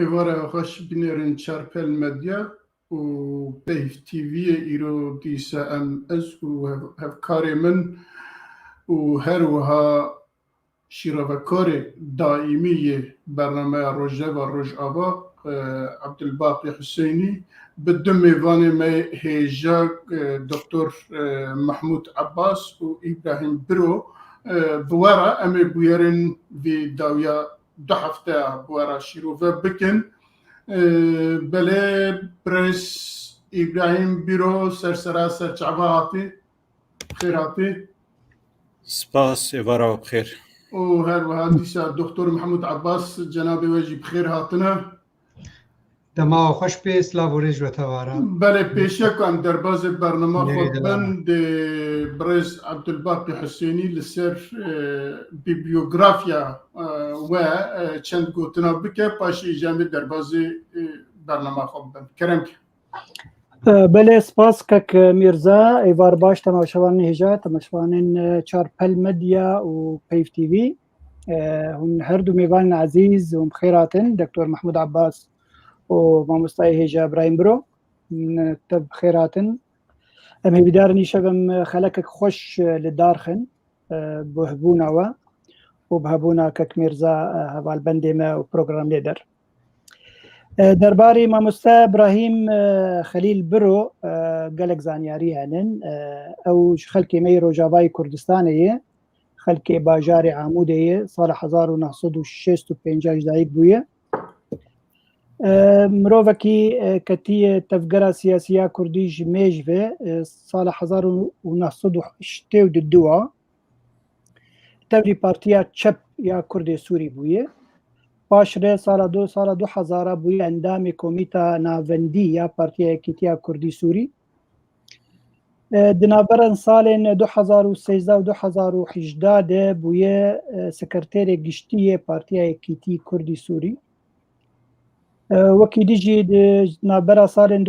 ایواره خوش بینرین چارپل مدیا و پیف تیوی ایرو دیسا ام از و هفکاری من و هر وها شیروکار دائمی برنامه روژه و روژ آبا عبدالباقی حسینی بدم میوان می هیجا دکتر محمود عباس و ابراهیم برو بوارا امی بویرن وی داویا 2 هفته بوارا شیروه بکن بله برس ابراهیم برو سرسرا سرچعبه هاتی خیر هاتی سپاس ایوارا بخیر و هر وهادیسا دکتر محمود عباس جناب وجی بخیر هاتنا دما خوش بیست لاورج و توارا بله پیشه کن در باز برنامه خود بند برز عبدالباقی حسینی لسر بیبیوگرافیا و چند گوتنا بکه پاشی جامع در باز برنامه خود بند کرم که بله سپاس کک میرزا ایوار باش تماشاوان هجا تماشاوان چارپل مدیا و پیف تیوی هن هر دو میوان عزیز و بخیراتن دکتور محمود عباس و مامستای هجا ابراهیم برو تب خیراتن ام هیدار نیشبم خلکک خوش لدارخن بهبونا و بهبونا کک میرزا هوال بندی ما و پروگرام لیدر درباري مامۆستا ابراهیم خلیل برو گەلێک زانیاری هەنن ئەو خەلکی مەی ڕۆژاوای کوردستانەیە خەلکی باژاری عامودەیە ساڵە 1965 دایک بوویە مرۆڤێکی کەتیە تەفگەرە سیاسیە کوردیش مێژێ ساڵە 1962 تەوری پارتیا چەپ یا کوردی سووری بوویە پاشرێ ساڵە 2000 بووی ئەندامی کۆمیتا ناوەندی یا پارتیا یەکێتیە کوردی سووری دنابەرن ساڵێن 2013 و 2018 دێ بوویە سکرتێرێک گشتیە پارتیا یەکێتی کوردی سووری وەکی دیژی نابەرە ساڵێن 2015-2017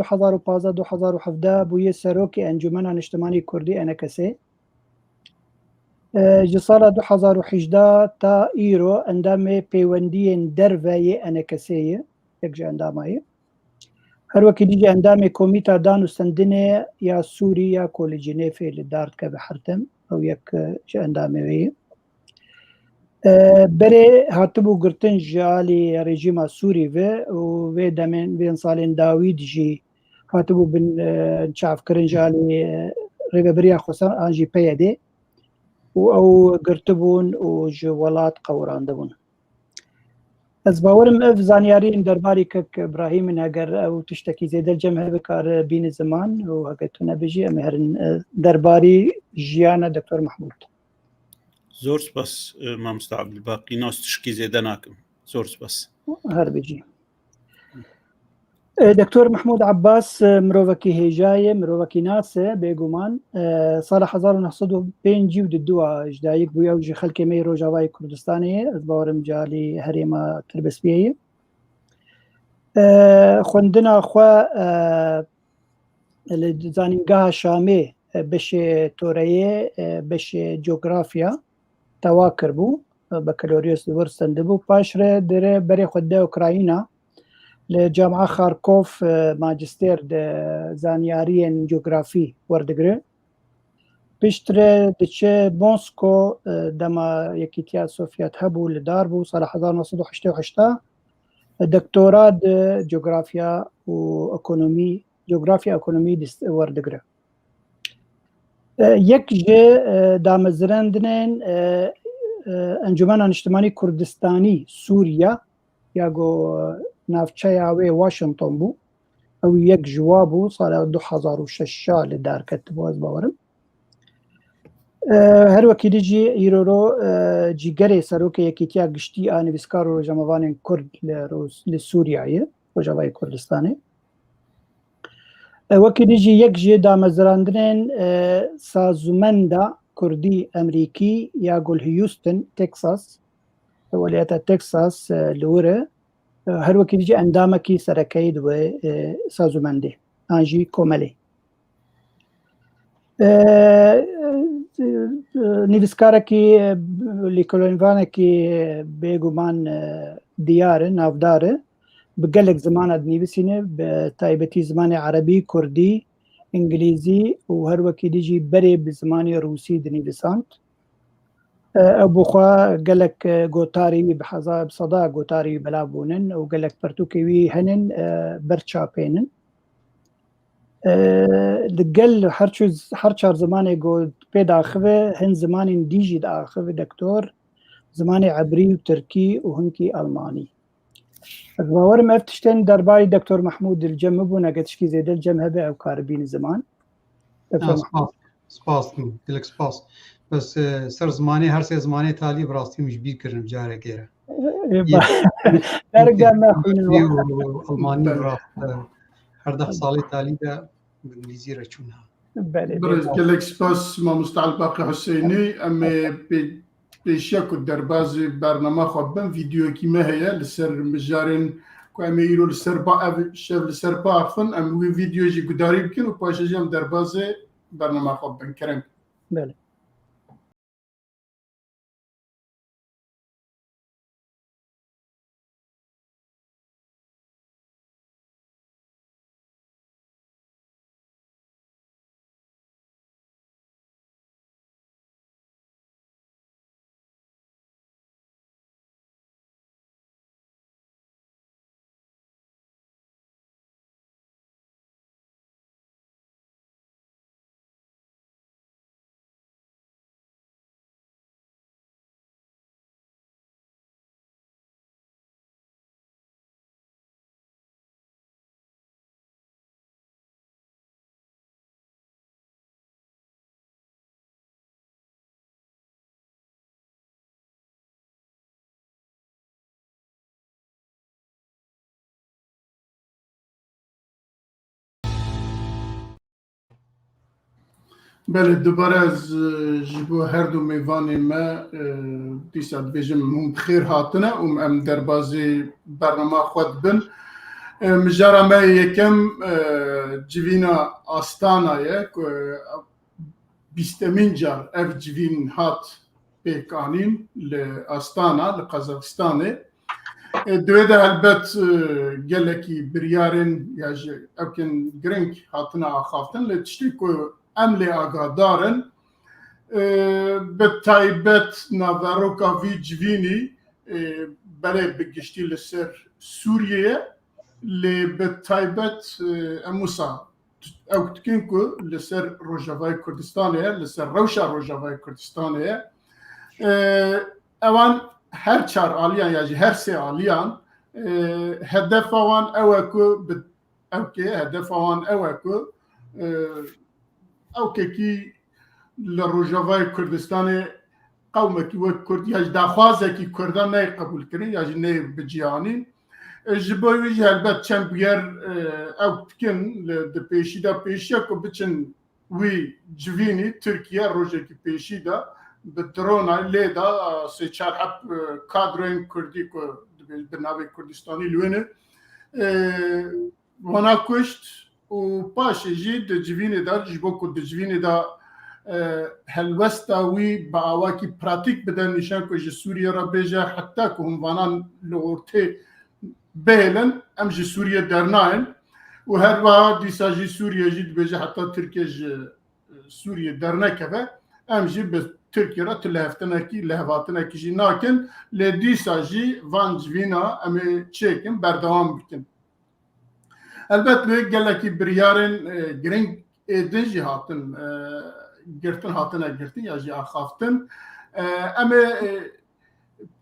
بوویە سەرۆکی ئەنجومەنە نیشتمانی کوردی ئەنەکەسێ ji sala 2018 ta îro endamê peywendiyên derve yê NKSê ye yek ji endamayê her wekî dîce endamê komîta dan û sendinê ya Sûrî ya Kolîcînêfê li dar dike bi hertem ew yek ji endamê wê ye berê hatibû girtin ji alî rejîma Sûrî ve û vê demên vên salên dawî jî hatibû bin çavkirin ji alî rêveberiya Xwesan an jî PYD و ئەو گرتبوون و ji welat qewirandibûn ez bawerim ev zanyariyên derbarî kek İbrahîmîn heger ew tiştekî zêde cem hebe kar bîne ziman û heger tu nebêjî em ê herin derbarî jiyana Dr. Mahmud زۆر سپاس مامۆستا عەبدولباقی ناس تشکی زێدە ناکەم زۆر سپاس هەر بێجی دکتۆر محمود عباس مرۆڤێکی هێژایە مرۆڤێکی ناسە بێگومان ساڵە 1905 و ددووە ji dayîk bûye ew ji xelkê me Rojavayê Kurdistanê ez bawerim ji alî herêma Tirkspiyê xwendina xwe li zanîngeha Şamê beşê toreyê beşê coğrafya tewa kirbû bakalorîos li wir stendibû paş re dire berê xwe de Ukrayna li Camiya Xarkov majistêr de zanyariyên coğrafî werdigire piştre diçe Mosko dema Yekîtiya Sovyet hebû li dar bû sala 1988 doktora di coğrafya û ekonomî coğrafya ekonomî werdigire yek ji damezrandinên Encumena Niştimanî Kurdistanî Sûriya ya go navçeya wê Washington bû ew yek ji wa bû sala 2006 li dar ketibû ez bawerim her wekî dijî îroro cîgerê serokê Yekîtiya Giştî a nivîskar û rojnamevanên Kurd li Sûriyayê Rojavayê Kurdistanê wekî dijî yek ji damezrandinên sazûmenda Kurdî Emerîkî ya Houston Texas weliyeta Texas li wir e her wekî dijî endamekî serekeyî dibe sazûmendê an jî komelê nivîskarekî lêkolînvanekî bêguman diyar e navdar e بقلك زمان دنيفسينه بتايبتي زمان عربي كردي انجليزي وهروكي ديجي بري بزمان روسي دنيفسانت ابو خوا قالك قوتاري بحظا بصدا قوتاري بلابونن وقالك برتوكي هنن برتشابينن دقل حرشار زماني قول بيدا خفه هن زماني ديجي دا خفه دكتور زماني عبري وتركي وهنكي ألماني باور ما افتشتن درباري دكتور محمود الجم بونا قدشكي زيد الجم هبه او كاربين زمان سپاس لك سپاس بس سر زماني هر سه زماني تالي براستي مش بيكرن بجاره غيره درجه ما خوين الماني براست هر دخ صالي تالي ده بالانجليزي رچونها برز قالك سپاس ما مستعد باقي حسيني اما بيشيكو دربازي برنامه خبن فيديو كيما هي لسر مجارين كو اميرو لسربا شيف لسربا عفن ام وي فيديو جي قداري يمكن وباشجام دربازي برنامه خبن كرم بله بله دوباره از جبو هر دو میوان ما دیسا بجم هم بخیر هاتنه ام در بازی برنامه خود بن مجارا ما یکم جوینا آستانایه که بیستمین جار اف جوین هات پیکانین لآستانا لقزاقستانه دوی ده البت گلکی بریارن یا اوکن گرنگ هاتنه آخافتن لتشتی که املی آگادارن به تایبت ناوروکا وی جوینی برای بگشتی لسر سوریه لی به تایبت اموسا او تکین که لسر روژاوای کردستانه لسر روشا روژاوای کردستانه اوان هر چار آلیان یا هر سه آلیان هدف آوان اوکه هدف آوان اوکه او کی لروجاوای کردستان قومکی و کردی یا داخوازه کی کردان نه قبول کردن یا نه بجیانی جبوی البته چند بیر او کن د پیشیدا پیشیا کو بچن وی جوینی ترکیه روجه کی پیشیدا به درونا لیدا سه چهار حب کادرین کردی کو به ناوی کردستانی لونه ونا کشت و پاش جید جوینه دار جبو کو جوینه دا هلوستا وی با واکی پراتیک بدن نشان کو سوریه را بجا حتی کو هم وانان لورته بهلن ام جی سوریه درناین و هر وا دیسا جی سوریه جید بجا حتی ترکیه سوریه درنکه ام جی به ترکیه را تلهفتنه کی لهواتنه کی جی ناکن ل دیسا جی وان جوینا ام چیکن بردوام بکن البته گلکی بریارن گرینگ ادنجی هاتن گرتن هاتن گرتن یا جی آخافتن اما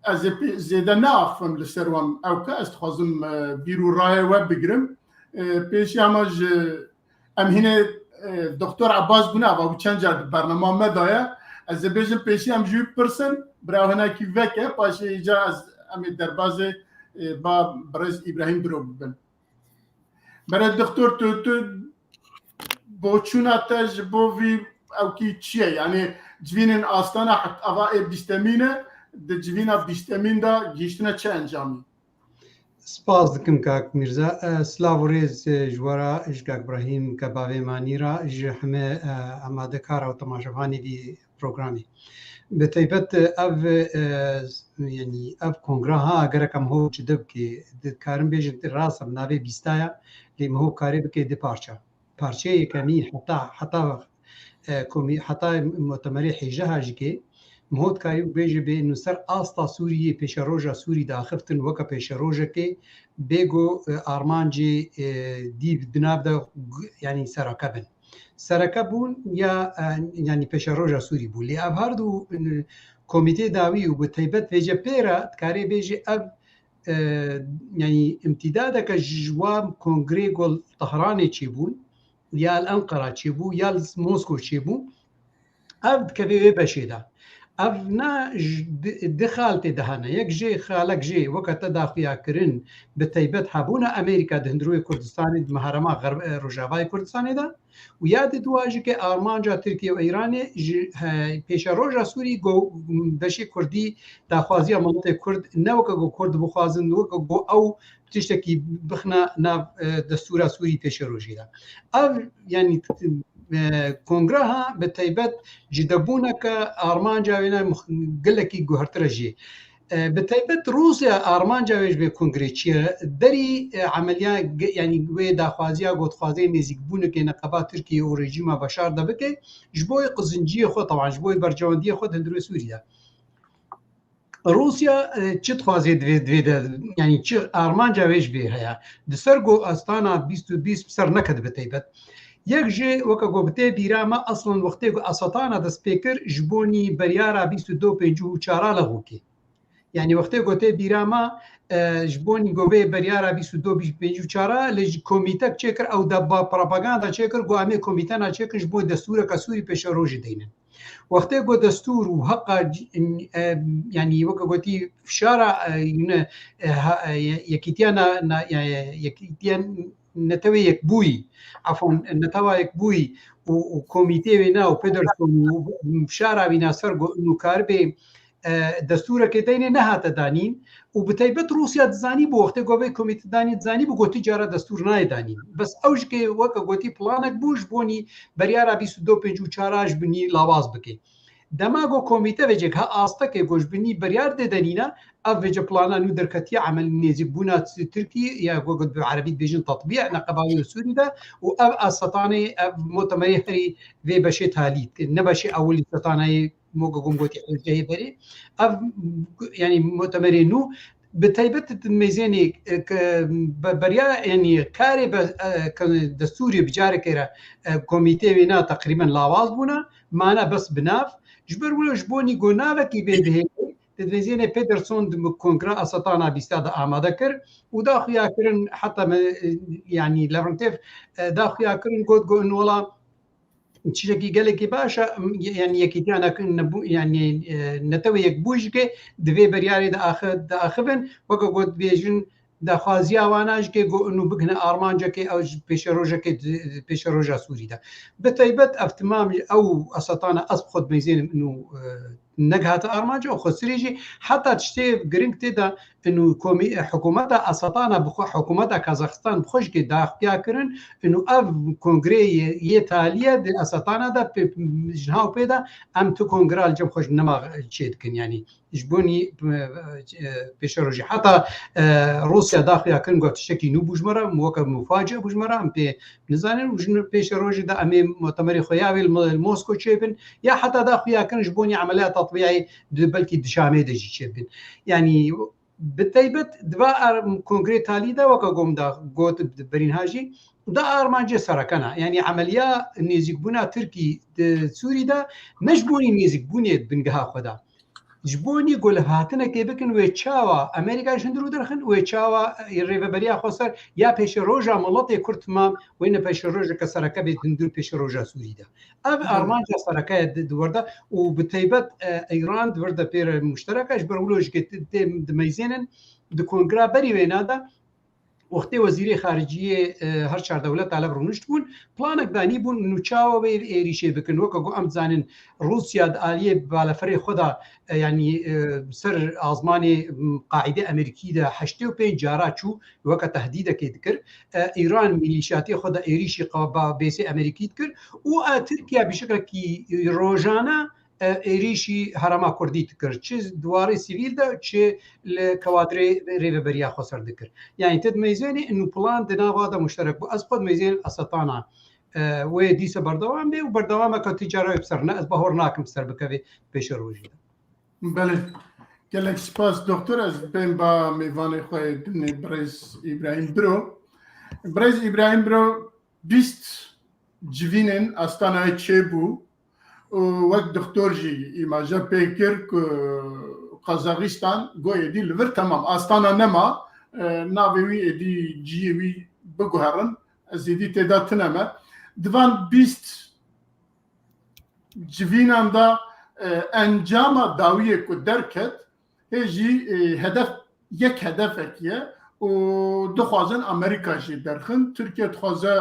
از زیده نافم لسروان او که استخوازم بیرو رای و بگرم پیشی هماج ام هینه دکتر عباس بونه و چند جا برنامه مدایه از بیشم پیشی هم جوی پرسن برای هنه کی وکه پاشه ایجا از امی درباز با برز ابراهیم برو ببن برای دکتر تو بوچوناتش بوی او کی چیه یعنی جوینن آستانه حتی اوائه بیستمینه د جوینا بیستمین دا گیشتنه چه انجامی؟ سپاس دکم کاک میرزا سلاو ریز جوارا اجگاک ابراهیم که باوی مانی را اج همه آماده کار و تماشاوانی دی پروگرامی بتيبت اف يعني اف كونغراها اگر کم هو جدب که کارم بیجن راس منابع بیستایا لیم هو کاری بکه دی پارچه کمی حتی کومی حتی مؤتمر حجه هاجکه مهود کاری بیجه به انه سر آستا سوریه پیش روجا سوری داخفتن وکا پیش روجا که بگو آرمانجی دی بناب دا يعني سرکبون یا يعني پیش روجا سوری بو لی اب هر دو کمیته داوی و بتیبت ویجه پیرا کاری بیجه اب يعني امتدادك جواب كونغريغو طهراني تشيبون يا الأنقرة تشيبو يا موسكو تشيبو أبد كبيرة بشيدة أبنا دخالت دهنا يك جي خالك جي وقت تداخل كرن بتيبت حبونا أمريكا دهندروي كردستان مهرما غرب رجاوي كردستان ده وياد دواجي كي أرمانجا تركيا وإيران پیش روجا سوري جو بشي كردي داخوازيا منطقة كرد نوكا جو كرد بخوازن نوكا جو أو تشتكي بخنا ناف دستورا سوري پیش روجي ده أو يعني كونغراها بتيبت جدبونك أرمانجا وينا قلكي جوهرترجي بتيبت روسيا أرمانجا ويش بكونغريتشيا دري عملية يعني ويدا خوازيا قد خوازي نزيقبونك نقابات تركيا ورجيم بشار دبكي جبوي قزنجية خو طبعا جبوي برجواندية خو هندروي سوريا روسيا چت خوازي دويدا يعني چ أرمانجا ويش بيها دسرقو أستانا 20 بسر نكد بتيبت یک جه وکا گفته بیراما اصلا وقتی که اساتانا د سپیکر جبونی بریارا 22 پنجو چارا لغوکی یعنی وقتی گفته بیراما جبونی گوبه بریارا 22 پنجو چارا لج کمیته چکر او د پروپاگاندا چکر گو امه کمیته نا چکر جبون دستور کسوری پیش روج دینه وقتی گو دستور و حق یعنی وکا گوتی فشارا یکیتیان نتوی یک بوی عفوا نتوی یک بوی و کمیته وینا و پدرسون و فشارا وینا سر انو کار به دستور که دینه نهات دانین و بتیبت روسیا دزانی بو وقتی گوبه کمیته دانی دزانی بو گوتی جارا دستور نه دانین بس اوج که وکا گوتی پلانک بوش بونی بریارا 22 پنجو چاراج بنی لاواز بکی دماغو کمیته وجه ها آستا که گوش بنی بریار دانینا او وجه پلانا نو درکتی عمل نزی بونا ترکی یا گوگد بعربی بیجن تطبیع نقباوی سوری ده و او استانه مؤتمری هری وی بشه تالید نبشه اولی استانه موقع گمگوتی حجه بری او يعني مؤتمري نو بتيبت ميزاني بريا يعني كاري دستوري بجاري كيرا كوميتي وينا تقريبا لاواز بونا معنا بس بناف جبر ولا جبوني قناوة كي بيده تدريزيني بيدرسون دم كونغرا أسطانا بيستاد آماده كر وداخل ياكرن حتى يعني لافرنتيف داخل ياكرن قد إنه والله تشيكي قال لك باشا يعني يكيتانا يعني نتوي يكبوجك دفي برياري دا اخفن وقد بيجن دا خوازيا واناجك جو انه بكنا ارمانجك او بيش روجا سوري دا بتيبت افتمام او اسطانا اصبخد ميزين انه نجهت ارمانجا وخسريجي حتى تشتي جرينك تدا انه حكومتها اسطانا بخو حكومتها كازاخستان بخوش كي داخيا كرن انه اف كونغري يتاليا دي اسطانا دا جناو بيدا ام تو كونغرال جم خوش نما تشيدكن يعني جبوني بيشروجي حتى روسيا داخيا كرن قلت شكي نو بوجمرا موكب مفاجئ بوجمرا ام بي نزانن وجن بيشروجي دا امي مؤتمر خياوي الموسكو تشيبن يا حتى داخيا كرن جبوني عمليات تطبيعي بلكي دشامي دجي تشيبن يعني بالتيبت دبا كونغري تالي دا وكا قوم دا قوت برين هاجي دا ارمانجي سركنا يعني عمليه نيزك بنا تركي سوري دا مجبوني نيزك بني بنجها خدا جبوني قول هاتنا كيبكن ويتشاوا امريكا شندرو درخن ويتشاوا الريفبريا خسر يا بيش روجا ملطي كرت مام وين بيش روجا كسركه بتندر بيش روجا سوري دا اب ارمانجا سركه دوردا وبتيبت ايران دوردا بير مشتركه جبرولوج دميزينن دكونغرا بري وينادا وقتی وزیر خارجیه هر چهار دولت علاوه رونشت بون پلانک دانی بون نوچاو به ایریشه بکن و که ام زانن روسیا عالیه بالافری خدا يعني سر آزمان قاعده امریکی ده 85 جارا چو وقت تهدید که ذکر ایران میلیشیاتی خدا ایریشی قبا بیس امریکی ذکر و ترکیه بشکل کی روزانه عێریشی هەرما کوردی کرد چ دوارەی سیویلدا چ لە کەوادرێ ڕێبەریا خۆسەر دکرد یعنی تد مەیزێنی ئەنوپڵان دناوادا مشترک بوو ئەس خۆت مەیزێن ئەسەتانە وێ دیسە بەردەوام بێ و بەردەوامەکە تیجارەوەی بسەرنە ئەس بەهۆڕ ناکەم سەر بکەوێ پێشە ڕۆژیدا. بله gelek spas doktor ez ben ba mêvanê xwe dinê Birêz İbrahim Biro. Birêz İbrahim Biro 20 civînên astanayê çêbû wek doktor jî îmaja pê kir ku Qazaxistan goyê dî li vir temam astana nema navê wî êdî ciyê wî biguherin ez êdî têda tineme divan 20 civînan da encama dawiyê ku derket hê jî hedef yek hedefekiye û dixwazin Amerîka jî derxin Tirkiye dixwaze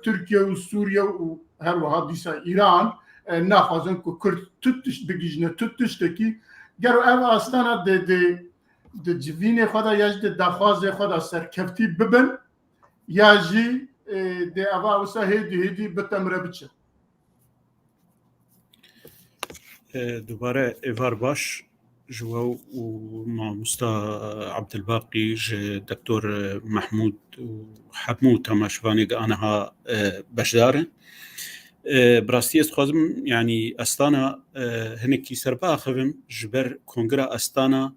Tirkiye û Sûriye û her wiha dîsa İran naxwazin ku Kurd tut tişt bigîjine tut tiştekî gero ev astana di civînê xwe da ya jî di daxwazê xwe da serkeftî bibin ya jî dê eva wisa hêdî hêdî bitemre biçe. دوباره ایوار باش جوا و ماموستا عبدالباقی دکتور محمود و حمود تماشوانی آنها بشداره براستی است خوازم یعنی استانا هنکی سربا خبم جبر کنگره استانا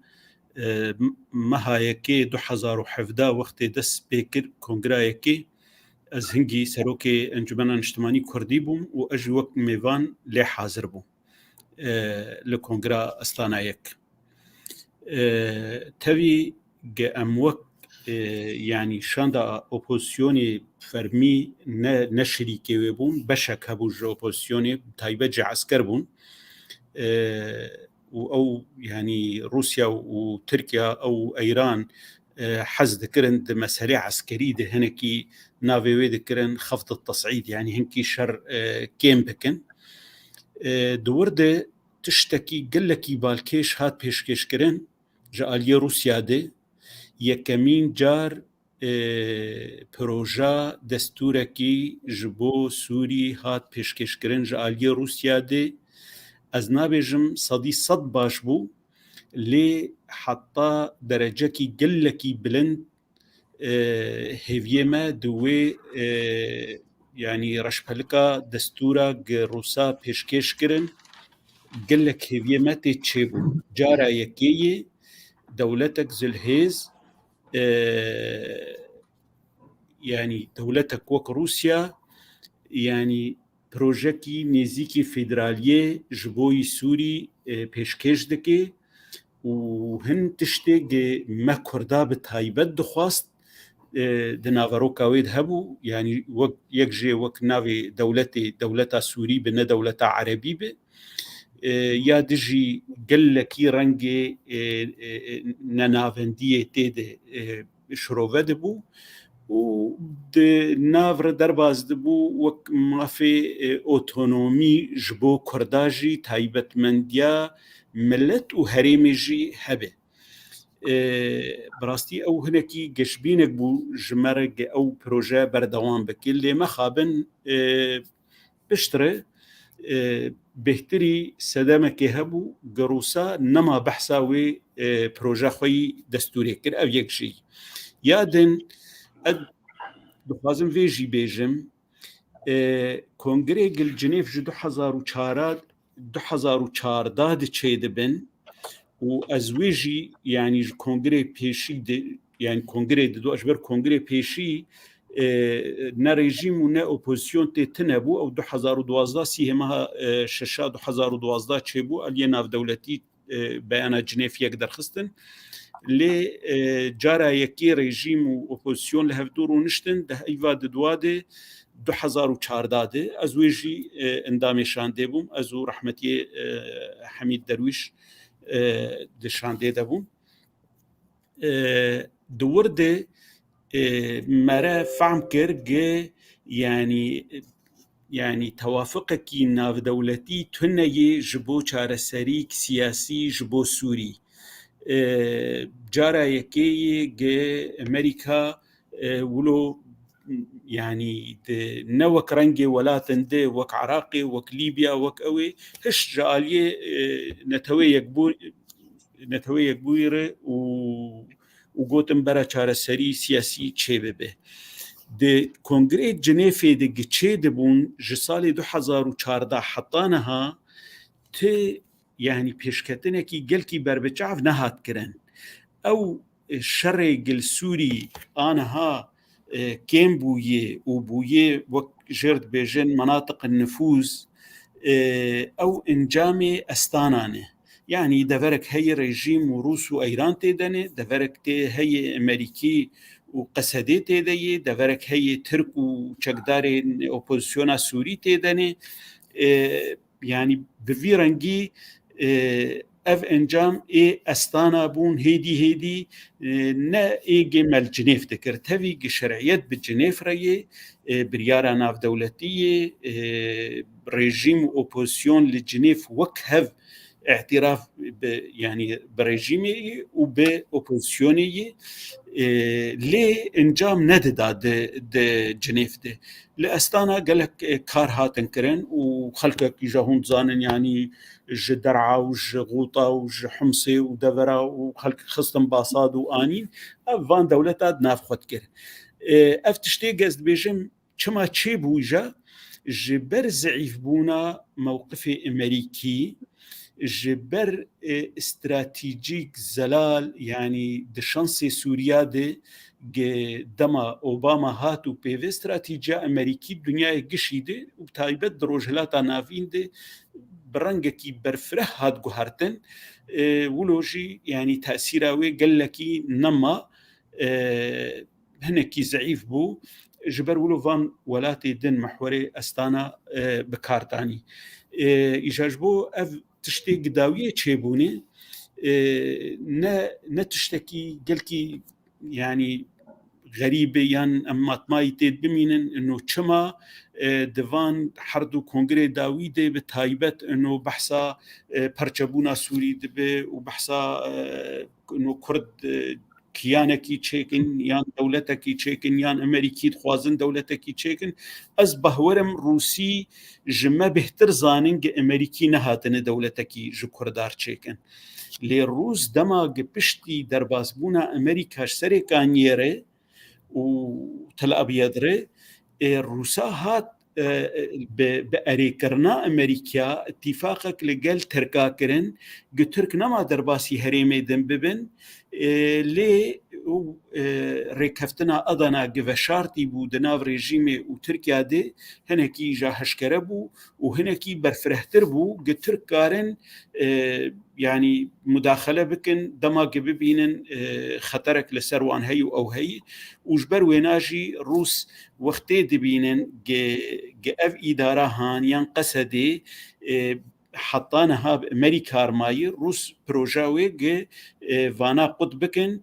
مهایکی 2017 وقت دست بکر کنگره یکی از هنگی سروک انجمن اجتماعی کردی بوم و اجی وقت میوان لی حاضر بوم لكونغرا استانايك تبي اموك يعني شاندا اوبوزيوني فرمي نشريكي وبون بشك هبو اوبوزيوني تايبه عسكر بون او يعني روسيا وتركيا او ايران حز ذكرن مسألة عسكرية ده هنكي نافي ذكرن خفض التصعيد يعني هنكي شر كيم بكن دورده تشتكي قلكي بالكيش هات بيشكش كرن جالية روسيا ده يكمين جار بروجا دستوركي جبو سوري هات بيشكش كرن جالية روسيا ده از نابجم صدي صد باش بو لي حتى درجكي قلكي بلند هفيما دوي يعني رشبلكا دستورا روسا بيشكش كرن قلك هفيماتي تشيبو جارة يكيي دولتك زلهيز يعني دولتك وك روسيا يعني بروجكي نزيكي فيدرالية جبوي سوري بيشكش دكي وهن تشتاق ما كردا بتايبت دخواست دناغروكا ويد هبو يعني وك يكجي وك نافي دولتا سوري بنا دولتا عربي به يا دجي قلكي رنجي ننافندية تيد شروفة دبو و نافر درباز دبو وك ما في اوتونومي جبو كرداجي تايبت منديا ملت و هريميجي هبه براستي او هنكي قشبينك بو جمرق او بروجه بردوان بكل لي ما خابن بشتري بهتري سدامك هبو قروسا نما بحثاوي بروجه خوي دستوري كر او يكشي يادن بخازم فيجي بيجم كونغري قل جنيف جو 2014 دي تشيد بن وازويجي يعني كونغري بيشي يعني كونغري دو اجبر كونغري بيشي نا ريجيم ونا اوبوزيسيون تنبو او 2012 سيهمها ششا 2012 تشيبو الينا في دولتي بيانا جنيف يقدر خستن لي جارا يكي ريجيم واوبوزيسيون لهفدور ونشتن ده ايفا دواده 2014 ازويجي اندامي شانديبوم ازو رحمتي حميد درويش دشانده دبوم دورده مرا فهم كرج يعني توافقك ناف دولتي تنيي جبو چارەسەریک سیاسی جبو سوری جارا یکی امریکا ولو يعني نوك رنجي ولا تندي وك عراقي وك ليبيا وك أوي هش جالية نتوي يكبوير وقوتن برا چاره سری سیاسی چه به د کنگره جنیف د گچه دبون جسال 2014 حطانها ت يعني پیشکتنه کی گل کی بربچاف نهات کرن او شرق السوري آنها كيم بويه وبويه وجرد بيجن مناطق النفوذ أو إنجامي أستانانه يعني دفرك هي رجيم وروس وإيران تيدني دفرك تي هي أمريكي وقسدي تيدي دفرك هي ترك وشكداري أوبوزيسيونا سوري تيدني يعني بفيرنجي اف انجام استانا بون هيدي نا ايجي مال جنيف تكر تفي شرعيات بالجنيف رأي بريارة ناف دولتية ريجيم اوبوزيون للجنيف وكهف اعتراف يعني بريجيمي وبأوبوزيوني لي انجام نددا د جنيف ده لاستانا قالك كار هاتن كرن وخلقك يجاهم زانن يعني ج درعا وج غوطا وج حمصي ودفرا وخلق خصتن باصاد وانين فان دولتات نافخت كر افتشتي قصد بيجم كما تشي بوجا جبر زعيف بونا موقفي امريكي جبر استراتيجيك زلال يعني دشانسي سوريا دي دما اوباما هاتو بيفي استراتيجيا امريكي الدنيا قشيده وبتايبت دروجلاتا نافين دي برنجكي برفره هات جوهرتن ولوجي يعني تأثيراوي قال لكي نما هنكي زعيف بو جبر ولو فان ولاتي دن محوري استانا بكارتاني يجاجبو اف تشتي قداوية تشيبوني نتشتكي قلكي يعني غريبة يعني أما تمايتيد بمينن إنه كما دفان حردو كونغري داويدي بتايبت إنه بحثا برچبونا سوري دبي وبحثا إنه كرد كيانكي تشيكن يان دولتكي تشيكن يان أمريكي تخوازن دولتكي تشيكن أصبح ورم روسي جمع بهتر زاننج أمريكي نهاتن دولتكي جو كردار تشيكن للروس دما بشتي درباسبونا أمريكا سري كانيري وتل أبيض ري الروسا هات بأريكرنا أمريكا اتفاقك لقل تركا كرن قترك نما درباسي هريمي دن ببن لي ريكفتنا أضنا قفشارتي بو دناف ريجيمي وتركيا دي هنكي جا هشكربو وهنكي برفرهتر بو قترك كارن يعني مداخلة بكن دماغ ببينن خطرك لسروان هي أو هي وجبر ويناجي روس وقتي دبينن اف إدارة هان ينقصدي حطانها بأمريكا رماي روس بروجاوي فانا قد بكن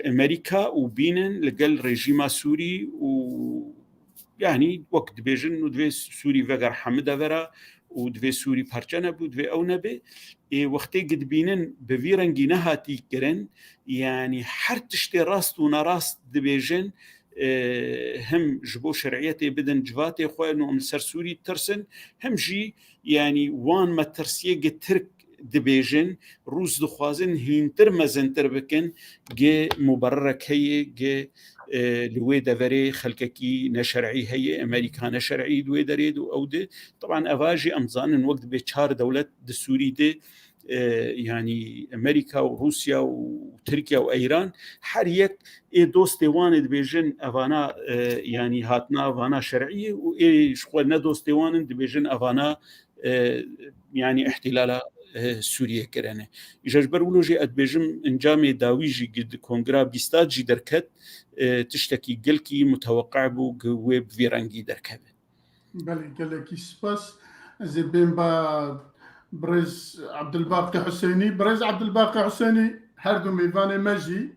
أمريكا وبينن لقل ريجيما سوري ويعني وقت بيجن ودوي سوري فقر حمد فرا ودوي سوري بارچانا ودوي أو نبي وقتی قد بینن بویرنگی نهاتی کرن يعني هر تشتي راست و نراست دبیجن هم جبو شرعيتي بدن جواتي خواه انو من سرسوري ترسن هم جي يعني وان ما ترسيه قد ترك دبيجن روز دخوازن هينتر مزنتر بكن جي مبررك هي جي لوي دفري خلقكي نشرعي هي أمريكا نشرعي دوي دريد أو دي طبعا أفاجي أمزان الوقت بيشار دولة السوري دي يعني أمريكا وروسيا وتركيا وإيران حريك دوستي واند بيجن أفانا يعني هاتنا أفانا شرعية وشغلنا دوستي واند بيجن أفانا يعني احتلال سوريا كرانه يجبر ولوجي ادبجم انجامي داويجي قد كونغرا بيستاجي دركت تشتكي قلكي متوقع بو ويب فيرانجي دركت بله قالك سباس زي بينبا برز عبد الباقي حسيني برز عبد الباقي حسيني هردو ميفاني مجي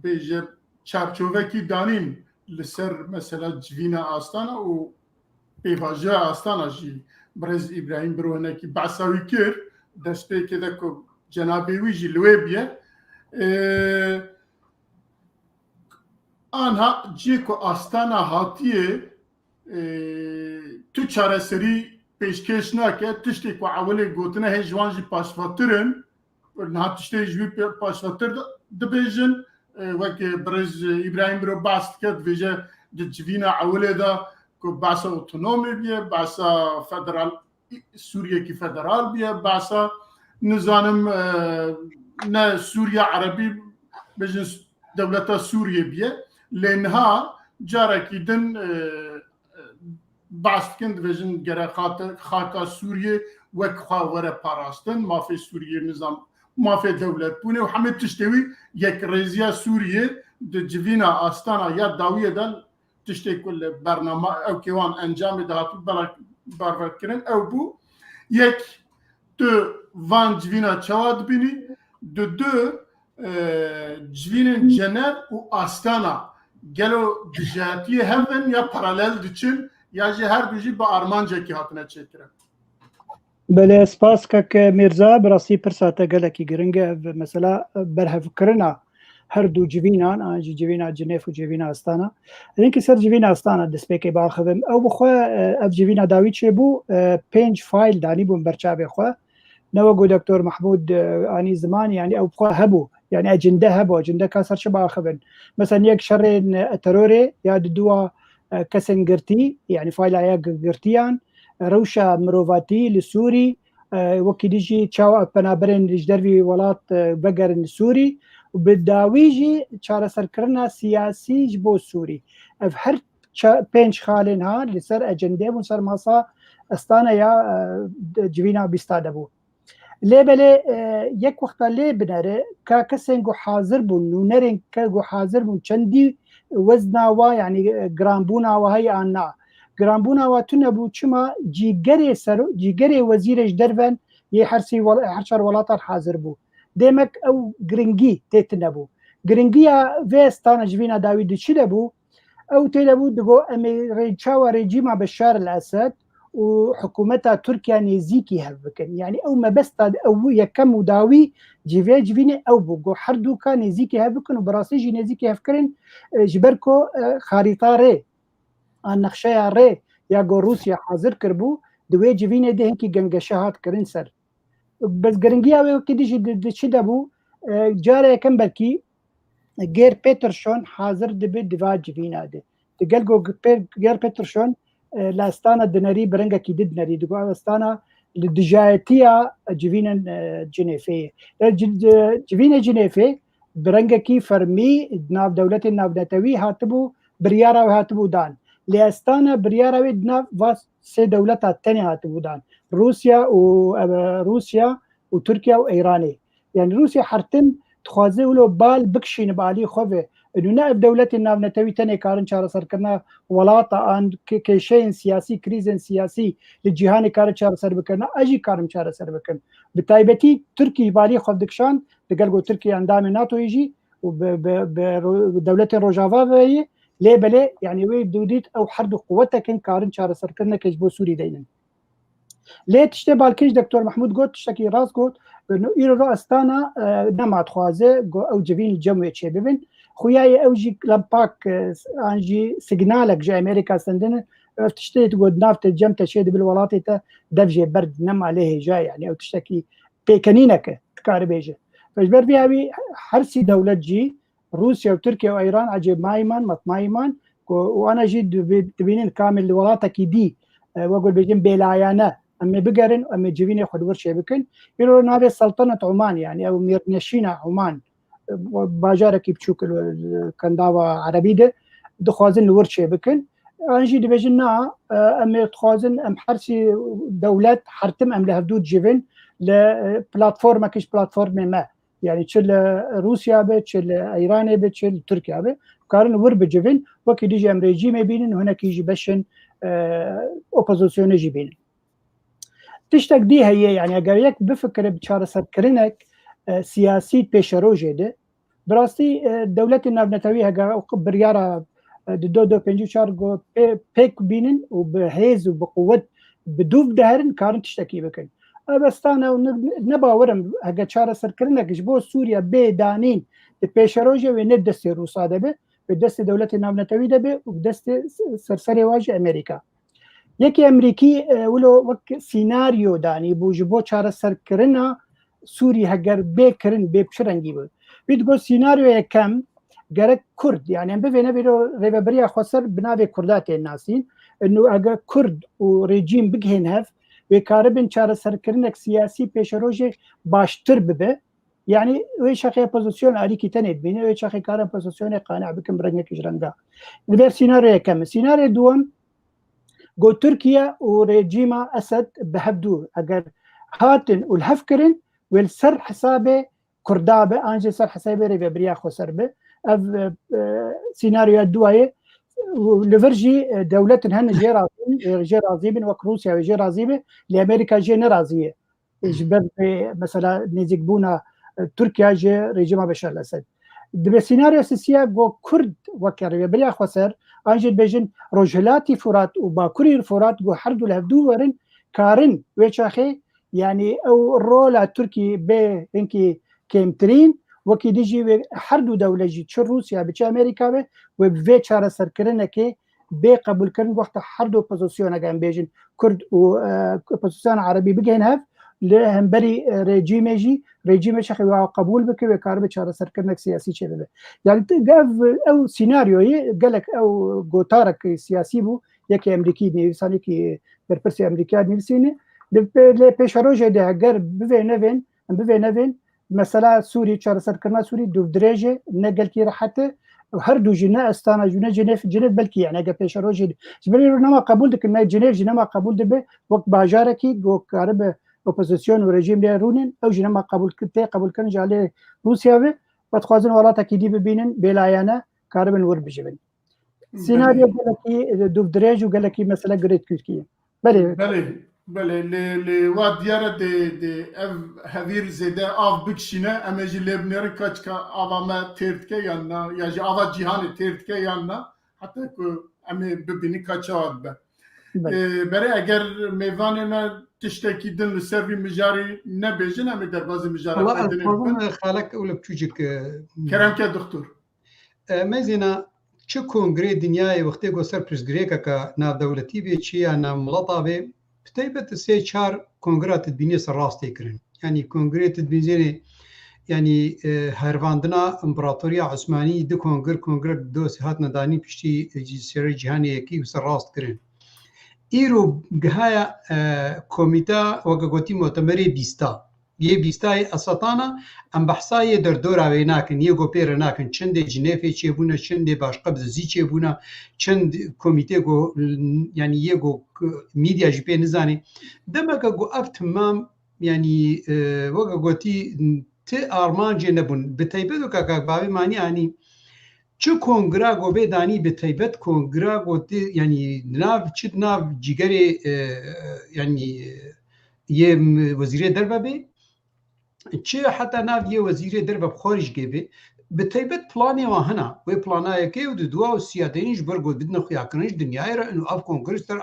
بيجي چارچوبكي دانين لسر مثلا جفينا آستانا و بيفاجا آستانا جي برز إبراهيم برونكي بعثاوي كير دسبي كده كو جنابي ويجي لويبيا آنها جیکو آستانا هاتیه تو چاره سری پیشکش نکه تشتی که اولی گوتنه هجوان جی پاشفاترن نه تشتی جوی پاشفاتر دبیجن وکی برز ابراهیم برو باست کد ویجه جوینا اولی دا که باسا اوتونومی بیه باسا فدرال سوریه کی فدرال بیه باسا نظام نه سوریه عربی بجن دولتا سوریه بیه لنها جاره کی دن باستکند ویژن گره خاکا سوریه وک خواهر پاراستن مافی سوریه نظام مافی دولت بونه و همه تشتوی یک ریزیا سوریه د جوینا آستانا یا داویه دل تشتی کل برنامه او کیوان انجام دهاتو برور کرن او بو یک تو وان جوینا چواد بینی دو جوین جنر و آستانا گلو دجاتیه هفن یا پارالل دچن یا جه هر دوجی با آرمانجا کی هاتنه چکره. بله سپاس که میرزا براستی پرساته گلکی گرنگه مثلا برهف کرنا هر دو جوینان آنجی جوینا جنیف و جوینا آستانا اینکه سر جوینا آستانا دسپیکی باخذم او بخوا اف جوینا داوید چه بو 5 فایل دانی بون برچابه خوا نوگو دکتور محمود آنی زمان يعني او بخوا هبو يعني اجنده هبو اجنده كاسر شبه خبن مثلا يك شر تروري يا دوا كسن قرتي يعني فايل يا قرتيان روشا مروفاتي لسوري وكي ديجي تشاو بنابرين جدربي ولات بقر السوري وبداويجي تشار سركرنا سياسي جبو سوري اف هر بينش خالنها لسر اجنده وسر ماسا استانا يا جوينا بيستادبو ليبلي يك وقت لي بنره كسنجو حاضر بون نورين كجو حاضر بون چندي وزنا وا يعني جرامبونا وهي انا جرامبونا وتنبو چما جيگري سر جيگري وزيرش دربن يحرسي حرشر ولاتر حاضر بو ديمك او جرينجي تتنبو جرينجيا فيستانا جوينا داوود چدبو او تلبو دغو امريكا ريجيم بشار الاسد وحكومتها تركيا نزيكي هفكن يعني او ما بس او يكم داوي جيفيني او بوغو حردو كان نزيكي هفكن وبراسيجي نزيكي هفكرن جبركو خريطه ري النقشه ري يا روسيا حاضر كربو دوي جيفيني ده هنكي جنگشهات كرن سر بس جرنگيا كدي دشدبو جاره كم بلكي غير بيترشون حاضر دبي دفاع جيفينا ده تقلقو غير بيترشون لاستانا دنري برنگا كي دنري دغو استانا لدجايتيا جيفينا جنيفي جيفينا جنيفي برنگا كي فرمي ناف دولتي ناف نتوي هاتبو بريارا وهاتبو دان لاستانا بريارا ودنا واس سي دولتا الثانيه هاتبو دان روسيا وتركيا وايراني يعني روسيا حرتن تخوازي ولو بال بكشين بالي خوفه انه نائب دولتي ناف نتوي تاني كارن شار سر كرنا ولاطا ان كيشين سياسي كريزن سياسي للجهاني كارن شار سر بكرنا اجي كارن شار سر بكن بتايبتي تركي بالي خو دكشان دقلقو تركيا اندام ناتو يجي ودولتي روجافا في ليبلي يعني وي دوديت او حرد قوتك كان كارن شار سر كرنا كجبو سوري دايما ليه تشتي بالكيش دكتور محمود قلت تشتكي راس قلت انه ايرو استانا نمات خوازه او جبين الجمعيه ببن خوياي اوجي لامباك انجي سيجنالك جا امريكا سندن تشتي تقول نافت الجمت شيد بالولاطي دفجه برد نم عليه جاي يعني او تشتكي بكنينك تكاربيجه فجبر فيها حرسي دوله جي روسيا وتركيا وايران عجب مايمان مطمايمان وانا جي تبينين كامل ولاطك دي واقول بيجين بلايانا اما بقرن اما جبيني خد ورشه بكن يقولوا نابي سلطنه عمان يعني او ميرنشينا عمان باجارك بتشوك كنداوا عربي ده دخوازن ورشه بكن انجي دبجنا ام تخوازن ام حرسي دولات حرتم ام لهدود جيفن لبلاتفورم كيش بلاتفورم ما يعني تشل روسيا بتشل ايران بتشل تركيا به كارن ور بجيفن وكي ديجي ام ريجيم بينن هناك يجي بشن اوبوزيسيون يجي بينن تشتك دي هي يعني اگر بفكر بشار سكرنك سياسي بيشروجه ده براستي دولتي نابنتوي هجا بريارا دو بنجو شارغو بيك بينن وبهيز وبقوه بدوف دهرن كارن تشتكي بكن بس انا نبا ورم هجا شار سكرنك جبو سوريا بيدانين بيشروجه وند سيروسا ده بدست دولة ناونەتەوی دەبێ و دەست سەرسەری واژی ئەمریکا یەکی ئەمریکی ولۆ وەک سیناریۆ دانی بوو ji بۆ چارەسەرکردنا سووری هەگەر بێکردن بێ پشرەنگی بوو بیت گۆ سیناریۆ یەکەم گەرەک کورد یعنی ببێنە بێرۆ ڕێبەبەریە خۆسەر بناوێ کوردات تێن ناسین ئەگەر کورد و ڕێجیم بگهێن هەف وێکارە بن چارەسەرکردنێک سیاسی پێشەڕۆژێک باشتر ببێ یعنی وێ شەخی پۆزیسیۆن ئاریکی تەنێت بینێ وێ شەخی کارە پۆزیسیۆنێک قانع بکەم ڕەنگێکیش ڕەنگە لەبێر سیناریۆ یەکەم سیناریۆ دووەم گۆ تورکیا و ڕێجیما ئەسەد بە هەبدوو ئەگەر هاتن و هەفکردن وێل سەر حسابێ کوردا بە ئانجێ سەر حسابێ ڕێبەبەریە خۆسەر بێ ئەف سیناریۆ دوایە لەڤەرژی دەولەتن هەن ژێ رازی بن وەک رووسیا ژێ رازی بێ لە ئەمریکا ژێ نەرازیە ژبەر مەسەلا نزیک بوونا تورکیا ژێ ڕێژیما بەشار لەسەد دەبێ سیناریۆ سیسیە بۆ کورد وەک ڕێبەبەریە خۆسەر ئانجێ بێژن ڕۆژهەلاتی فورات و باکووری فورات بۆ هەردوو لە هەردوو وەرن کارن وێ چاخێ یعنی ئەو ڕۆلا تورکی بێ هینکی کێمترین وەکی دیژی هەردوو دەولەژی چ رووسیا بچ ئەمریکا بێ و بێ چارەسەرکردنەکەی بێ قبولکردن وەختە هەردوو پۆزیسیۆنەکان بێژن کورد و پۆزیسیۆن عەرەبی بگەین هەف لە هەمبەری ڕێجیمێژی ڕێجیمە شەخی وا قبول بکەوێ کار بە چارەسەرکردنێک سیاسی چێ ببێ یعنی ئەو سیناریۆیی گەلک ئەو گۆتارێک سیاسی بوو یەکی ئەمریکی نویسانێکی بەرپرسی ئەمریکا نویسینێ لێ پێشەڕۆژێدا هەگەر بوێ نەvێن مثلا سووری چارەسەرکردنا سووری دوو درێژێ نەگەلکی ڕەحەتە هەردوو ژنە ئەستانە ژونە جنێف بەلکی یعنەگە پێشەڕۆژی ژبەری ڕۆنەما قبول دکن نای جنێف ژنەما قبول دەبێ وەک باژارێکی گۆکارە بە ئۆپۆزیسیۆن و ڕێژیم لێ ڕوونن ئەو ژنەما قبولکردن جالێ رووسیاوێ بەدخوازن وڵاتێکی دی ببینن بێلایەنە کارە بن وەربژبن سیناریۆ گەلکی دوو درێژ و گەلکی مەسەلە گرێت کورتیە بله لی واد دیاره اف هویر زده آف بکشینه اما جی لبنیره کچ که آوا ما تردکه یا نه یا جی آوا جیهانی تردکه یا نه حتی که اما ببینی کچه آد به برای اگر میوان ما تشتکی دن لسروی مجاری نبیجن اما در بازی مجاری والله خالك اول بتوجك کرم که دکتور مزینا چه کنگره دنیای وقتی گو سر پرزگریکا که ناف دولتی بی چی یا ناف ملطا بی بتيبت سي چار كونغرات تدبيني سراستي كرن يعني كونغرات تدبيني يعني هرواندنا امبراطورية عثماني دو كونغر دو سهاتنا داني بشتي سير جهاني كي سراست كرن ايرو جهايا كوميتا وقاقوتي مؤتمري بيستا يه بيستاي اسطانا ام بحثاي در دورا ويناكن يگو بيرناكن چند جنيفي چيبونا چند باش قبض زي چيبونا چند كوميتي گو يعني يگو ميديا جي بي نزاني دمك گو اف تمام يعني وقاقوتي تي ارمان جنبون بتيبدو كاكا بابي ماني يعني چه کنگرا گو به دانی به تایبت کنگرا گو يعني ناف چد ناف جيگري يعني يه وزير دربه چه حتی ناف یه وزیر درب خارج گیبه به تایبت پلانی واهنا و پلانای که و دو سیادینش برگود بدن خویا کنش دنیای را انو اف کنگرس تر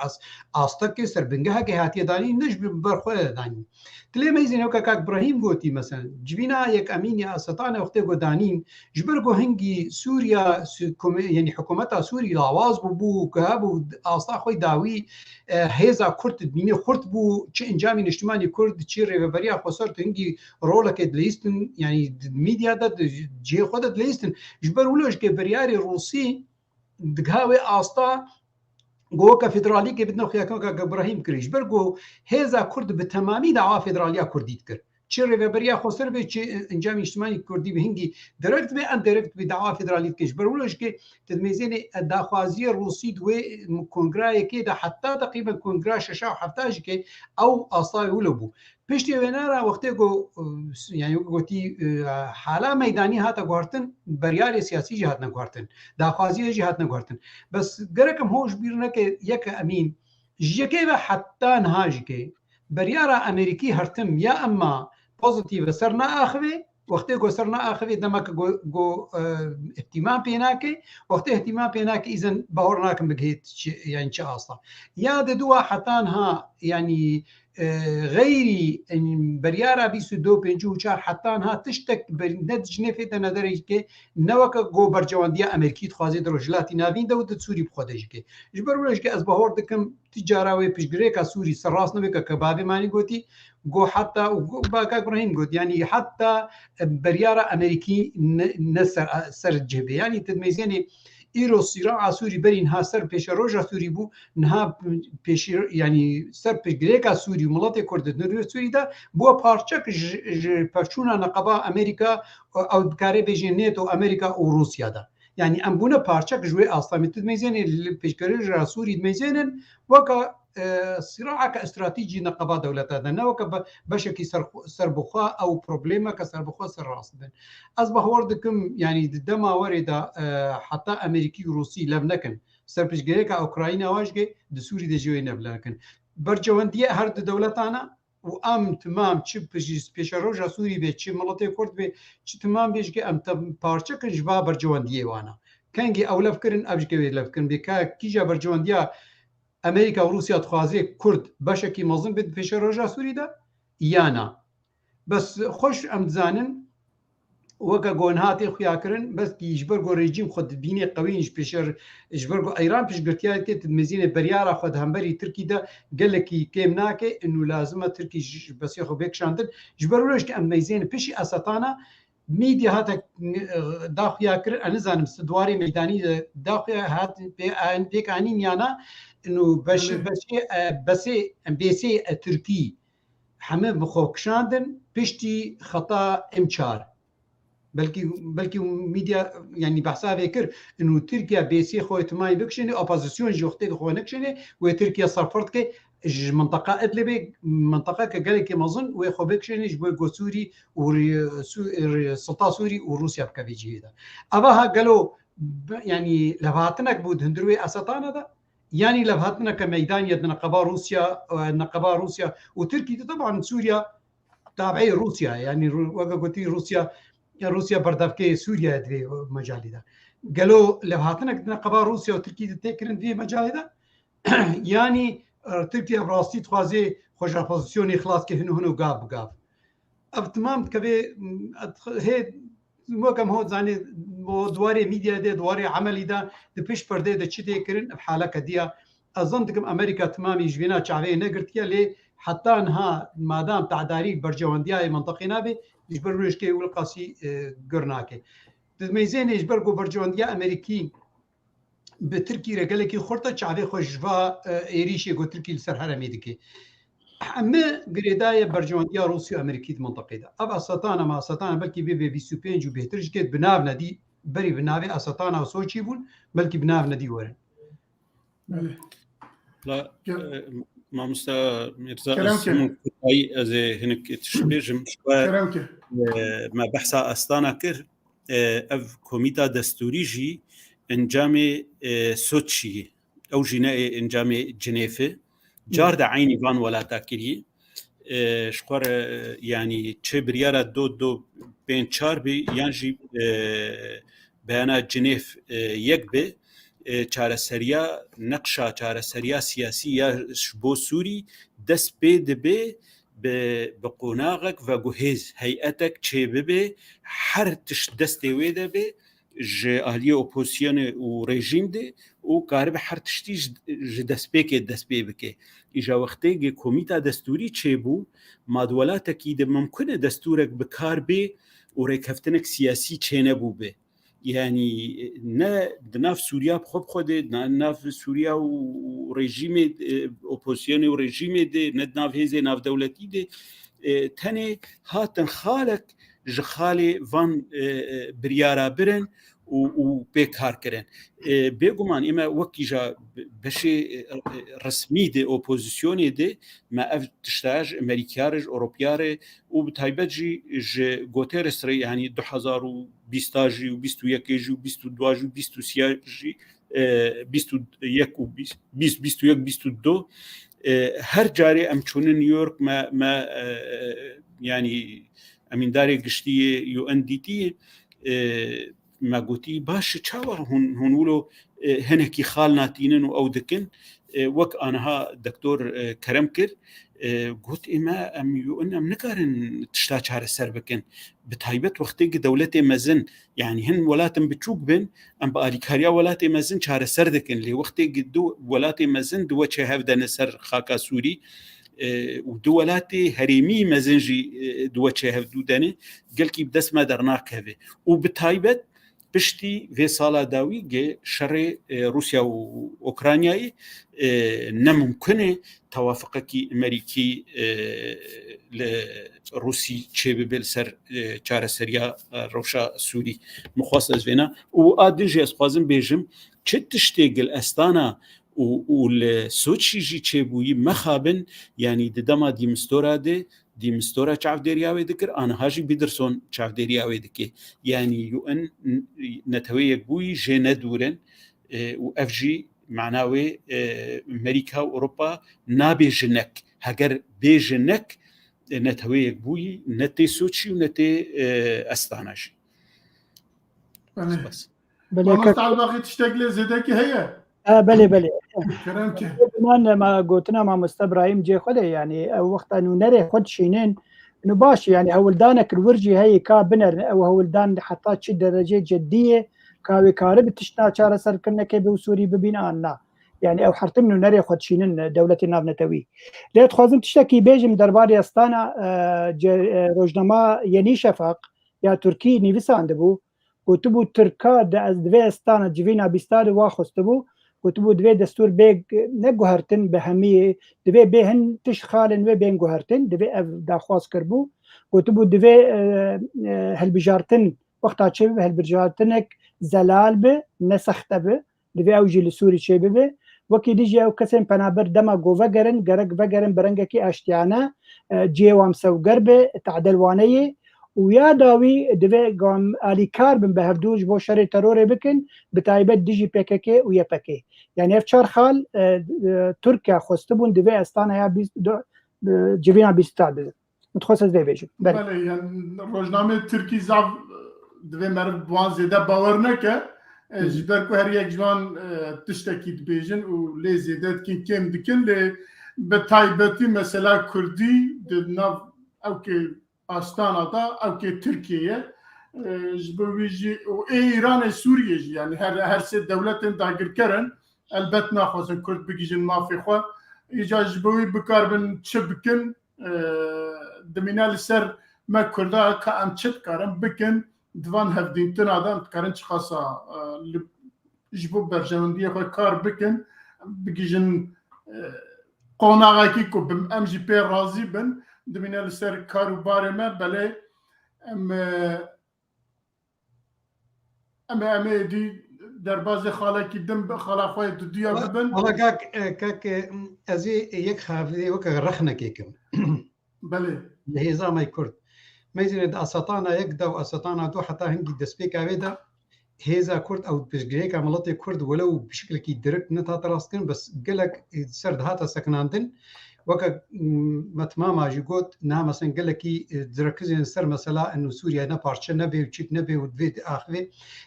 آستک سر بنگه که هاتی دانی نش برخواه دانی تلی میزینه که ابراهیم گوتی مثلا جبینا یک امینی استان وقتی گو دانیم جبرگو هنگی سوریا یعنی حکومت سوری لاواز بو که بو آستا خوی داوی هزا کرد بینی خرد بو چه انجامی اجتماعی کرد چه ریبریا خسرت هنگی رولک دلیستن یعنی میدیا داد جه خودت لیستن جبر ولوش که بریاری روسی دگاوی آستا گو که فدرالی که بدن خیاکم که ابراهیم کریش برگو هزا کرد به تمامی دعوا فدرالیا کردید کرد چه ریبریا خسر به چه انجام اجتماعی کردی به هنگی درکت به اندرکت به دعوا فدرالی کش برولش که تدمیزین داخوازی روسی دو کنگرای که ده حتی تقریبا کنگرا ششا و هفتاش که او اصای ولو بو پشتی ونارا وقتی گو یعنی گوتی حالا میدانی هاتا گوارتن بریار سیاسی جهات نگوارتن داخوازی جهات نگوارتن بس گرکم هوش بیرنه که یک امین جیکه و حتی نهاج که بریارا امریکی هرتم یا اما پوزیتیو سرنا اخوی وقتی گو سرنا اخوی دمک گو اهتمام پیناکه وقتی اهتمام پیناکه ایزن باور ناکم بگهید یعنی چه اصلا یاد دو حتی ها یعنی غيري بريارة بيسو دو بينجو وشار حتى انها تشتك بند جنيفة ندرج كي نوك جو برجواندية أمريكي تخوازي دروجلاتي نافين دو سوري بخودش كي جبر ولاش كي أزبهور دكم تجارة وبيشجريكا سوري سراس نبيكا كبابي ماني قوتي جو حتى باكا إبراهيم قلت يعني حتى بريارة أمريكي نسر سر الجبهة يعني تدميزيني إيرو صراع سوري بري نها سر بيش روجا سوري بو نها بيش يعني سر بيش غريكا سوري وملاطي كرد نروي سوري دا بو بارچك پرچونا نقبا أمريكا أو بكاري بيجي نيتو أمريكا وروسيا دا يعني أم بونا پارچك جوي أصلا تدميزيني بيش غريجا سوري دميزينن وكا صراع كاستراتيجي نقبا دولتا دنا وك بشكي سربخا او بروبليما كسربخا سر راس اصبح وردكم يعني دما ورد حتى امريكي وروسي لبنكن سربش جريكا اوكرانيا واجي دسوري دجوي نبلكن برجوانديه هر دولتانا وام تمام تشب سبيشاروجا سوري به تشي ملاتي كورد به تمام بيجي ام بارچك جبا برجوانديه وانا كانجي اولف كرن ابجكي لفكن بكا كيجا برجوانديه امريكا وروسيا تخوازي كرد بشكي مظن بد فيش روجا سوري دا يانا بس خوش امزانن وكا جونهاتي خياكرن بس كي يجبرغو ريجيم خد بيني قوي بيشر يجبرغو ايران بيش قرتياتي تدمزين بريارا خد همبري تركي دا قال لك كيمناكي انه لازم تركي بس ياخذ بيك شاندن يجبرولوش كاميزين بيشي اساتانا ميديا هات داخيا كر انا زانم دواري ميداني داخيا هات بيك اني ميانا انه بس بيسي تركي حمد بخوكشاندن بيشتي خطا امشار بلكي ميديا يعني بحسها فكر انه تركيا بيسي خويت ماي بكشني اوبوزيسيون جوختي خوانكشني وتركيا صرفت كي منطقه ادلبي منطقه كقالك مظن ويخو بكشني جبو سوري وسلطه سوري وروسيا بكافيجي هذا اباها قالوا يعني لفاتنك بود هندروي اسطان هذا يعني لفاتنا كميدان يد نقبا روسيا وتركيا طبعا سوريا تابعي روسيا يعني وقلت روسيا بردافكي سوريا دي مجال ده قالوا لفاتنا نقبا روسيا وتركيا تكرن في مجال ده يعني تركيا براستي تخوازي خوش بوزيشني خلاص كي هنو قاب اب تمام كبي هي مو كم هو زاني دواري ميديا دي دواري عملي ده دبيش بردي ده تشتي كرن بحاله كديا اظن دكم امريكا تمام يجبينا شعبي نقرتيا لي حتى انها ما دام تعداري برجوانديا منطقينا بي يجبر روشكي والقاسي قرناكي تميزين يجبرقوا برجوانديا امريكي بتركي رجالك خرطة شعبي خوشفا إيريشي قو تركي لسر هرمي دكي أما قريداية برجواندية روسيا أمريكية منطقة ده أبا سطانا ما سطانا بلكي بي سوبينج وبيهترج كيت بنافنا دي بري بنافي أسطانا وصوتشي بون بلكي بنافنا دي ورن لا ما مستا مرزا اسمون كتاي أزي هنك تشبيجم ما بحثا أسطانا كر أف كوميتا دستوريجي انجام سوتشي او جناء انجام جنيفه جارد عيني فان ولا تاكلي شقر يعني تشبريارا دو بين شاربي يانجي بيانات جنيف يكبه چاره سريا نقشا چاره سريا سياسيه شبو سوري دس بي بقناغك وجهز هيئتك تشبه حرتش دستي ويده به جاليه اوبوزيسيون وريجيم دي وكارب حرتشتي دسبيك دسبيبك اجا وقتي كوميتا دستوري تشيبو ما دولاتك يد ممكن دستورك بكاربي وريكفتنك سياسي تشينبو به يعني نا دناف سوريا بخوب خود ناف سوريا وريجيم اوبوزيسيون وريجيم دي ندناف هيزي ناف دولتي دي تاني هاتن خالك جخالي فان بريارا برن و بيكار كرن بيقومان إما وكيجا بشي رسمي دي اوبوزيسيوني دي ما تشتاج امريكيارج اوروبياري وبتايبجي غوتيرس ري يعني 2020 جي و 21 جي و 22 جي و 23 جي 21 و 22 هر جاري ام چون نيويورك ما يعني امين داري قشتي UNDP ما قوتي باش تشاور هون ولو هنكي خالنا تينن او دكن وەک ئانەها دکتۆر کەرەم کرد گوت ئێمە ئەم یوئن ئەم نکارن تشتا چارەسەر بکەن بتایبەت وەختێکی دەولەتێ مەزن یعنی هەن وڵاتم بچووک بن ئەم بە ئالیکاریا وڵاتی مەزن چارەسەر دەکەن لێ وەختێکی دوو وڵاتی مەزن دووە چێ هەفدەنە سەر خاکا سووری و دوو وڵاتی هەرێمی مەزنژی دووە چێ هەفتوو دەنێ گەلکی بدەستمە دەرناکەوێ و بتایبەت پشتی vê sala dawî gê şerê Rusya û Ukraynayê nemumkin e tewafukekî Amerîkî li Rusî çêbibe li ser çareseriya rewşa Sûrî mixwast ez vêna û a din jî ez xwazim bêjim çi tiştê gil estana û li Soçî jî çêbûyî mexabin yanî di dema dîmistora de dîmistora çavdêriyawê dikir aniha jî Peterson çavdêriyawê dike yanî UN neteweyek bûyî jê nedûrin û ev jî mena wê Amerîka û Ewropa nabê jinek heger bê jinek neteweyek bûyî ne tê Soçî û ne tê Astana jî باقی تشتێک لێ زێدەکی هەیە بەێ کەرەم ما گوتنا مامۆستا برایم جێ خودێ ینی ئەو وەختە نونەرێ خۆت شینێن نو باش ینی هەولدانە کرد ورجی هەیە کا بنەر ئەو هەولدان حتا چی دەرەجێ جددیە کاوێکارە بتشتا چارەسەرکردنەکەی بە سووری ببین ئانا یعنی ئەو حرتم نونەرێ خۆتشینن دەولەتی ناونەتەوی لێت خوازم تشتێکی بێژم دەرباری ئەستانە ڕۆژنەما یەنی شەفاق یا تورکی نیویساندبوو گوتبوو ترکا ئەس دوێ ئەستانە جوینا بیستار واخستبوو گوتبوو دوێ دەستور بێ نەگوهرتن بە هەمی دوێ بێ هەن تش خالن وێ بێن گوهرتن دوێ ئەف داخواز کردبوو گوتبوو دوێ هەلبژارتن وەختا چێ بێ هەلبژارتنێک زەلال بێ نەسەختە بێ دوێ ئەو ژی لە سووری چێ ببێ وەکی دیژی ئەو کەسێن پەنابەر دەما گۆڤەگەرن گەرەک بەگەرن بەرەنگەکی ئاشتیانە جێوام سەوگەر بێ تعدەلوانەیە و یا داوی دوێ گام ئالیکار بن بە هەردووش بۆ شەڕی تەرۆرێ بکن بتایبەت دیژی پێکەکێ و یەپەکێ یعنی ئەف چار خاڵ تورکیا خۆستبوون دوێ ئەستانە یا جوینا بیستا بێت متخۆس ez dêbêjim ڕۆژنامە تورکی زاv divê meriv wan zêde bawer neke ji ber ku her yek ji wan tiştekî dibêjin û lê zêde dikîn kêm dikin lê bi taybetî mesela Kurdî di nav ewkê Astana da ewkê Tirkiyeyê ji bo wî jî û Îranê Sûriyê jî yani her sê dewletên dagirkerin elbet naxwazin Kurd bigîjin mafê xwe îca ji bo wî bikarbin çi bikin dimîne li ser me Kurda ka em çi dikarin bikin divan hevdîntina de em dikarin çi xasa ji bo berjewendiyê xwe kar bikin bigîjin qonaqekî ku em jî pê razî bin dimîne li ser kar û barê me belê em êdî derbazê xalekî din bi xala xwe duduya bibin kak ez ê yek xafidê weke rexnekêkim belê li hêzamay Kurd mezîne di asatana yek da û asatana du heta hingî destpêka wê de hêza Kurd ew piştgirêka miletê Kurd welew bi şeklekî direkt nehat rastkirin bes gelek ser dihata sekinandin وەکە مەتماما ژی گوت نامەسەن gelekî direkizên ser mesela enu Sûriya ne parçe nebe û çît nebe û divê axivê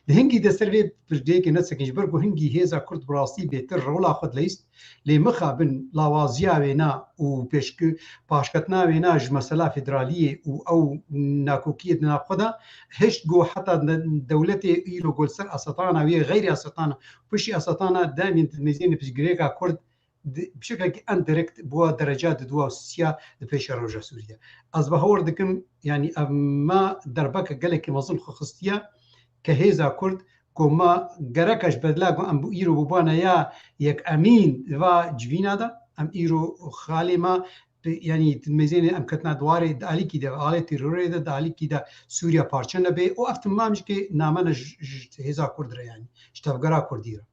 di hingî de ser vê pirdeyekê nesekin ji ber ku hingî hêza Kurd bi rastî bêtir rola xwe dileyist lê mixabin lawaziya wêna û pêşkû paşketina wêna ji mesela federaliyê û ew nakokiyê di nav xwe de heşt got heta dewletê îro gol ser asatana wê xeyrî asatana piştî asatana demên dilmezînê piştgirêka Kurd بشكل اندركت بوا درجات دوا سيا دبيش روجا سوريا از بهور دكم يعني ما دربك قالك مظن خصتيا كهيزا كرد كما جركش بدلاغ ام ايرو بوانا يا يك امين و جوينا دا ام ايرو خالي ما يعني تمزين ام كتنا دواري داليكي دا علي تيروري دا داليكي دا سوريا بارچنه به او افتمامش كي نامنا هيزا كرد يعني شتافغرا كرديرا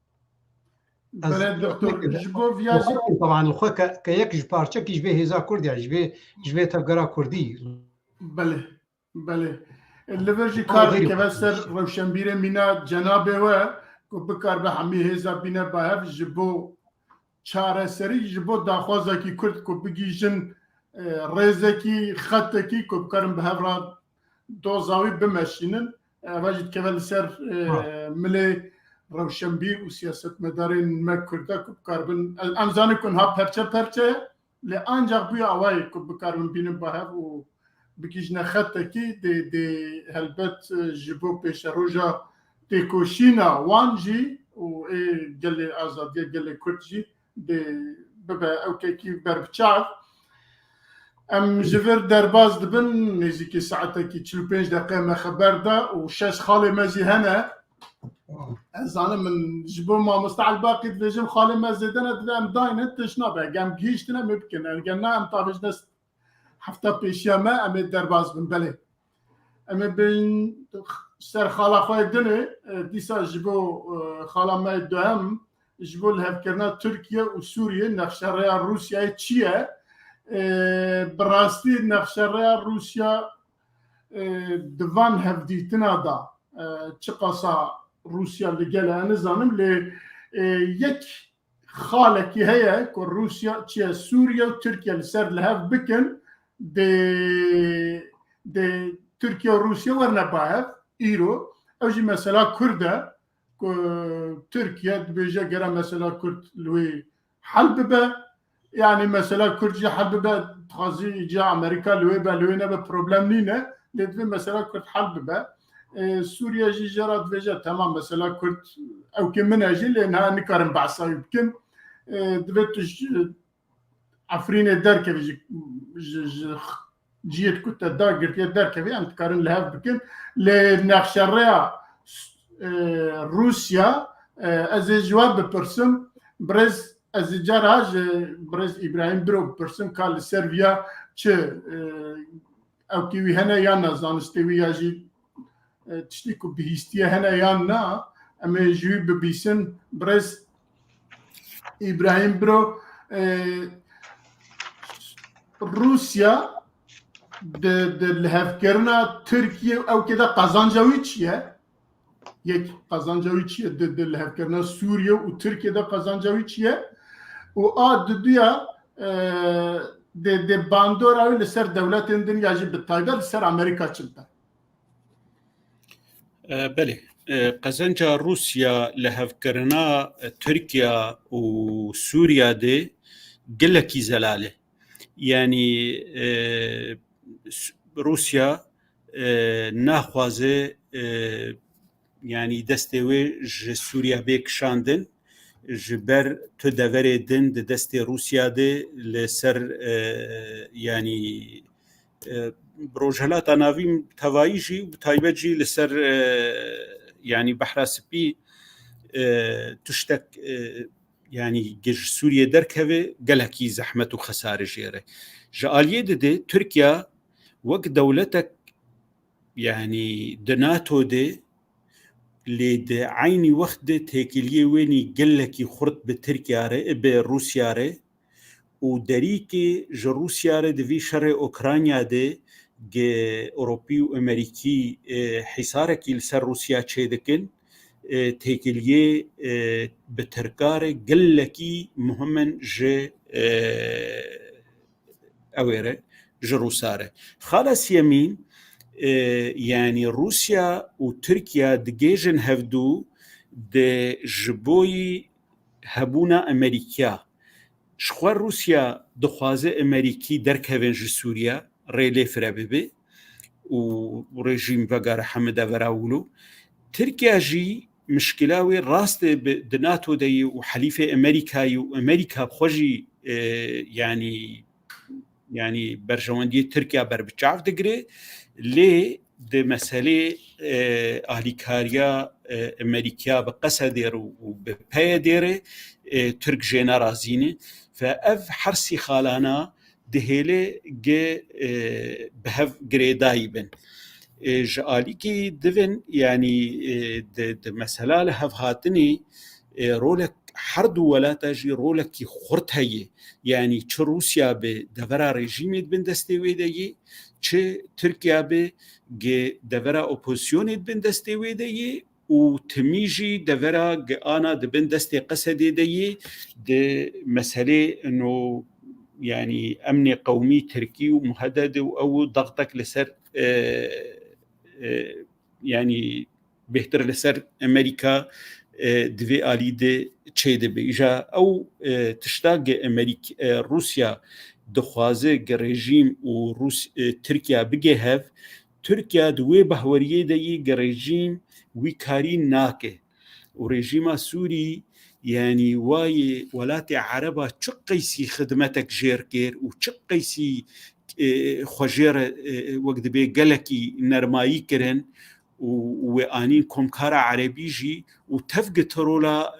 طبعا الخو كيك جبارچه كي جبه هزا كردي جبه تفغرا كردي بله اللي verji kar keveser rewşenbîrê mîna cenabê we ku bikar be hemî hêza bîne bahev ji bo çareserî ji bo daxwazekî Kurd ku bigîjin rêzekî xetekî ku bikarin bi hevra dozawî bimeşînin ev jî dikeve li ser milê روشنبیر و سیاست مدارین ما کرده که بکاربن امزانی کن ها پرچه لانجا بوی آوای که بکاربن بینم با هف و بکیجنه خطه کی دی هلبت جبو پیش روژا دی کوشینا وانجی و گل آزادی گل کردجی دی ببا اوکی کی بربچاف ام جفر درباز دبن نزیکی ساعته کی 45 دقیقه ما خبر دا و شاش خاله مزی هنه از انا من جبو ما مستعد باقي تفجم خالي ما زيدنا دام داين تشنابه قام جيشتنا ممكن يعني قلنا ام طابج ناس حفتا بيشيما ام درباز بن بلي ام بين سر خالا خوي دني ديسا جبو خالا ما دوام جبو الهفكرنا تركيا وسوريا نفشريا روسيا تشيا براستي نفشريا روسيا دوان هفديتنا دا تشقصا روسيا اللي قالها انا زانم ل يك خالكي هي كون روسيا تشيا سوريا وتركيا اللي صار لها بكن دي تركيا وروسيا ورنا باهف ايرو اوجي مثلا كرده تركيا بيجا قرا مثلا كرد لوي حلببه يعني مثلا كرد حلببه تخازي جا امريكا لوي بالوينا بروبلم نينا لدفي مثلا كرد حلببه سوريا جي جرات فيجا تمام مثلا كرد او كم اجي لانها نكرم بعصا يمكن دفت عفرين دركه جيت كنت داقرت دركه انت كارن لها بكن لنخشريا روسيا از جواب برسم برز از جراج برز ابراهيم برو برسم قال سيربيا تش او كي هنا يانا زانستوي ياجي تشتكو بهيستيا هنا يانا اما جوي ببيسن برز ابراهيم برو روسيا د الهفكرنا تركيا او كده قازانجاويتشيا يك قازانجاويتشيا د الهفكرنا سوريا وتركيا ده قازانجاويتشيا و دديا د باندورا اللي سر دولات الدنيا جيب بالطايبه سر امريكا تشلتا بله قزنجا روسيا لهفكرنا تركيا وسوريا دي قلكي زلاله يعني روسيا ناخوازه يعني دستوي سوريا بيك شاندن جبر تدوري دن دست روسيا دي لسر يعني بروجهلات ناویم توایجی و تایبجی لسر يعني بحر سپی تشتك يعني جيش سوريا دركوي قالكي زحمة وخسارة جيرة جالية دي تركيا وقت دولتك يعني دناتو دي لد عيني وخدة تيكليه ويني قالكي خرط بتركيا ري بروسيا ري ودريكي جروسيا ري دي في شر اوكرانيا دي اوروبي وامريكي حصاركي لسر روسيا تشيدكن تيكليه بتركاري قلكي مهمن جي اويره جروساره خلاص يمين يعني روسيا وتركيا دجيجن هفدو د جبوي هبونا امريكا شخوار روسيا دخوازه امريكي دركهن ج سوريا ريلي فراببي وريجيم فقار حمد فراولو تركيا جي مشكلاوي راست دناتو دي وحليفه امريكا وامريكا بخوجي يعني برجواندي تركيا بربچاف دغري لي د مساله اهليكاريا امريكا بقصدير وببيدير ترك جنرازيني فاف حرسي خالانا دهيله ج بهف جريدايبن جاليكي دفن يعني د مساله لهف هاتني رولك حرد ولا تجي رولك خرط هي يعني تش روسيا بدفرا ريجيم بن دستوي دي تش تركيا به دفرا اوبوزيون بن دستوي دي وتميجي دفرا انا بن دستي قصدي دي مساله انه يعني امن قومي تركي ومهدد او ضغطك لسر يعني بيهتر لسر امريكا دوی آلیده چه دبه ایجا او تشتاق روسیا دخوازه رژیم و ترکیه بگه هف ترکیه دوی بحوریه دهی رژیم وی کاری ناکه و رژیم سوری يعني واي ولات عربة چقيسي خدمتك جيركير وچقيسي خجير وقت بي قلكي نرمايي كرن وانين كومكارا عربي جي وتفق ترولا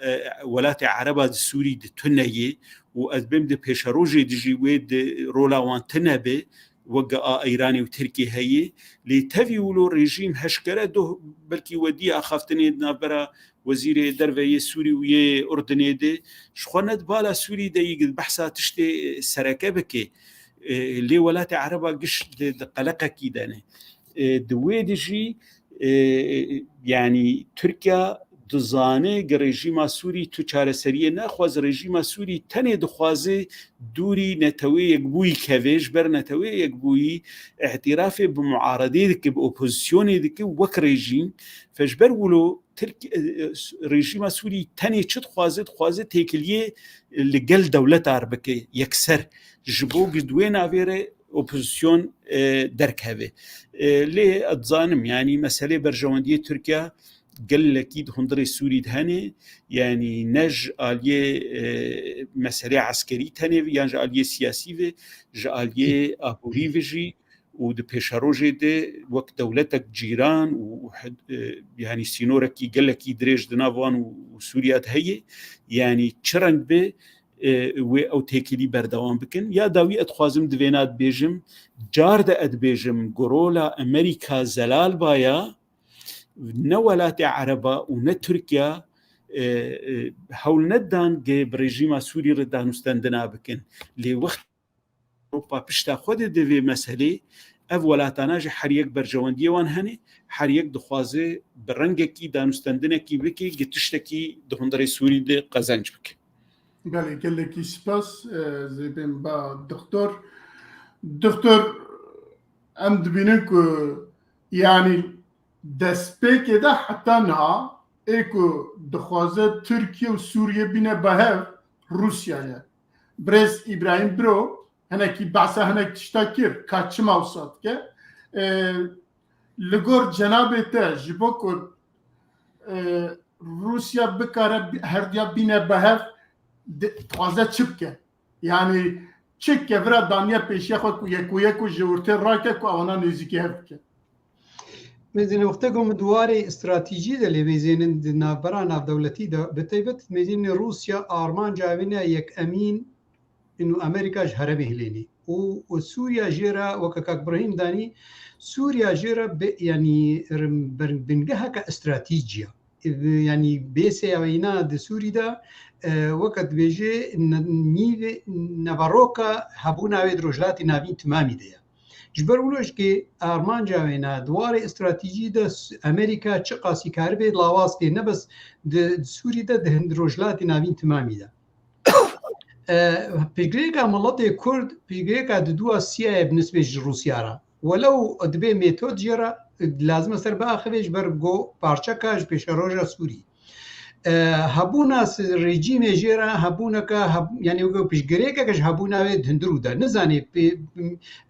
ولات عربة السوري دي تنيي وأذبم دي بيشاروجي دي جي ويد رولا وان تنبي وقع ايراني وتركي هي لتفيولو ريجيم هشكرا دو بلكي ودي اخافتني نابرا وزير درفي سوري ويا اردني دي شخوند بالا سوري دي بحثا تشتي سركه بكي لي ولات عربه قش قلقه كيدانه دويدجي يعني تركيا دزانه رژیم سوری تو چاره سریه نخواز رژیم سوری تنه دخوازه دوری نتوی یک بوی کویش بر نتوی یک بوی اعتراف بمعارضه دکی با اپوزیسیون دکی وک رژیم فجبر ولو رژیم سوری تنه چت خوازه تکلیه لگل دولت عربکه یکسر جبو گدوین آویره اپوزیسیون درکهوه لی اتظانم يعني مسألة برجواندية تركيا قال أكيد هندري سوري دهني يعني نج آلية مسألة عسكري تاني يعني آلية سياسية آلية أبوريفجي ود بيشاروجي ده وقت دولتك جيران وحد يعني سينوركي قال أكيد دريج دنافوان وسوريا هي يعني تشرنج به و او تکلی بردوام بکن یا داوی اتخوازم دوینات بیجم جارد اد بیجم گرولا امریکا زلال بایا نه ولات عربه و نه ترکیا حول ندان جب رژیم سوری ردانستندنا بکن لی وقت اوروبا پشتا خود دوی مسئله اف ولاتاناج حریک برجواندی وان هنه حریک دخوازه برنگکی دانستندنکی بکی گتشتکی دهندر سوری ده قزنج بکن بله كل كي سباس زيبين با دكتور ام دبينكو يعني دسبيك ده حتى نها ايكو دخوازه تركيا وسوريا بينا بهاف روسيا يعني بريز ابراهيم برو هناكي بعثة هناك تشتاكير كاتشما وصات كه لغور جنابته جبوكو روسيا بكاره هرديا بينا بهاف خوازه چبکه یعنی چک ورا دانیا پیشی خود یکو جورتر راکه کو اوانا نزیکی هفکه مزین وقتی گم دواره استراتژی دلی مزین نابرا ناف دولتی دا بتیبت مزین روسیا آرمان جاوینه یک امین انو امریکا جهره بهلینی و سوریا جیرا وکاک ابراهیم دانی سوریا جیرا یعنی بنگها کا استراتیجیا يعني بيسي وينا د سوري دا وقت بيجي نيف نافاروكا هبونا ويد رجلاتي نافين تمامي ديا جبرولوش كي ارمان جاوينا دواري استراتيجي دا امريكا تشقاسي كاربي لاواس كي نبس د سوري دا دهند رجلاتي نافين تمامي دا بيجريكا ملطي كرد بيجريكا دوا سيا بالنسبه لروسيا ولو دبي ميثود جرا لازم سر باخرش برگو پارچکاش پیش روجا سوری هبونا رژیم جیرا هبونا کا یعنی وګ پیشګری کاش هبونا و دندرو ده نه ځانې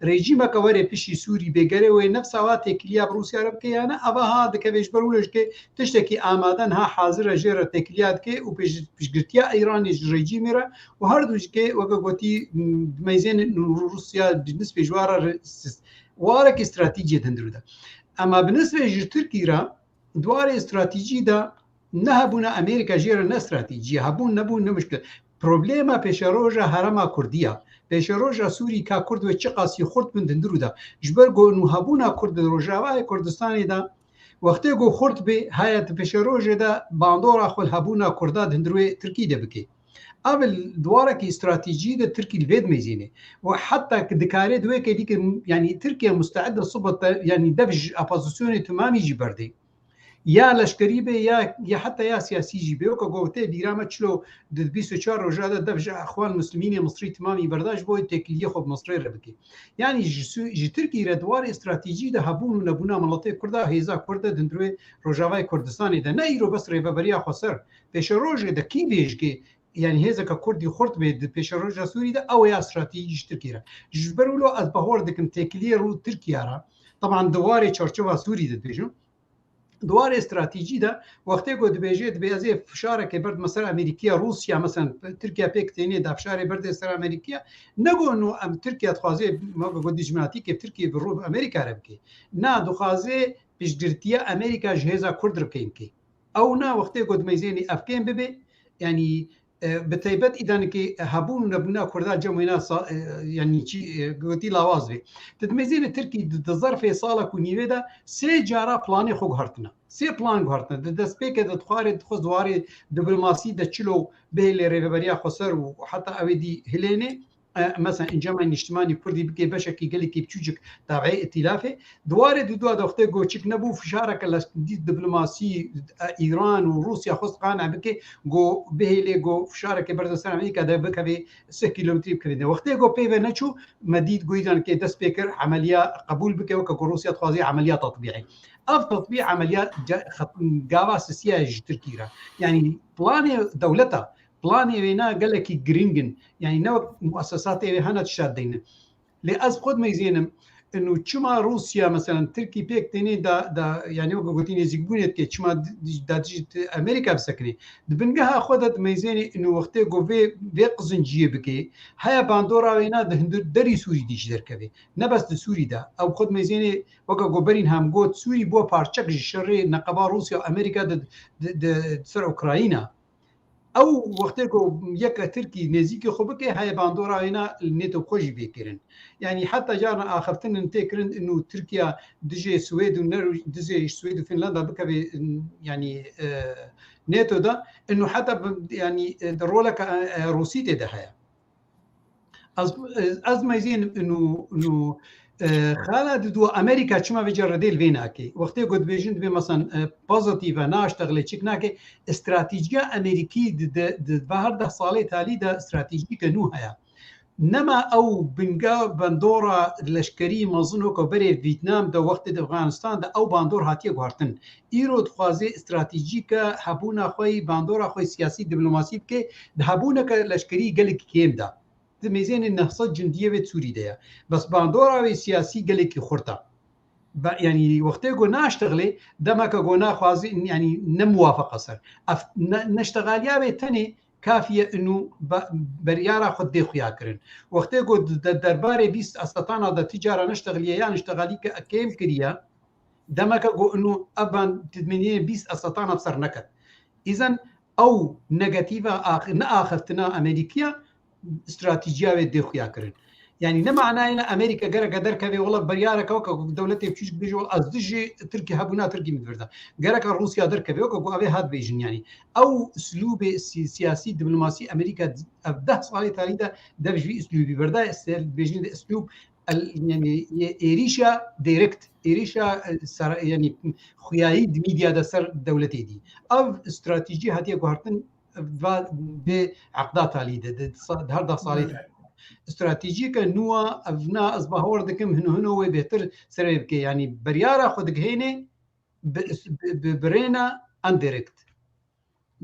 رژیم کا وره پیش سوری بګره و نفس وات کلیا روسیا عرب کې انا ابها د کبش برولش کې تشتکی آمادن ها حاضر جیرا تکلیات کې او پیشګرتیا ایرانی رژیم را و هر دوج کې وګ غوتی میزان روسیا بالنسبه جوار وارك استراتيجية دندرودا أما بالنسبة لتركيا دوار استراتيجي دا نهبونا أمريكا جيرا نا استراتيجية هبون مشكلة بروبليما بيشاروجا هرما كردية بيشاروجا سوري كا كرد وچقاسي خورد من دندرودا جبرگو نو هبونا كرد روجاوای كردستاني دا وقتی گو خورد به هایت بيشاروجا دا باندورا خل هبونا كردا دندروي تركي دا بكي قبل دوارك استراتيجية ده تركي الفيد ميزينه وحتى كدكاري دوي كديك يعني تركيا مستعدة صبت يعني دفج أبوزيسيون تمامي جبردي یا لشکری به یا حتی یا سیاسی جی به که گفته دیرامه چلو د 24 روزه دفج اخوان مسلمین مصری تمامی برداشت بود تکلیه خود مصری را بکی یعنی جی ترکی ردوار استراتژی ده هبون و نبونا مناطق کرده هیزا کرده دندروی روجاوای کردستانی ده نه ایرو بس ریبریا خسر پیش روز ده کی بیش که یعنی هزا که کردی خورد به پیش روز سوری ده او یا استراتژی ترکی را جبرولو از بهور دکم تکلیه رو ترکیه را طبعا دوار چارچوب سوری ده بیشون دوار استراتیجی ده وقتی که دبیجید به از فشار که برد مثلا امریکا روسیا مثلا ترکیه پکتینی ده فشار برد سر امریکا نگو انه ترکیه تخوازه ما گفت دیجماتی که ترکیه بروب امریکا ربکی نه دخوازه پیشگرتی امریکا جهازا کرد ربکیم کی او نه وقتی که دمیزینی افکین ببی یعنی بتایبەت ئیدانێکی هەبوون نەبوونا کوردان جەموینا یعنی چی گوتی لاواز بێ دەمەزیێنە ترکی دەزەرفێ ساڵێک و نیوێدا سێ جارا پلانی خۆ گوهارتنە سێ پلان گوهارتنە دەستپێکە دەتخوارێت خۆ دوارێ دیبلۆماسی دەچلۆ بێ لێ ڕێبەریا خۆسەر و حتا ئەوێدی هلێنێ مثلا انجام اجتماعی کردی بگه بشه کی گلی کی بچوجک تابع ائتلافه دواره دو داخته گوچک نبو فشارک دیپلماسی ایران و روسیا خست قانع بکه گو بهله گو فشارک برد سر امریکا ده بکوی 3 کیلومتر بکوی وقتی گو پیو نچو مدید گویدان که دست پیکر عملیه قبول بکه و که روسیا تخوازی عملیات تطبیعی اف تطبیع عملیات گاوا سیاسی ترکی را یعنی پلان دولتا بلاني وينا قال لك جرينجن يعني نوع مؤسسات هنا تشادين لأز خد ما يزينم انه كما روسيا مثلا تركي بيك تاني دا يعني وقتين زيجبونيت كي كما دا امريكا بسكني دبنجها خدت ميزاني انه وقتي جو في قزنجيه بكي هيا باندورا وينا دري سوري ديش دركبي نبس سوري دا او خد ميزاني وقا جوبرين هم جوت سوري بو بارتشك شري نقبا روسيا امريكا د سر اوكرانيا او وقتی که یک ترکی نزدیک خوبه که های باندورا اینا نیتو خوشی بکرن یعنی حتی جانا آخرتن انتکرن انو ترکیه دجی سوید و نروژ دجی سوید و فنلندا بکوی یعنی نیتو دا انو حتی یعنی رولک روسی ده هیا از مایزین انو خالد دو امریکا چما بجردیل وینا کی وقتی گفت بیشند به مثلا پوزیتیو ناشتغل چیکنا کی استراتژی امریکی د بهر ده ساله تالی ده استراتژی کنو هيا نما او بنگا بندورا لشکری مازنو کو بری ویتنام ده وقت د افغانستان ده او باندور هاتیه گورتن ایرو خوازه استراتژیک هبونا خوی باندورا خوی سیاسی دیپلماسی کی ده هبونا ک لشکری گل کیم ده ميزان النهضة جندية بتسوريا بس باندورا سياسي قال لك خرطة يعني وقت يقول ناشتغلي دمك قونا خوازي يعني نموافق صار نشتغل يا بيتني كافية انه بريارة خد دي خياكرن وقت يقول درباري بيس استطانا دا تجارة نشتغل يا نشتغلي كيم كريا دمك قو انه ابان تدمنين بيس استطانا بصر نكت اذن او نيجاتيفا ناخذتنا امريكيه استراتيجيه ودي خويا كرن يعني نه معناه ان امريكا غير قدر كبي والله بريارك او دولتي بتشش بيجو ازدجي تركي هبونا تركي مدردا غيرك روسيا در كبي او ابي هاد بيجن يعني او اسلوب سياسي دبلوماسي امريكا ابدا صالي تاريدا دبجي اسلوبي بردا بيجن اسلوب يعني ايريشا دايركت ايريشا يعني خوياي ميديا دا سر دولتي دي او استراتيجي هاتي غارتن بعقدات عليده هذا صارت استراتيجيك نوا ابناء اصبحوا دكم هنا بهتر سربك يعني بريارة خد هيني برينا انديركت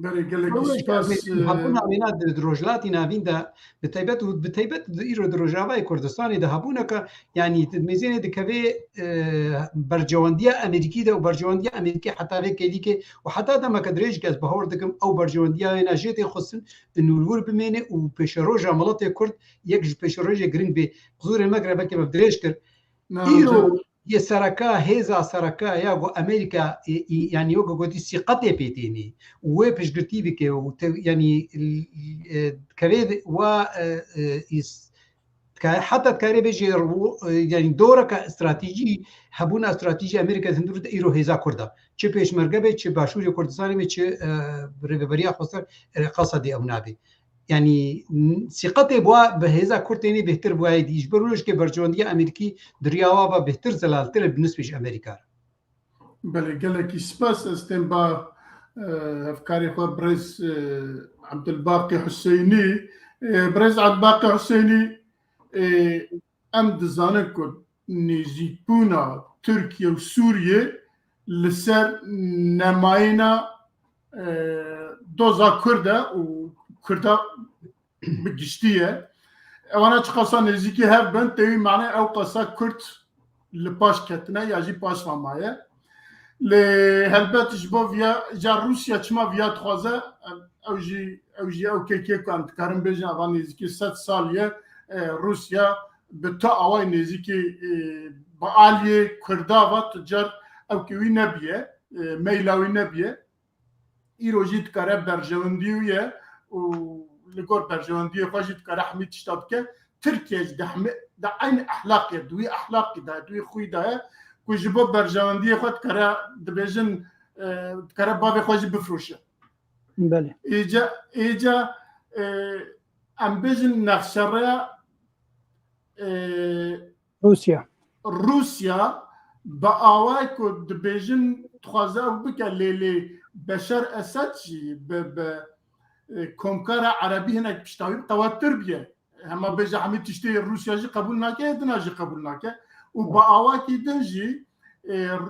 هبونا بينا دروجلاتي نافين دا بتيبت ايرو دروجاواي كردستاني دا هبونا يعني تدميزين دكبي برجوانديا امريكي دا وبرجوانديا امريكي حتى هيك ديك وحتى دا ما كدريج كاس بهور دكم او برجوانديا هنا جيتي خصن انه الور بمينه وبشروجا ملاتي كرد يك بشروجا جرين بي قزور المغرب كما بدريج كر ايرو يسركا هيزا سركا ياغو امريكا يعني يوغو غودي سيقتي بيتيني وبيش قرتيبك يعني كريد و حتى كاريبيجي يعني دورك استراتيجي هبونا استراتيجي امريكا تندور ايرو هيزا كردا چه پیش مرگه چه باشور کردستان می چه رهبری خاصه قصدی او نابي يعني ثقتي بوا بهذا كورتيني بهتر بوا يجبرولش كي برجواندية أمريكي درياوا بهتر زلالتر بالنسبة لأمريكا. بله گلکی سپاس استن با افکاری خو برز عبدالباقی حسینی برز عبدالباقی حسینی ام دزانه کد نزیکبونا ترکیه و سوریه لسر نماینا دوزا کرده و کرده بگشتیه وانا چه قصا نزیکی هر بند تاوی معنی او قصا کرد لپاش کتنه یا جی پاش مامایه لهلبتش با ویا جا روسیا چما ویا تخوازه او که کند کارم بیجن اوان نزیکی 100 سالیه روسیا به تا اوای نزیکی با آلیه کرده و تجار او که وی نبیه میلاوی نبیه ایروجی تکاره برجواندیویه و لگور برجواندیه خوشی تکاره حمید شتاب که ترکیه ده این اخلاقی دوی اخلاقی ده دوی خوی ده کجبو برجواندی خود کرا دبیجن کرا باب خوشی بفروشه. بله. ایجا ام بیجن نخشره روسیا با آوای که دبیجن تخوازه و بکه لیلی بشار اسد چی به کنکار عربی هنک پشتاوی تواتر بیه همه بیجا همه تشتی روسیا جی قبول نکه ادنا جی قبول نکه و با آواکی دنجی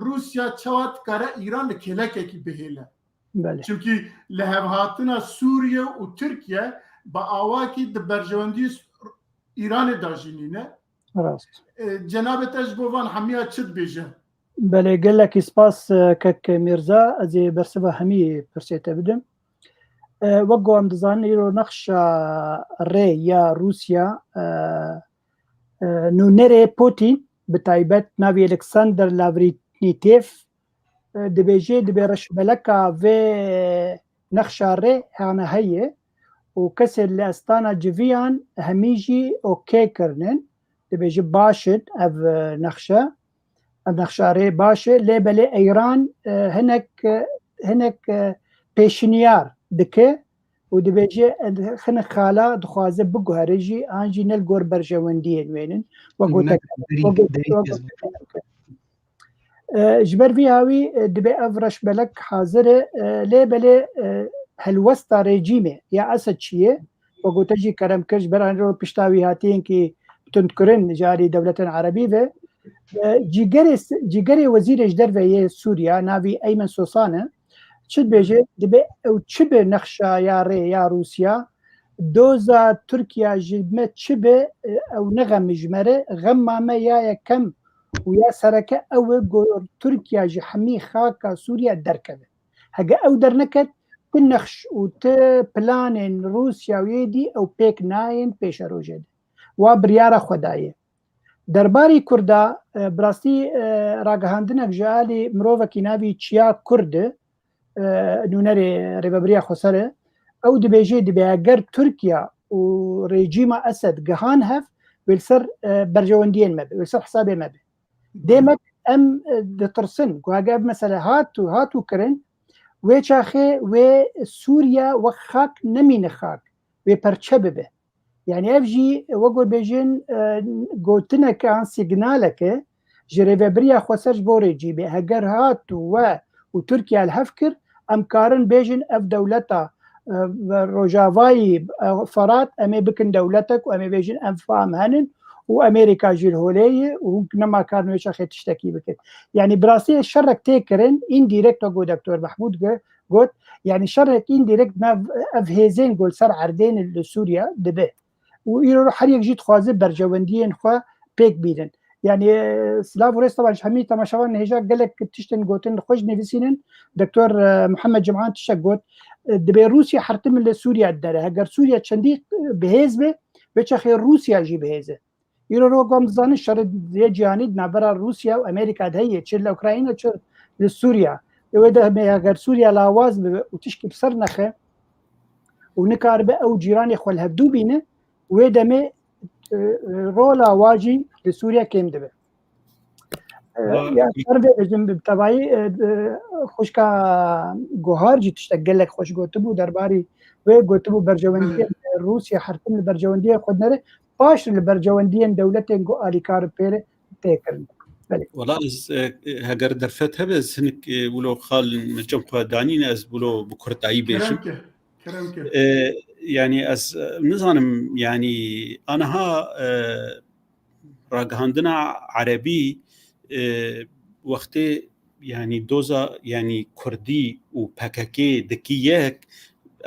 روسیا چوات کاره ایران کلکه کی بهیله بله چونکی لهوهاتنا سوریه و ترکیه با آواکی د برجواندی ایران داجینینه راست جناب تجبوان همیا چد بیجه بله گلک سپاس کک میرزا از برسبه همی پرسیته بدم وقو ام دزان ایرو نقش ری یا روسیا نونره پوتین بتایبەت ناوی الکساندر لاڤرینیتیف دبیجه دبیرش ملکا و نخشاره هانه هیه و کسی لاستانا جویان همیجی اوکی کرنن دبیجه باشد او نخشاره باشه لیبل ایران هنک پیشنیار دکه و دبیجه خن خالا دخوازه بگوهره جی آنجی نل گور برجواندیه نوینن و گوتک جبر وی هاوی دبی افرش بلک حاضر لیبل هلوستا رژیمه یا اسد چیه و گوتجی کرم کرج بران رو پشتاوی هاتین که تنکرن جاری دولت عربی و جیگری وزیرش در وی سوریا ناوی ایمن سوسانه چه بیجه دبی او چه به نقشه یا ری یا روسیا دوزا ترکیه جمع چه به او نغم جمره غمامه یا کم و یا سرکه او گور ترکیه جحمی خاکا سوریا درکده هگه او در نکد تنخش و تپلان روسیا ویدی او پیک ناین پیش روجه و بریار خدایه درباری کرده براستی راگهاندنک جالی مروفه کی ناوی چیا کرده نونر ربابریا خسره او دبیجه دبی اگر ترکیه و رژیم اسد گهان هف بالسر برجواندین مبه بالسر حسابه مبه دیمک ام دترسن گوهاگاب مثلا هاتو کرن و چاخه و سوریا و خاک نمین خاک و پرچه ببه یعنی افجی وگو بیجن گوتنه که آن سیگناله که جربابریا خسرش بوری جیبه اگر هاتو و ترکیا الهفكر ام كارن بيجن اف دولتا روجافاي فرات امي بكن دولتك وامي بيجن ام فام هنن وامريكا جيل هوليه ونما كان ويش اخي تشتكي بك يعني براسي الشرك تيكرن انديركت جو دكتور محمود قلت يعني شرك انديركت ما اف هيزين قول سر عردين لسوريا دبه ويروح حريق جيت خوازب برجوانديين خو بيك بيدن يعني سلافوريس طبعا حميد تماشاوان هجا قال لك تشتن قوتن خوش نفسين دكتور محمد جمعان تشقوت دبي روسيا حرتم لسوريا الدره اگر سوريا تشندي بهزبه بچخي روسيا جي بهزه يرو قام زان شر جاني نبر روسيا وامريكا دهيه تشل اوكرانيا تشل لسوريا وده اگر سوريا لاواز وتشكي بسرنخه ونكار او جيران خو الهبدو بينه ودمه رولا واجي لسوريا كيم دبه يعني تربيه بجنب تبعي خوشكا جوهر جي تشتغل لك خوش قوتبو درباري وقوتبو برجوانديه روسيا حرتم البرجوانديه خدنره باش البرجوانديه دولتين جو اليكار بير تيكرن والله از هگر درفت هبز هنك ولو خال مجمع دانين از ولو بكرتاي بيشم كرمك يعني از نظام يعني انا ها راجهندنا عربي وقتی يعني دوزا يعني كردي و باكاكي دكياك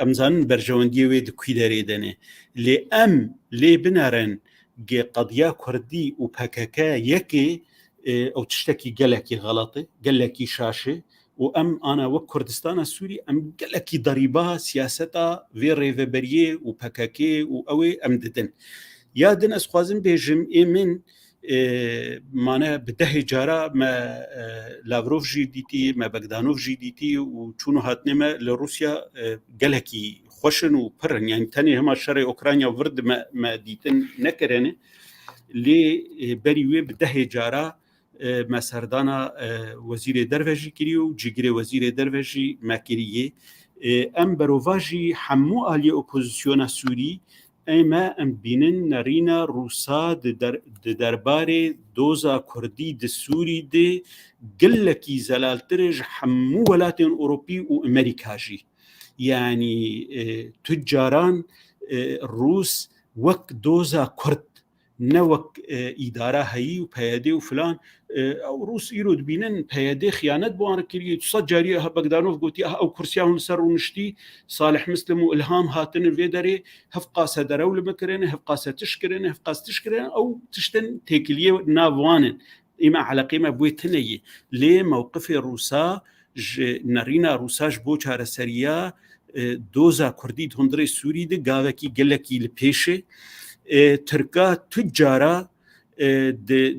امزان برجواندي وي دكوي داريدنه لي بنارن جي قضيه كردي و باكاكا يكي او تشتكي قالكي غلطه قالكي شاشه وام انا وكردستان السوري ام قالكي ضريبه سياستا في ريفبريه و باكاكي و اوي امددن يادن اسخوازن بيجم من معناها بده جارا ما لافروف جي دي تي ما بغدانوف جي دي تي وشونو هاتنما لروسيا قالكي خوشن وبرن يعني تاني هما شري اوكرانيا وفرد ما ديتن نكرنه لي بريوي بده جارا ما سردانا وزير دروجي كريو جيجري وزير دروجي ما كريه ام بروفاجي حمو الي اوبوزيسيون سوري اما ام بینن نرینا روسا درباره دوزا کردی د سوری د گلکی زلالترج حمو ولاتن اوروبی و امریکا جی يعني تجاران روس وك دوزا كرد نوك إدارة هي وبيادي وفلان أو روس يرود بينن بيادي خيانات بوان كريه تصجريها بغدانوف قوتيها أو كرسياهم سروا نشتي صالح مسلم وإلهام هاتن الفيدري هفقاسة درولة مكرين هفقاسة تشكرين أو تشتن تيكليه نافوانن إما على قيمة بويتنية ليه موقف الروسا نرينا روساش بوچار سريا دوزا كردي هندري سوري دي غاوكي گلكي لپيشه تركا تجارة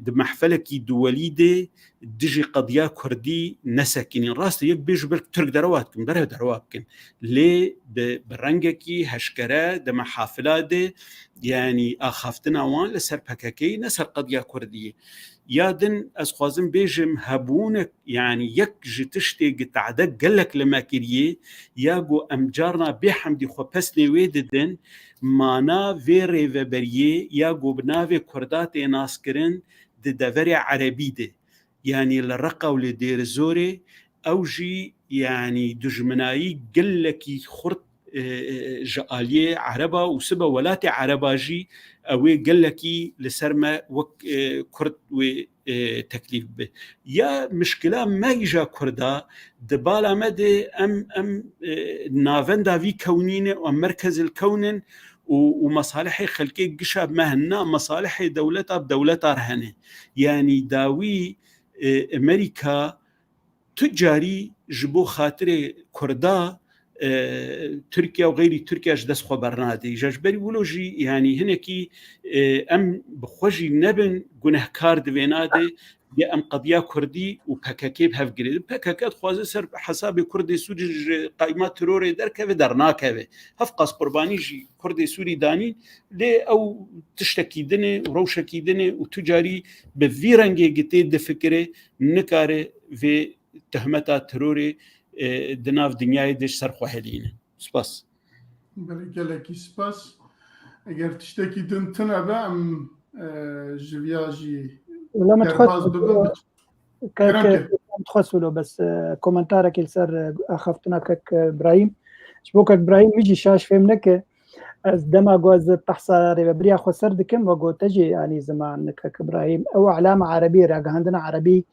د محفلكي دولي دي دجي قضية كردي نسكين راست يك بيجو بالك ترك درواتكم بره درواتكم ليه برنجكي هشكرا د محافلات دي يعني اخافتنا وان لسر بكاكي نسر قضية كردية يادن اسخوازم بيجم هبونك يعني يك جتشتي قتعدك قلك لما كريه ياقو امجارنا بحمدي خو بسني ويددن مانا في ريفبريه ياقو بنافي كرداتي ناسكرن دي دافري عربي دي يعني للرقة ولدير زوري اوجي يعني دجمناي قلكي خرط جاليه عربا وسبا ولاتي عرباجي اوي قلكي لسرما وك كرد وتكليف به يا مشكله ما يجا كردا دبالا مدي ام نافندا في كونين ومركز الكون ومصالح خلقي قشاب مهنا مصالح دولتها بدولتها رهنه يعني داوي امريكا تجاري جبو خاطر كردا تركيا وغير تركيا جدس خبرنادي جاجبري ولوجي يعني هنكي ام بخوجي نبن جنهكار دفينادي يا ام قضيه كردي وباكاكي بهفجري باكاكات خوازه سر حساب كردي سوري قائمات تروري دركه درناكه هفقاس قرباني جي كردي سوري داني لي او تشتكي دني وروشكي دني وتجاري بفيرنجي جتي دفكري نكاره في تهمتا تروري دناف دنیای دش سرخو هلینه سپاس بلکه سپاس اگر تشتکی دنتنا بام جویاجی لما تخصلوا بس كومنتارك السر اخفتنا كك ابراهيم شبوك ابراهيم يجي شاش فهمنك از دما جوز تحصى بريا خسر دكم وجو تجي يعني زمان كك ابراهيم او علامه عربيه راق عندنا عربي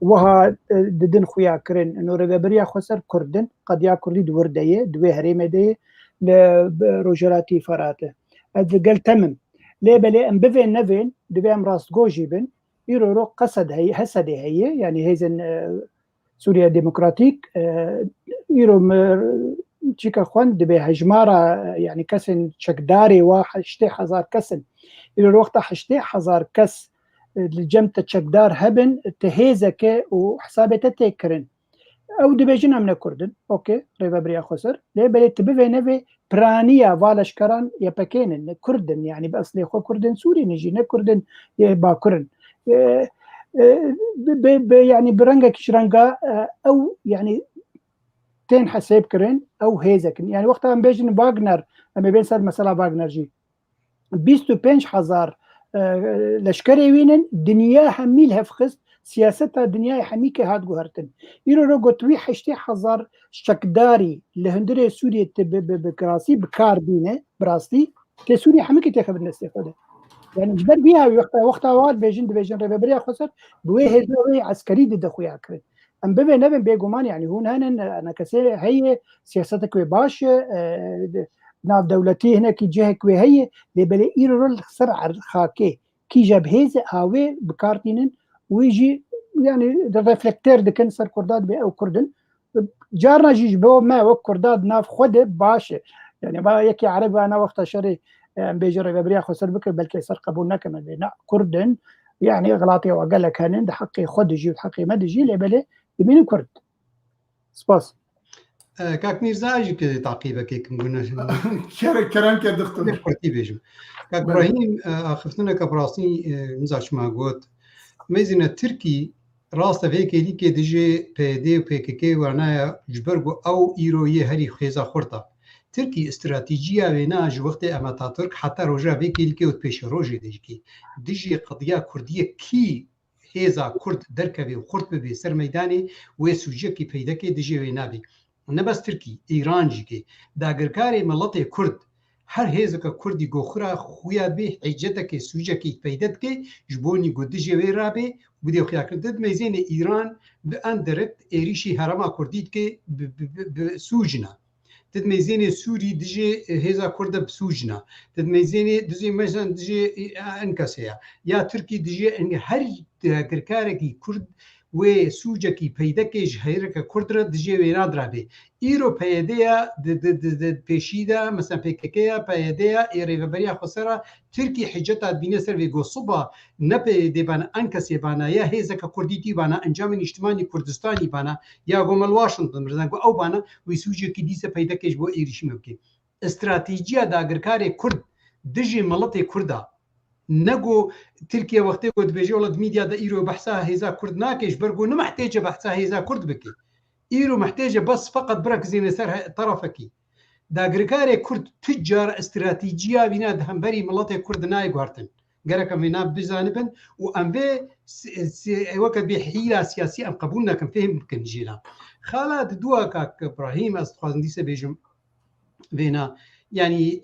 وها ددن خويا كرن انه ربريا خسر كردن قد يا كردي دورديه دوي هريمه دي لروجلاتي فراته قال تمم ليه بلي ام بفين نفين دبي ام راس جوجيبن يرو قصد هي حسد هي يعني هيزن سوريا ديمقراطيك يرو تشيكا خوان دبي هجمارة يعني كسن شكداري واحد شتي حزار كسن يرو وقت حشتي حزار كس الجمت تشكدار هبن تهيزك وحسابته تكرن او دبيجنا من كردن اوكي ريفا بريا خسر ليه بلي تبي نفي برانيا فالش كران يا بكين كردن يعني باصلي خو كردن سوري نجي كردن باكرن يعني برنجك شرنجا او يعني تين حساب كرن او هيزك يعني وقتها بيجن واغنر اما بين صار مثلا واغنر جي 25,000 لشكري وينن دنيا هميل هفخست سیاست دنیای هەمی کە هات گوهرتن ئیرۆ گوتوی 8,000 شەکداری لە هەندێک سووریە بکراسی بکاربینێ براستی لە سووری هەمووی تێخەبن استفاده يعني جبر بيها وقتها واد بيجن ربريا خسر بوي هزوي عسكري ضد خويا كرد ام ببي نبن بيغمان يعني هون انا كسي هي سياستك باش ناف دولتي هنا كي جهك هي لبلي ايرول سرع خاكي كي جاب هيز هاوي بكارتينن ويجي يعني الريفلكتير دكن سر كرداد بي او كردن جارنا جيج بو ما وكرداد ناف خد باش يعني با يكي عربي انا وقت شري بيجري ببريا خسر بك بلكي سر قبول نكمل بينا كردن يعني غلاطي وقال لك هن حقي خد يجي وحقي ما تجي لبلي بمين كرد سباس كاك ميرزا اجي كده تعقيبك هيك نقول كران كدكتور كرتي بيجم كاك ابراهيم اخفتنا كبراسي نزاش ما قلت ميزنا تركي راست فيك ليك دجي بي دي بي كي وانا جبرغو او ايرويه هري خيزا خورتا تركي استراتيجية بينا وقت أما تاترك حتى رجع بيك الكي وتبيش روجي ديجي قضية كردية كي هيزا كرد دركبي وخرط بي سر ميداني وسوجي كي بيدكي ديجي بينا بي نبس تركي إيران جيكي داگركاري ملطي كرد هر هيزك كردي غوخرا خويا بي حجتك سوجي كي بيدتك جبوني قد ديجي بيرابي بدي خويا كردد ميزين إيران بأندرت إيريشي هرما كرديت كي بسوجنا تدميزيني سوري دجي هيزا كرد بسوجنا تدميزيني دجي مثلا دجي انكاسيا يا تركي دجي ان هر كركاركي كرد وسوجكي بيدكي جهيرك كرد دجي وينادرابي ايرو بيديا د بيشيدا مثلا بيكيكيا بيديا ايريفبريا خسرا تركي حجتا بين سيرفي غوصبا نبي ديبان انكاسي بانا يا هيزا كرديتي بانا انجام اجتماعي كردستاني بانا يا غومل واشنطن مرزانكو او بانا وسوجكي ديسا بيدكي جو ايريشي مبكي استراتيجيه داگركاري كرد دجي ملطي كردا نگو تركيا وقتی قد بيجي ولد ميديا دا ايرو بحثها هيزا كرد ناكش برغو نمحتاجه بحثها هيزا كرد بكي ايرو محتاجه بس فقط بركزين سر طرفكي داگركاري كرد تجار استراتيجيه بينا دهمبري ملطي كرد ناي غارتن غيرك بينا بجانبن وام بي وقت بحيله سياسيه ام قبولنا كم فهم كن جينا خالد دواك ابراهيم استخوان ديسه بيجم بينا يعني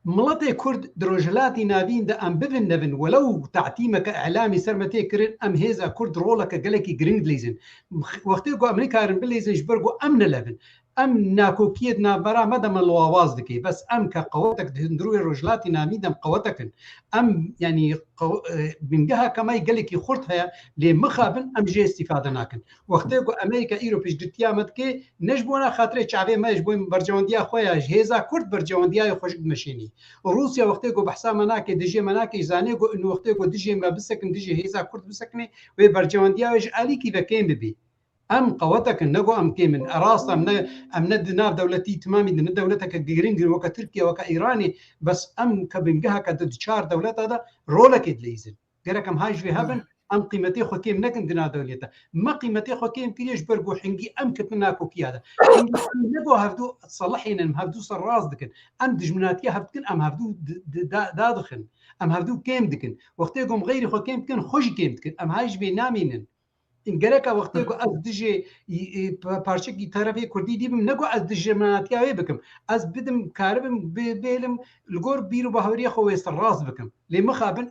ملطي كرد دروجلاتي نابين دا ام ببن نبن ولو تعتيمك اعلامي سرمتي كرن ام هيزا كرد رولك قالكي جريند ليزن وقتيكو امريكا رن بليزن جبرغو امن لبن ام ناكو كيد نابرا مدام الواواز دكي بس ام كقوتك دندروي رجلاتي ناميدم قوتك ام يعني بنجها كما يقالكي خرطها لمخابن ام جي استفاده ناكن وقتيكو امريكا ايروبيش قتيامت كي نجبونا خاطري شعبي ما يجبون برجوانديا خويا هيزا كرد برجوانديا خوش مشيني روسيا وقتيكو بحسا مناكي دجي مناكي زانيكو انه وقتيكو دجي ما بسكن دجي هيزا كرد بسكني وبرجوانديا وج اليكي بكين ببي ام قوتك النجو ام كيمن اراس ام ندنا دولتي تمامي دن دولتك جرينج وك تركيا وك ايراني بس ام كبنجها كدتشار دولت هذا رولك دليزن غيركم هاج في هبن ام قيمتي خو كيم نكن دنا دولته ما قيمتي خو كيم كليش برغو حنجي ام كتناكو كياده نجو هفدو صلحين ام هفدو سراس دكن ام دجمناتي هفدكن ام هفدو دادخن ام هفدو كيم دكن وقتيكم غيري خو كيم دكن خوش كيم دكن ام هاج في نامينن این گرک وقتی که از دیجی پارچه کی طرفی کردی دیم نگو از دیجی مناطقی آوی بکم از بدم کاربم بیلم لگور بیرو بهوری خویست راز بکم لمخابن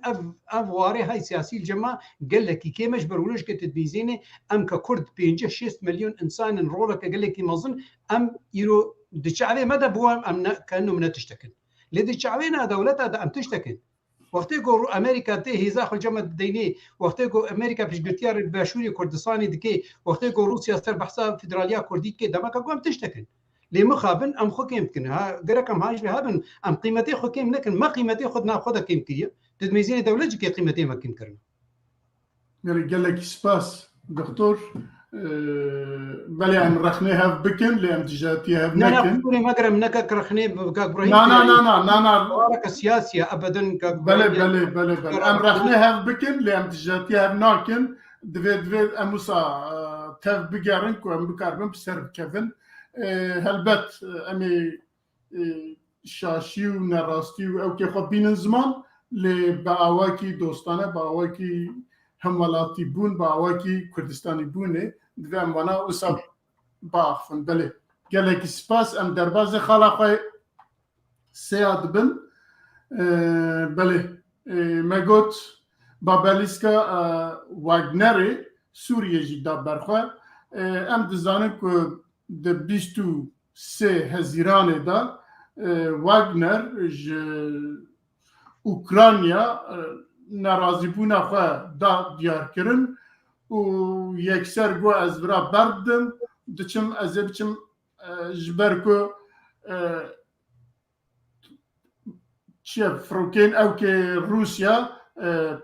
اف واره های سیاسی الجماعة قال لك كي مش برولوش كتدبيزيني ام ككرد 5-6 مليون انسان رولك قال لك ما اظن ام يرو دشعبي مدى بوام ام كانه من تشتكن لدي شعبينا دولتها ام تشتكن وقتيكو امريكا تي هيزا خو جمع ديني وقتيكو امريكا بيش قتيار باشوري كردستاني دكي وقتيكو روسيا سر بحساب فيدراليا كردي كي دمك قوم تشتكن لي مخابن ام خو يمكن ها غيركم هاج بهابن ام قيمتي خو كيم لكن ما قيمتي خدنا خدها كيم كي تدميزين دولتك كي قيمتي ما كيم كرنا قال لك سباس دكتور بلي عم رخنيها بكن لأم تجاتيها بنكن لا ما قرم نكك رخني كاك ابراهيم لا ورك السياسية ابدا كاك بلي عم رخنيها بكن لأم تجاتيها بناكن دفيد اموسا تاف بقارنك وام بكاربن بسرب كيفن هلبت امي شاشي ونراستي او كي خو بين زمان لباواكي دوستانه باواكي هم ولاتی بون با واکی کردستانی بونه دوام وانا وسا باخن بله گلک سپاس ام درباز خلاقای سیاد بن بله مگوت بابلیسکا واگنری سوریه جدا برخوا ام دزانه که ده 23 هزیران دا واگنر اوکراینیا ناراضی بونا خو دا دیار کرن و یکسر گو از برا بردم دچم از بچم جبر کو چه فروکین او که روسیا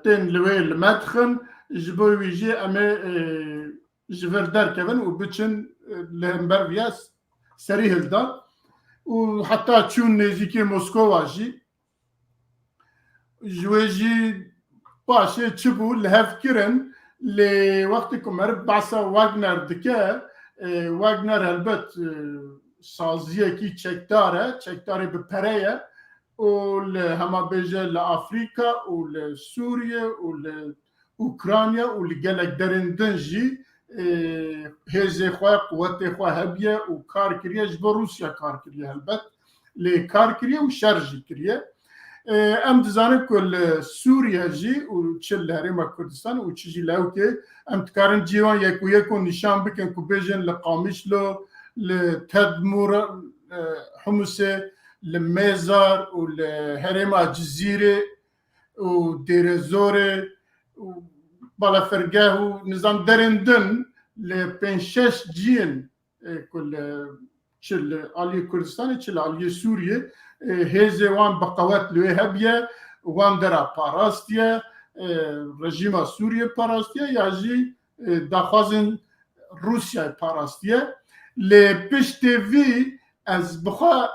تن لویل مدخن جبوی ویجی اما جبر در کبن و بچن لهمبر بیاس سریح دا و حتی چون نزدیکی مسکو واجی جوجي باشه تشبو لهفكرن لوقت كمر بعصا واغنر دكا واغنر هلبت سازيه كي تشكتاره ببريه ولهما بيجا لافريكا ولسوريا ولأوكرانيا ولقالك درندنجي هزي خواه قوتي خواه هبية وكار كريا جبا روسيا كار كريا هلبت لكار كريا وشارجي كريا ام دزانه کل سوریه جی و چل هرم کردستان و چیزی لاوکه ام تکارن جیوان یکو نشان بکن که بیجن لقامیش لو لتدمور حمسه لمزار و لهرم جزیره و دیرزوره و بالا فرگه و نظام درندن لپنشش جین کل چل آلی کردستان چل آلی سوریه هزي وان بقوات لوي هبيه وان درا باراستيا رژیم سوریه باراستيا ياجي داخوازن روسيا باراستيا لبشت في از بخا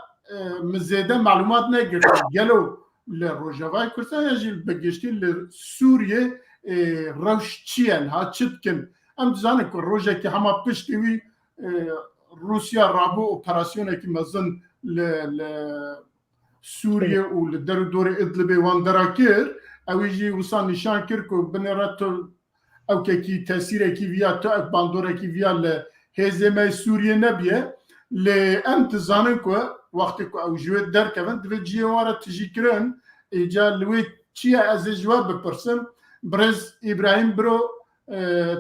مزيده معلومات نگرد گلو لروجاوای كردستان ياجي بگشتي لسوريا روشتيان ها چتكن ام دزانه که روجا که همه پشتی وی روسيا رابو اوپراسيون که مزن سوریه و لدر دور ادلبه وان دراکر اویجی وسان نشان کر کو بنراتو او کی تاثیر کی ویا تو باندور کی ویا ل هزمه سوریه نبیه ل انت زانن کو وقت کو او جو در کون دجی واره تجیکرن اجا لوی چی از جواب بپرسم برز ابراهیم برو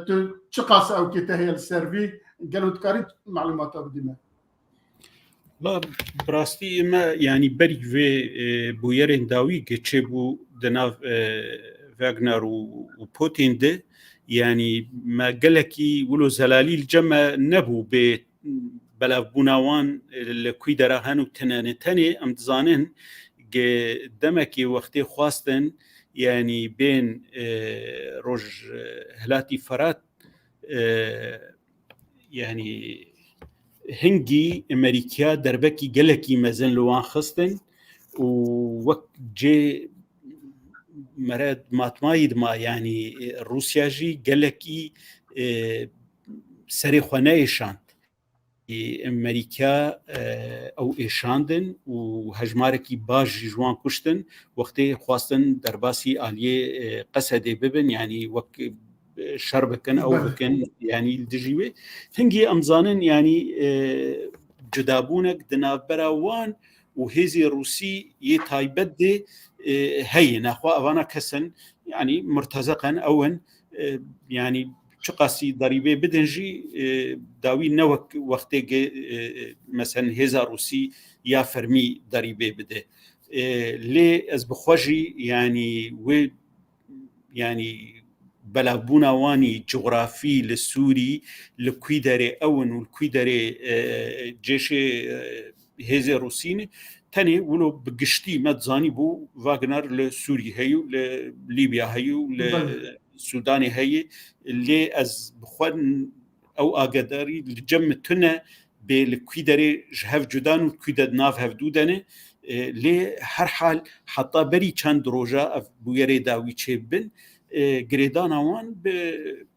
تو چقاس او کی تهیل سروی گلوتکاری معلومات بدیمه لا براستي ما يعني بري في بويرين داوي كتشبو دنا فاغنر وبوتين ده يعني ما قالكي ولو زلالي الجمع نبو بلا بناوان الكوي دراهن وتنانتني ام تزانن دمكي وقتي خواستن يعني بين روج هلاتي فرات يعني هنگی امریکا دربکی گلکی مزن لوان خستن و وقت جي مراد ماتمايد ما يعني روسيا جي گلکی سري خوانه ایشاند امریکا او ایشاندن و هجمارکی باج جوان کشتن وقتی خواستن درباسی آلیه قصده ببن يعني وقت شر بكن او بكن يعني الدجيوي هنجي امزانن يعني جدابونك دنابراوان وهزي روسي يتايبد هي ناخو اوانا كسن يعني مرتزقا اون يعني چقاسي ضريبه بدنجي داوي نوك وقت مثلا هزا روسي يا فرمي ضريبه بده لي از بخوجي يعني و يعني بلا بوناواني جغرافي للسوري لكويداري اون والكويداري جيش هزي روسين تاني ولو بقشتي متزاني بو واغنر لسوري هيو لليبيا هيو للسوداني هي اللي از بخوان او اقداري لجمتنا بالكويداري جهف جدان وكويداد ناف هفدوداني لي هر حال حتى بري چند روجا بويري داوي چبن گریدان آوان به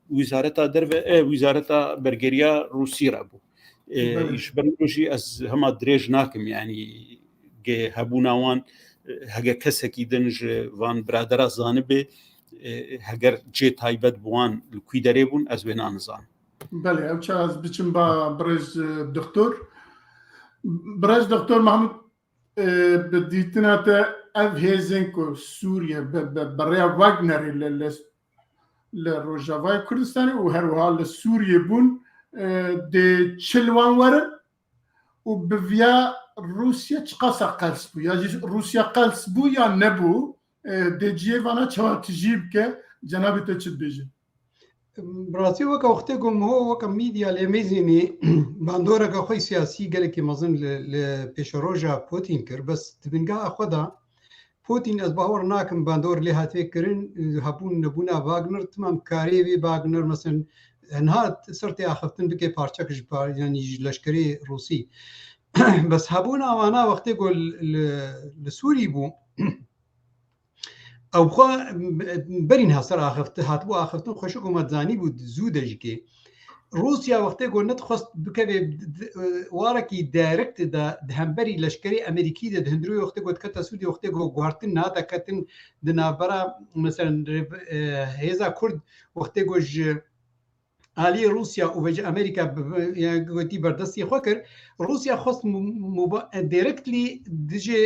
وزارت در وزارت برگریا روسی را بو ایش برنوشی از همه دریج ناکم یعنی که هبون آوان هگه کسی که دنج وان برادر زانه به هەگەر جێ تایبەت بووان کوی دەرێ بوون ئەس وێ نانزان. بله ئەو چاز بچم با برێژ دکتۆر محمود بدیتناتە ئەv هێزên ku Sûriye berêya Wagnerê li Rojavayê Kurdistanê û herwiha li Sûriyê bûn dê çil wan werin û bi viya Rusya çi qasa qels bû ya jî Rusya qels bû ya nebû dê ciyê vana çawa tijî bike cenabê te çi dibêjin. براستی وەکە وەختێکم هۆ وەکە میدیا لێ مێزینێ باندۆرەکە خۆی سیاسی گەلێکی مەزن لە پێشەڕۆژە پۆتین کرد بەس دبنگا ئەخۆدا پۆتین ئەس باوەڕ ناکەم باندۆر لێ هاتوێکردن هەبوون نەبوونا واگنر تمام کارێوی واگنر مەسن هەنهات سەرتی ئاخفتن بکێ پارچەکەش ینی لەشکری ڕووسی بەس هەبوون ئەوانە وەختێک لە سووری بوو ئەو بخوا بەرین هەسەر ئاخفت هاتبوو ئاخفتن خۆشک و مەتزانی بوو زوو دەژکێ رووسیا وەختێک گۆ نەتخواست بکەوێ وارەکی دایرکتدا هەمبەری لەشکری ئەمریکی دە هەندروی وەختێک گۆت کەتە سوودی وەختێک گۆ گواردن نادەکەتن دنابەرە مەسەرەن هێزا کورد وەختێک گۆژ عالی رووسیا و بەجە ئەمریکا گوتی بەردەستی خۆ کرد رووسیا خۆست دایرکتلی دژێ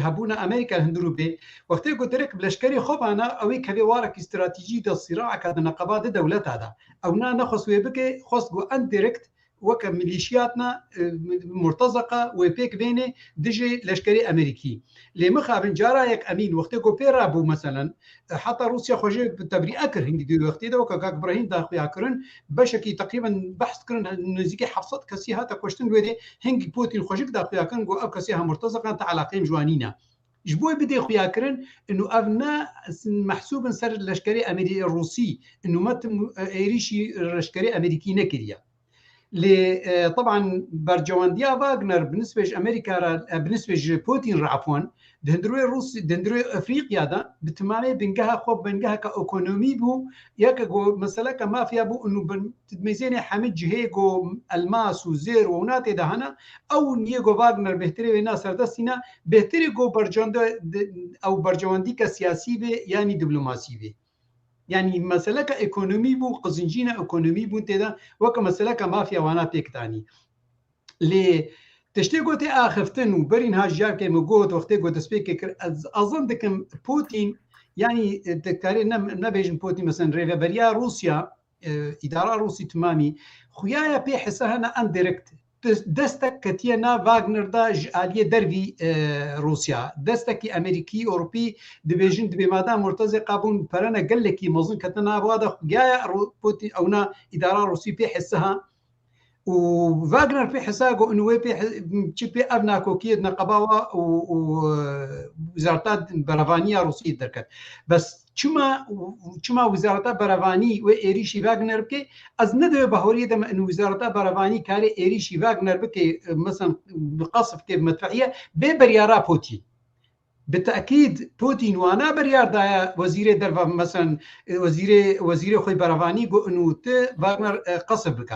هەبوونە ئەمریکا هەندرو بێ وەختێک گۆ دەرێک لەشکری خۆبانە ئەوەی کەوێ وارەکی استراتیژی دە سیراعەکە دەنەقەبات دەولەتادا ئەو نەخۆست وێ بکێ خۆست گۆ ئەن دایرکت وەکە میلیشیاتنا مرتەزەقە وێ پێک بێنێ دژێ لەشکری ئەمریکی لێ مخابن جارایەک ئەمین وەختێک گۆ پێرا بوو مەسەلەن حتا رووسیا خۆشێ تەبریئە کرد هەندی دوی وەختیدا وەکە کاک براهیم داخویاکردن بەشێکی تقریبا بەحث کردن نزیکەی 700 کەسی هاتە کوشتن وێ هەنگی پۆتین خۆشک داخویاکردن گۆ ئەو کەسی هەم مرتەزەقان تا علاقەیم جوانینە ji bo bidê xuyakirin û ev ne mehsûbin ser leşkerê Amerî Rûsî û me êrîşî leşkerê Amerîkî nekiriye. Lê طبعا bercewendiya Wagner bi nisbê ji Amerîka re bi nisbê ji Putin re afwan di hundirûyê Rûsî di hundirûyê Efrîqiya de bi timamê bingeha xwe bingeheka ekonomî bû yeke got meseleka mafiya bû û mêzênê hemî cihê got elmas û zêr û natê de hene ew niye got Wagner bêhtirê wê na serdestîne bêhtirê got ew bercewendîka siyasî bê yanî diplomasî bê. Yani meseleka ekonomî bû qizincîna ekonomî bûn têda weke meseleka mafya wana pêktanî. Lê tiştê gotê axiftin û berîn hajiyarkê me got wextê got destpêkê kir ezan dikim Putin yanî dikarê nebêjin Putin mesela rêveberiya Rusya îdara Rûsî timamî xuyaya pê hisa hene en direkt destek ketiye na Wagner da ji aliyê dervî Rusya destekî Amerîkî Ewropî dibêjin dibê madan Murtezê qabûn perene gelekî mezin ketina wa da gaya Putin ew na îdara Rûsî pê hisa û Wagner pê hisa got wê pê çi pê ev nakokiyê neqebawa û wizareta beravaniya Rûsî derket bes çima wizareta berevanî wê êrîşî Wagner bike ez nedivê bahoriyê de me wizareta berevanî karê êrîşî Wagner bike mesela bi qasf bike medfeîye bê beryara Putin bi te'kîd Putin wana beryar daye wezîrê derve mesela wezîrê xwe berevanî got te Wagner qasf bike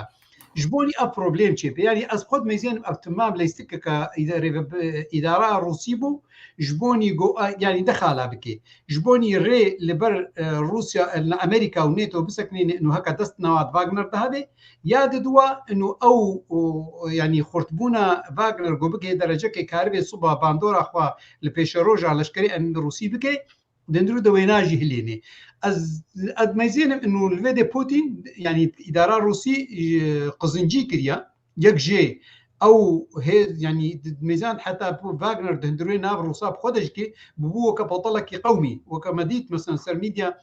ji bonî ev problem çêpe yanî ez xwe mêzînim ev timam lêstikeka îdara Rûsî bû ji bonî yanî dexala bike ji bonî rê li ber Rusya li Amerîka û NATO biseknîne û heka dest newat Wagner de hebe ya diduwa û ew yanî xurtbûna Wagner got bike derecekê karibê suba bandora xwe li pêşeroja leşkerê Rûsî bike dendru de wêna jî hilêne ez mêzînim û li vê de Putin yanî îdara Rûsî qizincî kiriye yek jê ew hêz yanî mêzan heta Wagner di hundirûyê nav Rûsa bi xwe de jikê bûbû weke betelekî qewmî weke me dît mesela ser mîdya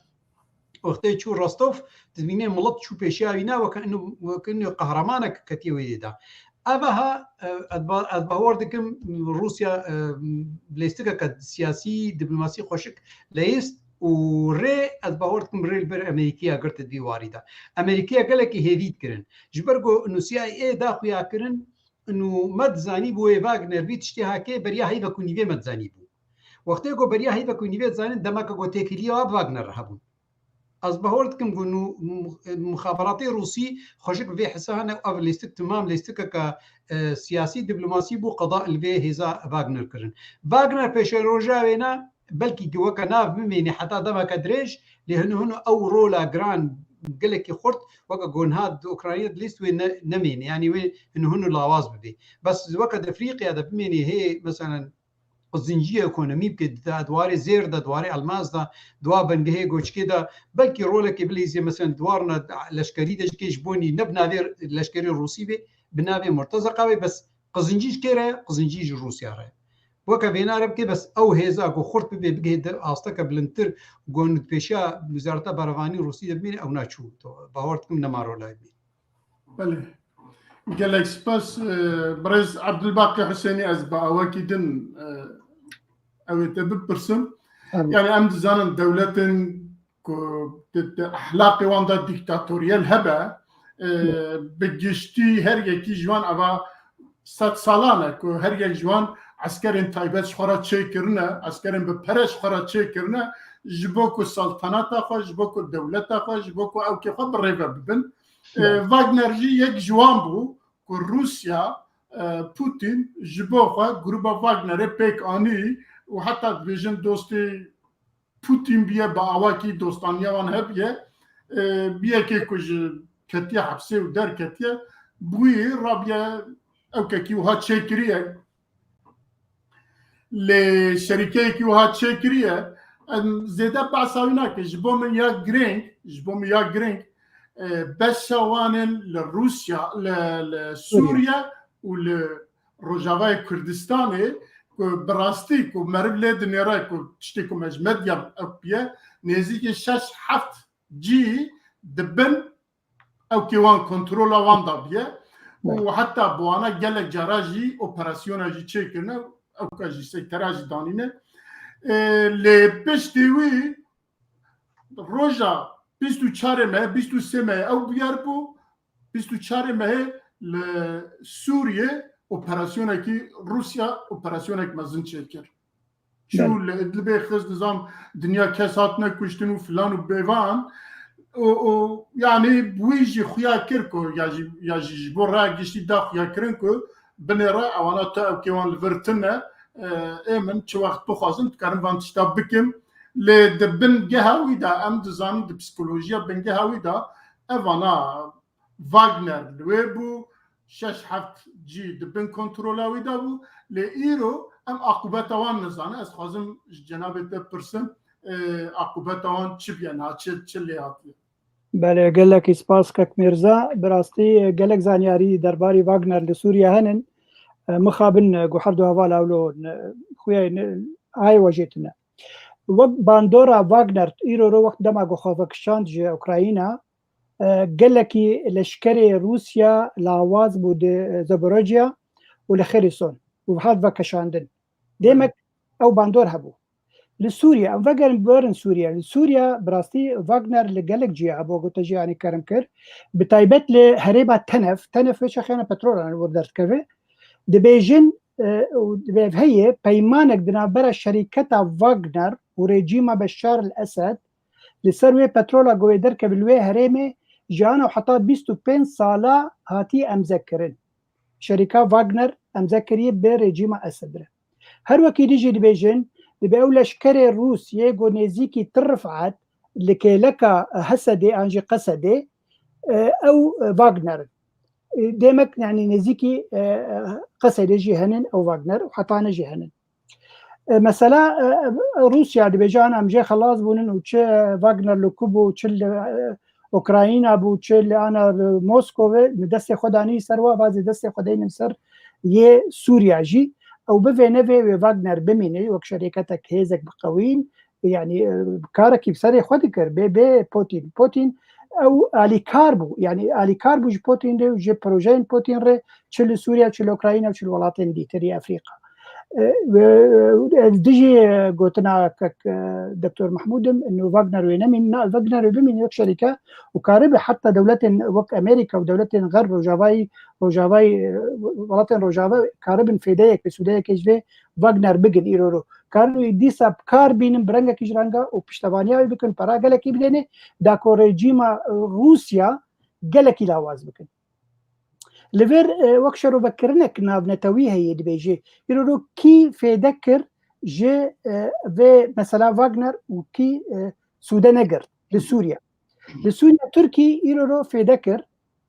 wextê çû Rostov dibînê milet çû pêşiya wî na weke qehremanek ketiye wê de evaha ez bawer dikim Rusya lêstikeka siyasî diplomasî xweşik leyîst û rê ez bawer dikim rê li ber Amerîkaya girti dî warî de Amerîkaya gelekî hêvît kirin ji ber got CIA daxuya kirin û me dizanî bû wê Wagner vî tiştê heke beriya heyvek û nîvê me dizanî bû wextê got beriya heyvek û nîvê dizanîn demeka got têkiliya wa Wagner hebûn ez bawer dikim got mixaberatê Rûsî xweşik vê hisa hene ev lêstik timam lêstikeka siyasî diplomasî bû qeda li vê hêza Wagner kirin Wagner pêşeroja wê ne بلكي وكا ناف بميني حتى دمك دريج لهن او رولا جران قالك خرط وكا جون هاد اوكرانيا ليست نمين يعني وين هن لاواز ببي بس وقت افريقيا ده بميني هي مثلا الزنجيه ايكونومي بكده دواري زير ده دواري الماس ده دوا بنجهي جوش كده بلكي رولك ابليزي مثلا دوارنا لشكري ده كيش بوني نبنا غير لشكري الروسي بي بنابي مرتزقه بس قزنجيش كيره قزنجيش روسيا راه وكا بينا ربكي بس او هيزا جو خرط بي بجد استك بلنتر جون بيشا وزاره برافاني روسيا بين او ناتشو باورتكم نمارو لايبي بله قال لك سباس برز عبد الباقي حسيني ازبا وكيدن او تبب برسم يعني ام زانن دولتن اخلاقي واندا ديكتاتوريال هبه بجشتي هر يكي جوان ابا 100 سالانه كو هر یک جوان عسكرین تایبت خورا چه کرنه عسکرین به پرش خورا چه کرنه جبو کو سلطنت خو جبو کو دولت خو جبو کو او که خو بریو ببن واگنر جی یک جوان بو کو روسیا پوتین جبو خو گروپ واگنر پک آنی و حتی ویژن دوستی پوتین بیه با اواکی دوستانیا وان هبیه بیه که کج کتیه حبسه و در کتیه بوی رابیه او که کیوها چه کریه لشركه كي وها تشكريه زيدا بعصاوينا كجبو من يا جرينج بشوان لروسيا لسوريا ولروجافاي كردستاني براستي كو مربلد نيرا كو تشتكو مجمد أوبيا نزيك شاش حفت جي دبن أو كيوان كنترولا وان دابيا وحتى بوانا جالك جراجي اوبراسيونا جي تشكرنا او كاجي سيكراج دانينه لي بيشتوي روجا بيستو تشارمه بيستو سمه او بياربو بيستو تشارمه لسوريا اوبراسيون كي روسيا اوبراسيون كي مازن تشكر شو اللي خز نظام دنيا كاساتنا كشتنو فلان وبيفان او يعني بويجي خويا كيركو ياجي بورا جيشتي دا خويا كرنكو بنرا اوانا تا كيوان الفرتنا امن تش وقت بخازن تكرم فان تشتاب بكم لدبن جهاوي دا ام دزان د بسيكولوجيا بن جهاوي دا اوانا واغنر لويبو شش حفت جي دبن كنترولاوي دا بو لايرو ام عقوبات وان نزان اس خازم جناب البرسن عقوبات وان تشبينا تشلياتي بله گلک اسپاس کک مرزا براستی گلک زانیاری درباری واگنر لسوریا هنن مخابن گوحردو هوا لاولو خویا های وجهتنا و باندورا واگنر ایرو رو وقت دما گوخوفکشاند جه اوکراینا گلکی لشکری روسیا لاواز بود زبروجیا و لخرسون و هاد وکشاندن دیمک او باندور هبو لسوريا ام فاجر بورن سوريا براستي واغنر لجلك جي ابو قلت يعني كرم كر بتايبت لهريبه تنف ايش خيانه بترول انا ودرت كفي دبيجن هي بيمانك دنابر شركه واغنر وريجيما بشار الاسد لسروي بترول جويدر كبلوي هريمه جانا وحطا 25 صاله هاتي امذكرن شركه واغنر امذكريه بريجيما اسد هر وكي يجي دبيجن بأول لشكري الروس يجو نزيكي ترفعت لكي لك هسدي أنجي قسدي أو واغنر ديمك يعني نزيكي قسدي جهنن أو واغنر وحطانا جهنن مثلا روسيا دي بيجان أمجي خلاص بونن وش واغنر لكوبو وش أوكرانيا بو وش أنا موسكو مدستي خداني سروا بعض دستي خداني سر يه سوريا جي او بفينيفي واغنر بميني وك شركتك هيزك بقوين يعني كارك بسري خدكر بي بوتين او الي كاربو يعني الي كاربو ج بوتين دي ج بروجين بوتين ري تشل سوريا تشل اوكرانيا تشل الولايات دي تري افريقيا ديجي قلتنا دكتور محمود انه واغنر وينمي واغنر بمين وك شركه وكارب حتى دولات وك امريكا ودولات غرب روجافاي ولايات روجافاي كارب في دايك بسودايا كيجفي واغنر بيجن ايرو كارو يديسا كاربين برنگا كيجرانغا وبشتوانيا بكن برا گلكي بليني داكو ريجيما روسيا گلكي لاواز بكن لفير وكشرو بكرنك ناف نتوي هي دبيجي يرو كي في ذكر جي في مثلا واغنر وكي سودا نجر لسوريا تركي إيرو في ذكر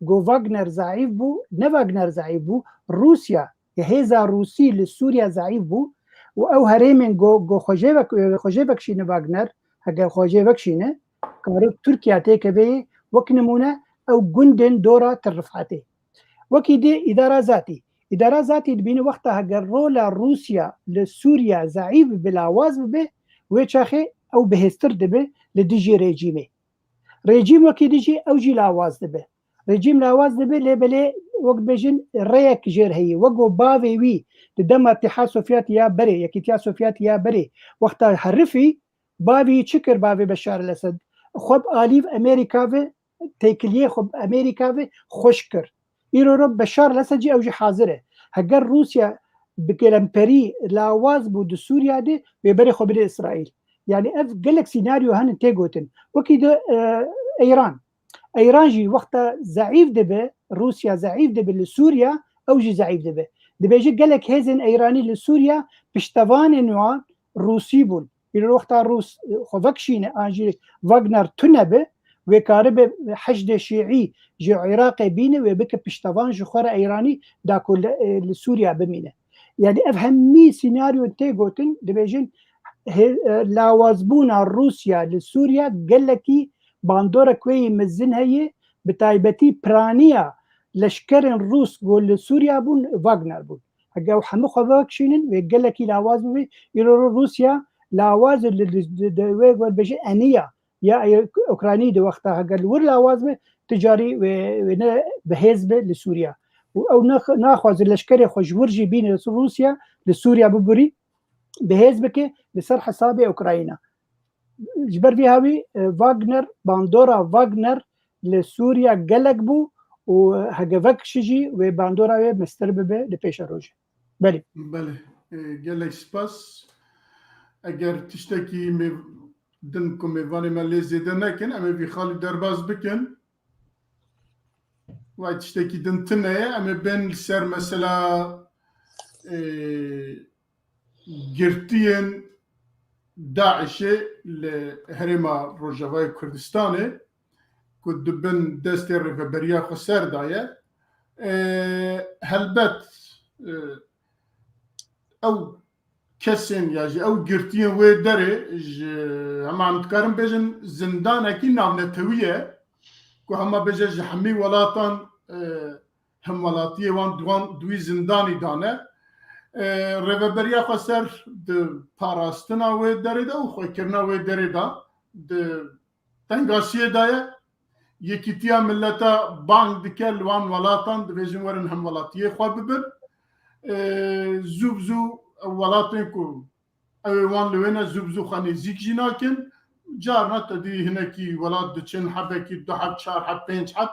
جو واغنر ضعيف بو نه واغنر ضعيف بو روسيا هزا روسي لسوريا ضعيف بو او هرمن جو خوجيبك شي واغنر هجا خوجيبك شي كارب تركيا تكبي وكنمونه او جندن دورة ترفعته وكيدي إدارة ذاتي بين وقتها جرولا روسيا لسوريا ضعيف بلاواز به ويشاخي أو بهستر دبه لديجي ريجيم وكيديجي أو جي لاواز دبه ريجيم لاواز دبه لبلي وقت بيجن ريك جير هي وقو باوي وي دم اتحاد سوفيات يا بري يكيتيا سوفيات يا بري وقتها حرفي باوي تشكر باوي بشار الأسد خب آليف أمريكا في تيكليه خب أمريكا في خوشكر إيرو بشار الأسد جي أو جي حاضره هجر روسيا بكلامبري لاواز بود سوريا دي ويبري خبر إسرائيل يعني أف قلك سيناريو هن تيجوتن وكيد إيران جي وقت ضعيف دبه روسيا ضعيف دبه لسوريا أو جي ضعيف دبه جي قلك هزن إيراني لسوريا بشتوان نوع روسي بون إلى وقت الروس خفكشين أنجي واغنر تنبه وكارب حشد شيعي جي عراقي بينه وبك بشتوان جخورة إيراني داكو لسوريا بمينه يعني أفهم مي سيناريو تيجوتن دبيجن لاوازبونا روسيا لسوريا قلكي باندورا كوي مزن هي بتايبتي برانيا لشكرن روس قول لسوريا بون واغنر بون هجاو حمو خفكشين وقلكي لاوازبو يرو روسيا لاواز اللي بيجي أنية يا أوكراني دي وقتها قال ور لاواز تجاري بحزب لسوريا أو ناخذ الأشكال خوش ورجي بين روسيا لسوريا ببري بحزبك لصر حسابي أوكرانيا جبر في هاوي واغنر باندورا واغنر لسوريا قلق بو وهجفك شجي وباندورا مسترببه لبيش روجي بله قلق سباس اگر تشتكي دنكم ميفاني ما لزيدا نكن اما في خالي درباز بكن واي تشتكي دنتنا اما بين السر مثلا قرتين داعش لهرما روجافاي كردستاني كنت بن دستي ريفابريا خسر دايا هلبت او كسين ياجي او قرتين ويدري هم عم تكارم بيجن زندان اكي نابنتوية كو هما بيجن حمي ولاتان هم ولاتيه وان دوي زنداني دانه ريفابريا خسر د باراستنا ويدري دا وخوي كرنا ويدري دا د تنغاسيه دايا يكيتيا ملتا بانك دكال وان ولاتان دبيجن ورن هم ولاتيه خوا ببن زوبزو ولاتنكو اوان لوينا زوبزو خاني زيك جيناكن جارنا تدي هناكي ولات دچن حبكي دو حب چار حب پنج حب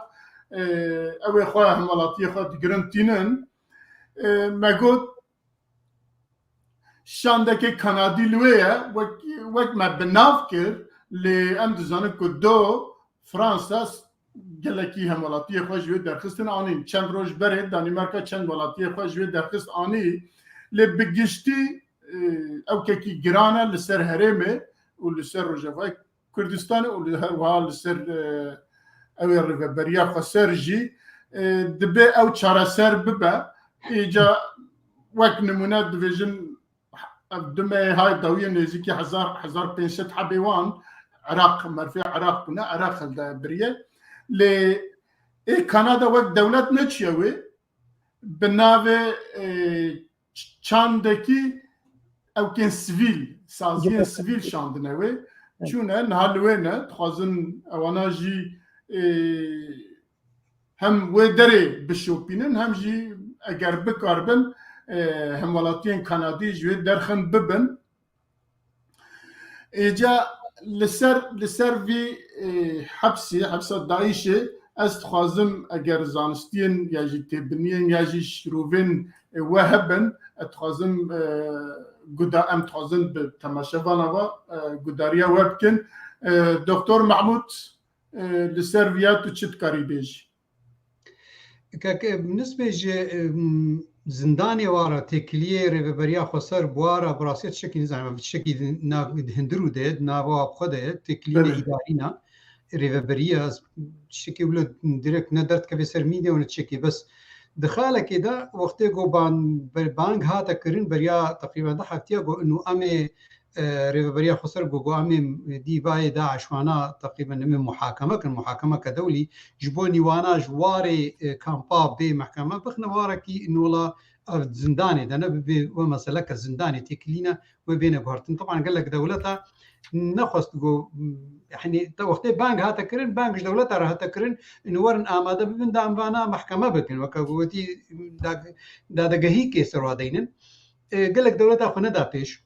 اوي خواه هم ولاتيه خوا دگرنتينن مگود شاندكي كندي لويا وك ما بناف كر لام دزانه كو دو فرانسا گلکی هم ولاتيه خوا جوي درخستن اني چند روز بره دانماركا چند ولاتيه خوا جوي درخست اني لبگشتي او كي جرانا لسر هرمه ولسر روجافاي كردستان ولهر لسر او ريفابريا خسرجي دبي او چارسر ببا ايجا وك نمونه ديفيجن دمي هاي دويه نزيكي 1500 حبيوان عراق مرفع عراق كنا عراق الدبريه ل كندا وك دولت نتشوي بناوي چاندكي او كان سيفيل سازين سيفيل شاندنوي چونه نهالوينه تخازن اوانا جي هم ودري بشوبينن هم جي اگر بكاربن هم ولاتين كندي جوي درخن ببن اجا لسر في حبسه داعشه از تخازم اگر زانستين ياجي تبنين ياجي شروفين وهبن اتخازم قدا ام تخازن بتماشفانا و قداريا وبكن دكتور محمود لسر فيات تشت كاريبيج بالنسبه زندانی واره تکلیه ریوبریا خسر بواره براسیت شکی نزنم شکی هندرو دید نوا خود تکلیه اداری نه ریوبریا شکی ولو direkt ندرت که بسر میده اون شکی بس دخاله كده وقتی گو بانگ هاتا کرن بریا تقریبا ده حکتیا گو انو امی ریوبریا خسر گو امی دی بای داعش وانا تقریبا نمی محاکمه كدولي جبوني وانا جواري كامبا بي محكمة بخنا واركي انو لا زنداني ده نبي ومسألة كزنداني تكلينا وبين بهرتن طبعا قال لك دولتها نخست جو يعني وقتی بانگ هاتا کرن بانگش دولتها را هاتا کرن انو ورن آماده ببین دام وانا محکمه بکن وكاوتي دا دغهي كيس روادينن قال لك دولتها خو ندا پیش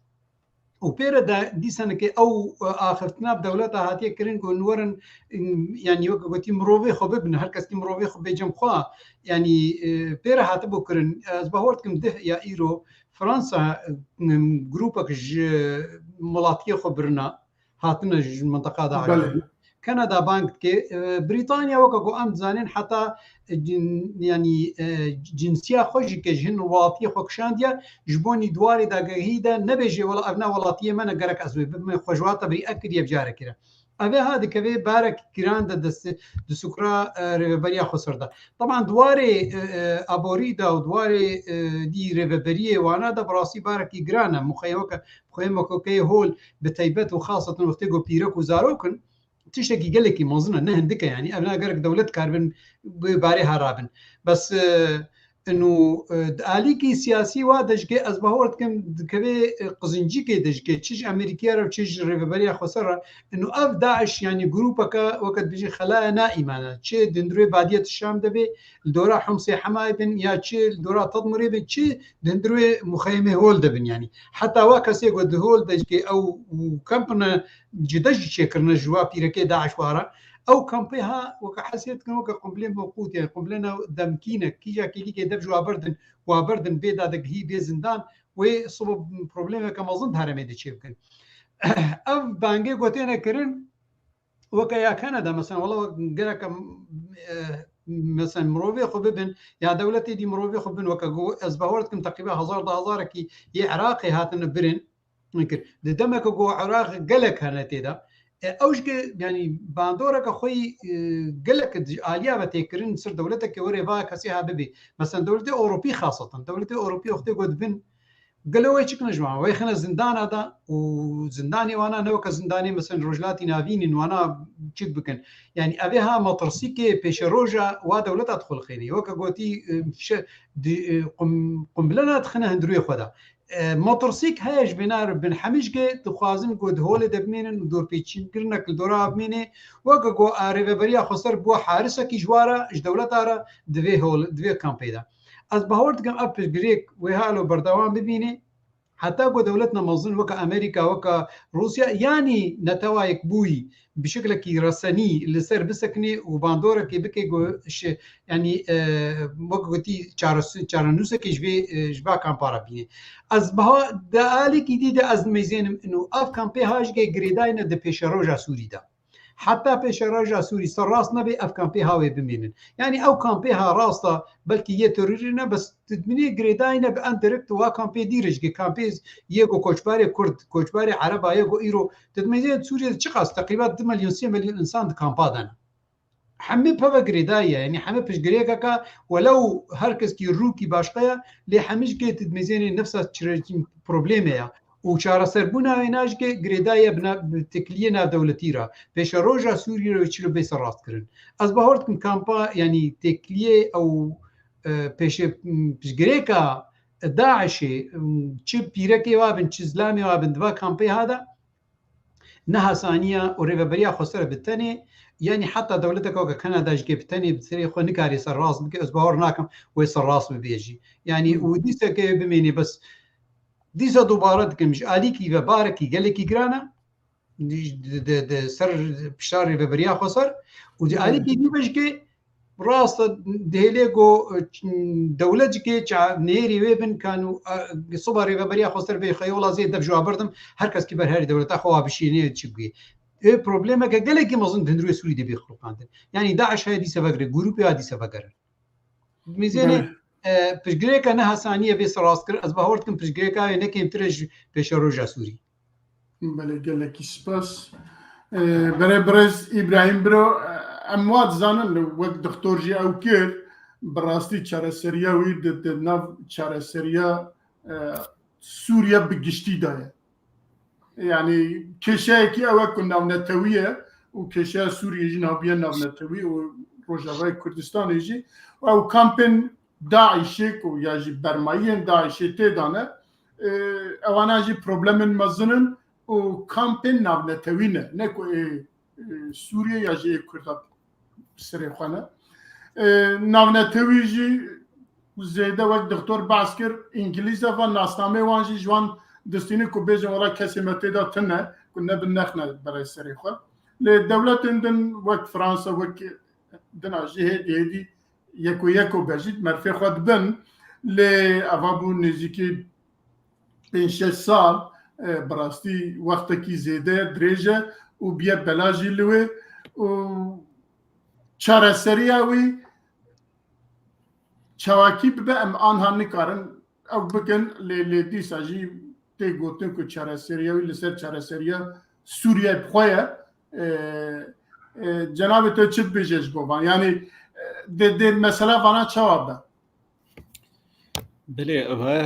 وبيرا دا دي سنه كي او اخرتنا بدولتها هاتي كرين كو نورن يعني وقتي مروفي خو ببن هر كاس مروفي خو بجم خوا يعني بيرا هاتبو كرن زبهورتكم ده يا ايرو فرنسا جروبك ملاطيه خبرنا هاتنا المنطقه دا كندا بانك كي بريطانيا وكاكو ام زانين حتى يعني جنسيه خوش كجن واطي خوكشانديا جبوني دواري داغهيدا نبيجي ولا ابنا ولاتيه من غرك ازوي بما خوجواتا بري اكد يبجار كده ابي هذا كبي بارك كيران د سكرا ريفبريا خسردا طبعا دواري ابوريدا ودواري دي ريفبريه وانا دا براسي بارك جرانا مخيمك كي هول بتيبت وخاصه وقت جو بيرك وزاروكن تشتكي قال لك موزنه نهندك يعني ابنا قالك دوله كاربن باريها رابن بس انه اليكي سياسي وادشكي ازبهورت كم كبي قزنجي كي دشكي تشج امريكيه او تشج ريفبريا خسره انه اف داعش يعني جروبك وقت بيجي خلايا نائمه تشي دندري باديه الشام دبي الدوره حمصي حمايبن يا تشي الدوره تضمري بتشي دندري مخيمه هول دبن يعني حتى واكسي قد هول دشكي او كمبنا جدج شكرنا جوا بيركي داعش وارا او كامبيها وكحسيت كانوا كقنبلين موقوت يعني قنبلنا دمكينه كيجا كيلي دب جوا بردن بيدا دغهي بزندان وصوب بروبليم كما ظن هرمي دي شيبكن اف بانجي قوتينا كرن وكيا كندا مثلا والله قالك مثلا مروفي خببن يا دولتي دي مروفي خببن وكجو ازبهورتكم تقريبا هزار كي عراقي هاتن برن ممكن دمك جو عراق قالك هنتيدا اوش يعني باندورك خوي قالك اليا بتكرن سر دولتك وري با كسيها ببي مثلا دولتي اوروبي خاصه دولتي اوروبي اختي قد بن قالوا ويش كنا جماعه وي خنا زندان هذا وزنداني وانا نوك زنداني مثلا رجلاتي نافين وانا تشك بكن يعني ابيها مطرسيكي بيشروجا ودولتها تدخل خيري وكا قوتي قنبلنا دخلنا هندروي خدا موتورسيك هاش بنار بن حمشكي تخوازن قد هول دبمين دور بيتشين كرنك الدورا بمينه وكو اريفبريا خسر بو حارسه كي جواره اش دولتها دوي هول دوي كامبيدا از بهورت كم اب جريك وهالو بردوام ببينه حتى قد دولتنا مظن وكا امريكا وكا روسيا يعني نتوايك بوي بشكل كي رساني اللي صار بسكني وباندورا كي بكي يعني وقتي چارنوسه كي جبا كامبارا بيني از بها دالي كي دي از ميزين انه اف كامبي هاج جريداين د بيشروجا سوريدا حتى بيشروجا سوري سراس نبي اف كامبي هاوي بمينن يعني او كامبي ها راستا بلكي يتريرنا بس تدمني جريداين بان ديريكت وا كامبي ديرج كامبيز يجو كوچباري كرد كوچباري عربا يجو ايرو تدمني سوريا تشقاس تقريبا 2 مليون 6 مليون انسان كامبادن حمي بابا جريدايا يعني حمي بش جريكا ولو هركز كي روكي باشقيا لي حميش كي تدمزيني نفسها بروبليميا وشارة سربونا ويناش كي جريدايا بنا تكلينا دولتي را بيش روجا سوريا ويشلو بيس راست كرن از بهورتكم كامبا يعني تكليه او بيش جريكا داعشي تشي بيركي وابن تشي زلامي وابن دوا كامبي هذا نها ثانيه وريفبريا خسر بالثاني يعني حتى دولتك وكا كندا جي بتاني بتصير خو نكاري سراس بك اسبوع ناكم ويسراس بيجي يعني وديسا كي بميني بس ديسا دوباره مش اليكي وباركي قال لك جرانا د سر بشار ريفبريا خسر ودي اليكي دي بشكي راس دهليغو دولتك نيري ويبن كانوا صبر ريفبريا خسر بخيولا زي دبجوا بردم هركز كبر هاري دولتها خو بشيني تشبي بروبليما كجلك مظن دندرو سوري دي بيخلقان يعني داعش هذه سبقره جروب هذه سبقره ميزانه پشتگرێکە نەهاسانیە بێ سەڕاستکرد ئەس باوەڕکم پشتگرێکاوێ نەکەیم ترێژ پێشە ڕۆژە سووری بەڵێ گەلێکی سپاس بەرێ بەڕێز ئیبراهیم برۆ ئەم وات زانن وەک دکتۆرژی ئەو کرد بەڕاستی چارەسەریاوی ناو چارەسەریە سووریا بگشتیدایە یعنی کێشەیەکی ئەوە کو ناونەتەویە و کێشەیە سووریەژی ناوبیە ناونەتەوی و ڕۆژاوای کوردستانێژی و ئەو کامپێن داعیشێک و یاژی بەرماییên داعیشê têdane ئەواناژی پرۆبلەمên mezin û kampên navnetewî ne ne ku Sûriye ya jî Kurda serê xwe ne navnetewî jî zêde wek doktor behs kir îngilîze van nasnamê wan jî ji wan distînî ku bêjin wala kesê me têda tune ku nebin nexne berê serê xwe lê dewletên din wek Fransa wek dina jî hêdî yeko bejît merfê xwe dibin lê eva bû nêzîkî 5-6 sal براستی وقتکی زیده درێژە و بیە بەلاژی لێ و چارەسەریاوی چاواکی ببە ئەم ئانها نکارن ئەو بکەن لێ دیساژی تێگوتن و چارەسەریاوی لەسەر چارەسەریە سووریای بخۆیە جەنابێت تۆ چت بێژێش بۆوان یعنی دێ مەسەلا vana çawa be بلێ ئەوە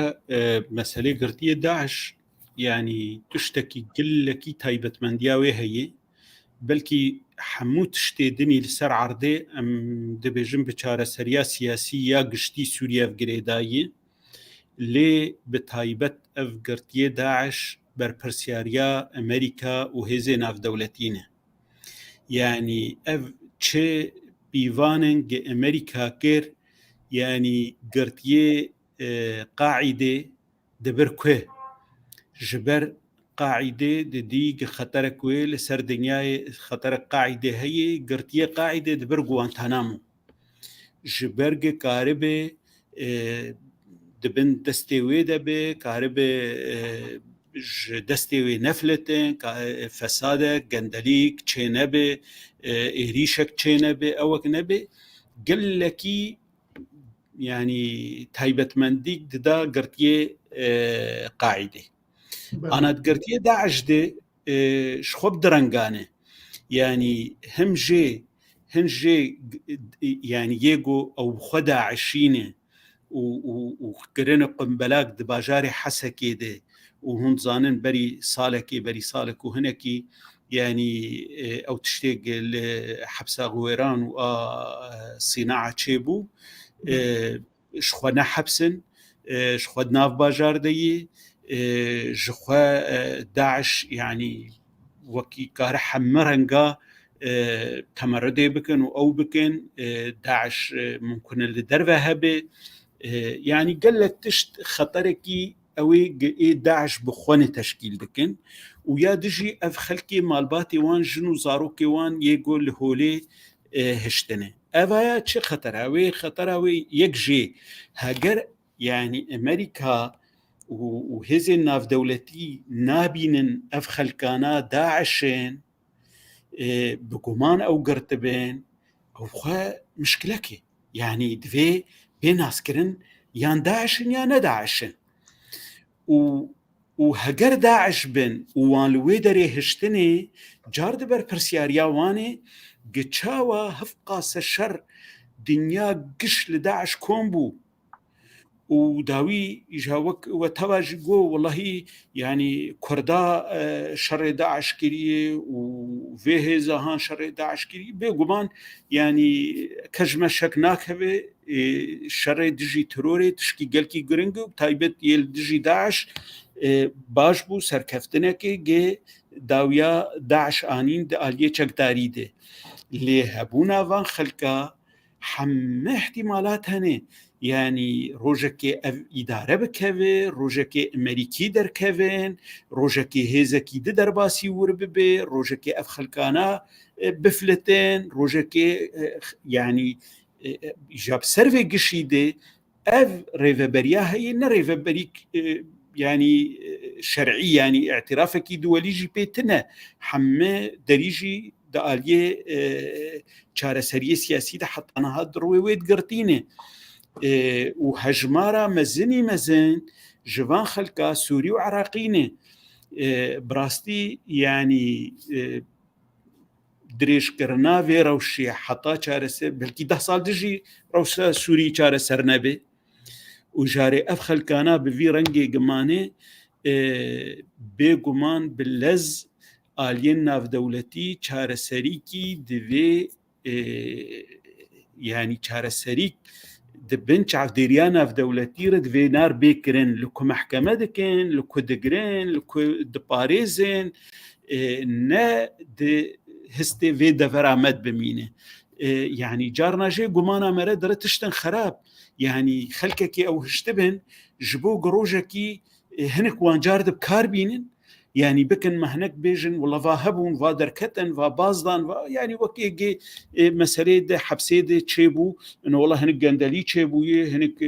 مەسەلەی گرتیە داعش يعني تشتكي قلكي تايبتمندياوي هي بلكي حمو تشتيدني لسر عرضي ام دبيجن بچارة سريا سياسية قشتي سوريا في قريداي لي بتايبت اف قرتيه داعش بربرسياريا امريكا وهزي ناف دولتين يعني اف چه بيوانن امريكا كير يعني قرتيه قاعدة دبركوه جبر قاعدة دي خطرك ويل سر دنيا خطرك قاعدة هي قرتية قاعدة دبر غوانتانامو جبرگ كاربه دبن دستوي دبه كاربه دستوي نفلتن فسادك جندليك چينبه إريشك چينبه أوك نبه قلكي يعني تايبت منديك دا قرتية قاعدة أنا تقرتيه داعش دي شخوب درنگانه يعني هم جي يعني يجو أو خدا عشينه وقرن قنبلاك دباجاري حسكي دي وهن ظانن بري صالك وهنكي يعني أو تشتيق حبسة غويران وصناعة شيبو شخونا حبسن شخود ناف باجار دي جخوا داعش يعني وكي كار حمرنجا تمردي بكن أو بكن داعش ممكن اللي دربه هبه يعني قلت تشت خطركي أوي داعش بخوان تشكيل بكن ويا دجي أف خلقي مالباتي وان جنو زاروكي وان يقول هولي هشتنه أفايا چه خطراوي يكجي هاجر يعني أمريكا وهزي الناف دولتي نابين أف خلقانا داعشين بقمان أو قرتبين أو خوا مشكلكي يعني دفي بين عسكرين يان داعشين يا نداعشين وهجر داعش بن وان لويدري هشتني جارد بر برسياريا واني قتشاوا هفقاس الشر دنيا قش لداعش كومبو وداوي يجاوك وتواجي جو والله يعني كردا شر داعش كريه وفيه زهان شر داعش كريه بيقومان يعني كجمة شكناك هبه شر دجي تروري تشكي قلقي قرنگو تايبت يل دجي داعش باش بو سركفتنكي جي داويا داعش آنين دا آلية چكداري ده اللي هبونا وان خلقا حم احتمالات هنه يعني روجكي إدارة بكوي روجكي أمريكي در كوين روجكي هزكي در باسي ورببي روجكي أف خلقانا بفلتين روجكي يعني جاب سرفي قشيدة أف ريفبريا هي نريفبريك يعني شرعي يعني اعترافك دولي جي بيتنا حمى دريجي داليه چارەسەریە سیاسی دا حتى أنا هاد روي ويد قرتينه وهجمارة مزني مزن جوان خلقا سوري وعراقينه براستي يعني دريش كرنافي روشي حطا چارسه بلكي 10 سال دجي روشا سوري چارسر نبي وجاري افخل كانا بفي رنگي قمانه بيقمان باللز آلين ناف دولتي چارسريكي دوي يعني چارسريك دبن چاوديريانا في دولتي رد في نار بيكرن لكو محكمة دكن لكو دقرن لكو دباريزن نا دي هستي في دفرامت بمينه يعني جارنا جي قمانا مرد رتشتن خراب يعني خلككي او هشتبن جبو قروجكي هنك وانجار دب كاربينن يعني بكن مهنك بيجن والله فاهبون فادركتن فبازدان يعني وكي مسألة ده حبسة ده تشيبو إنه والله هنك جندلي تشيبويه هنك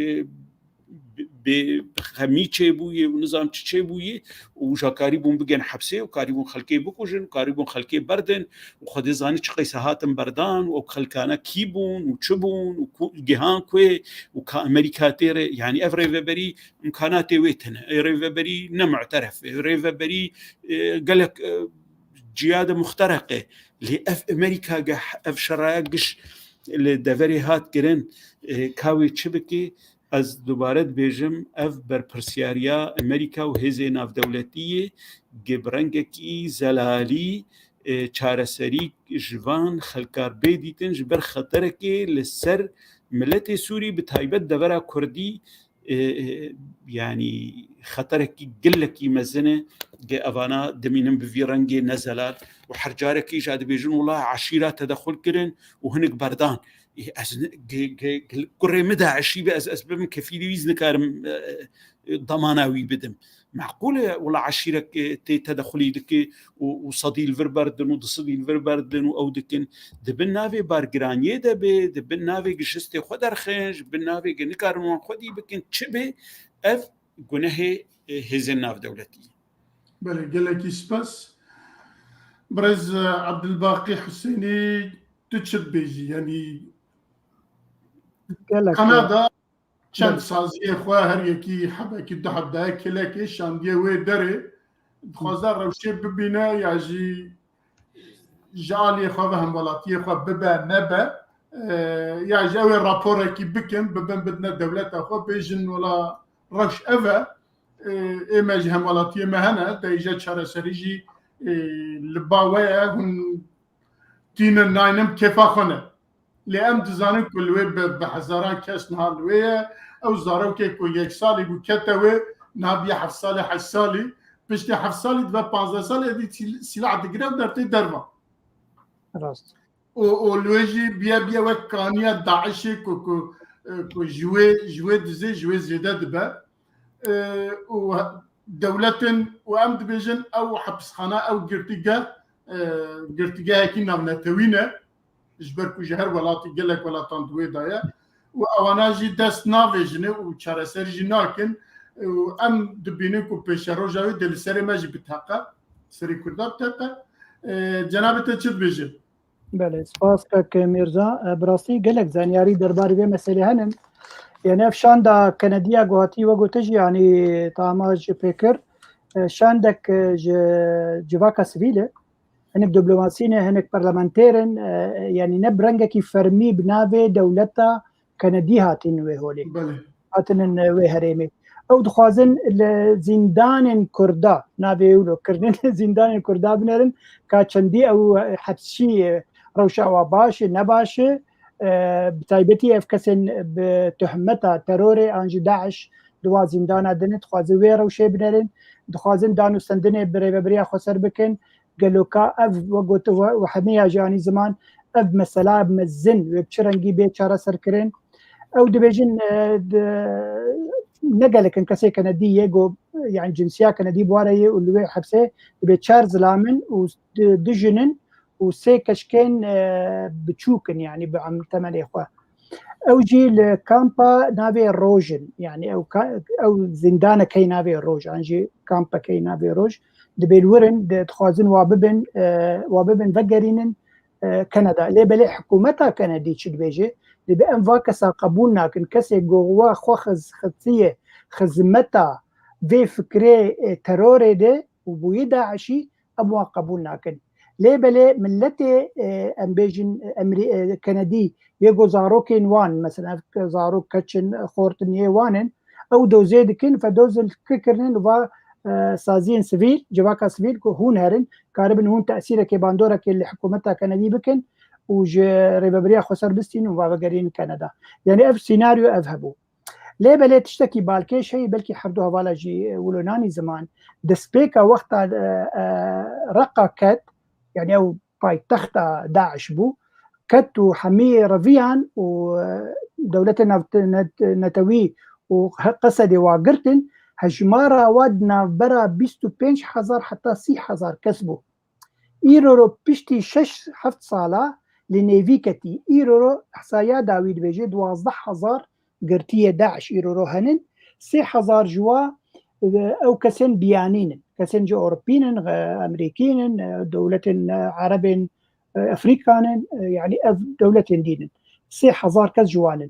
بخمي تشيبويه ونظام تشيبويه وجاكاريبون بجن حبسة وكاريبون خلكي بكوجن وكاريبون خلكي بردن وخد زاني تقيس هاتم بردان وخلكانا كيبون وتشبون وجهان كوي وكأمريكا تير يعني أفريفا بري إمكانات ويتنا أفريفا بري نمعترف أفريفا بري قالك جيادة مخترقة لأف أمريكا أف شراقش لدفري هات كرن كاوي تشبكي از دوباره بيجم اف برپرسياريا امريكا وهزي ناف دولتيه جبرنگكي زلالي چارسري جوان خلكار بيديتن جبر خطركي للسر ملت سوري بتايبت دورا كردي يعني خطركي قلكي مزنه افانا دمينم بفيرنجي نزلات وحرجاركي جاد بيجن والله عشيره تدخل كرن وهنك بردان كوري مدى عشي بأسباب كفيلي ويز نكارم ضماناوي بدم معقولة ولا عشيرك تدخلي دك وصدي الفربردن وصدي الفربردن أو دكن دبن نافي بارجرانية دبن نافي جشستي خدر خنج دبن نافي نكارم خدي بكن تشبه أف جناه هزن ناف دولتي. بله قالك سباس برز عبد الباقي حسيني تشد بيجي يعني كندا چند سازی خواه هر یکی حبکی دو حبده کلکی شاندیه وی داره خوازه روشه ببینه یا جی جالی خواه و همولاتی خواه ببه نبه یا جی اوی راپوره کی بکن ببن بدنه دولت خواه بیجن ولا روش اوه ایمه جی همولاتی مهنه دیجه چاره سری جی لباوه هون تین ناینم کفا خونه لأم دزانن كلوي بحزاران كاس نهار ويا أو زاروكي كو يك سالي بو كتوي نابي حف سالي حش سالي بشتي حف سالي دبا 15 سالي هذه سلاح دقرب درتي دربا راست ولويجي بيا وكانيا داعش كو جوي دزي جوي زياده دبا ودولة وأم دبيجن أو حبس خانة أو قرتيجا هكي ناونتوينه جبركو جهر ولاتي قلك ولا تندوي دايا وانا جي دست نافجنه وچارسر جناكن وام دبينكو بشرو جاوي دل سري ماجي بتاقه سري كردا بتاقه جنابته چت بيجي بله سپاس که میرزا براستی قلك زانياري درباري به مسئله هنن يعني افشان دا كنديا غواتي وغوتج يعني تاماج بيكر شاندك جواكا سفيله هنك دبلوماسيين هنك برلمانتيرن يعني نبرنجكي فرمي بنابه دولتا كندي هاتين وهولي هاتن وهريمي او دخوازن زندان كردا نابه ولو كرنن زندان كردا بنرن كاچندي او حبسي روشا وباش نباش بتايبتي افكسن بتهمتا تروري انج داعش دوا زندان دنت خوازي ويروشي بنرن دخوازن دانو سندنه بريبريا خسر بكن قالوكا اف وقت وحمية جاني زمان اف مسألة بمزن وبشرنجي بيت شارة سركرين او دبيجن نقلك ان كسي كندي يجو يعني جنسية كندي بواري واللي حبسه بيت شار زلامن ودجنن وسي كشكين بتشوكن يعني بعم ثمانية اخوة او جي لكامبا نافي روجن يعني او زندانة كي نافي روج انجي كامبا كي نافي روج دبيلورن دخوازن واببن فقرينن كندا ليه بلي حكومتها كندي تشد بيجي لبأن فاكسا قبولنا كن كسي جوا خوخز خطية خزمتا في فكرة تروري ده وبوي داعشي أبوا قبولنا كن ليه بلي ملتي أمبيجن كندي يجو زاروكين وان مثلا زاروك كاتشن خورتن يوانن أو دوزيد كن فدوز الككرن و سازين سفيل جواكا سفيل هون هرن كاربن هون تأثيره كباندورة اللي حكومتها كندي بكن وج ريبابريا خسر بستين وباقرين كندا يعني اف سيناريو اذهبوا ليه بلي تشتكي بالكي شيء بلكي حردوها بالاجي ولوناني زمان دسبيكا وقت رقا كت يعني او باي تخت داعش بو كت وحمي رفيان ودولتنا نتوي وقصدي واقرتن هجمارة ودنا برا 25,000 حتى 6,000 كسبوا ايرورو بشتي 6-7 صالة لنيفيكتي ايرورو احصايا داويد بيجي 12,000 قرتيه داعش ايرورو هنن 6,000 جوا او كسن بيانين كسن جو اوروبيين امريكيين دولة عرب افريكان يعني دولة دينن 6,000 كز جوانن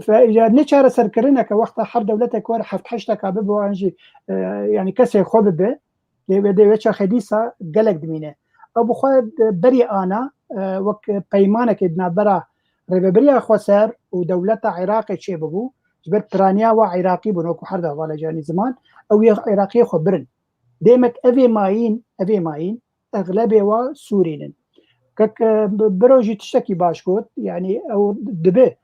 فاذا نشار سركرنا كوقت حرب دولتك ور حفت حشتك عبب وانجي يعني كسي خببه دي وچا خديسه قلق دمينه ابو خالد بري انا وك بيمانك ادنا برا ريبابريا خوسر ودولته عراقي شي بقو جبر برانيا وعراقي بنوكو حرده ولا جاني زمان او عراقي خبرن ديمك افي ماين اغلبيه وسوريين كك بروجي تشتكي باشكوت يعني او دبه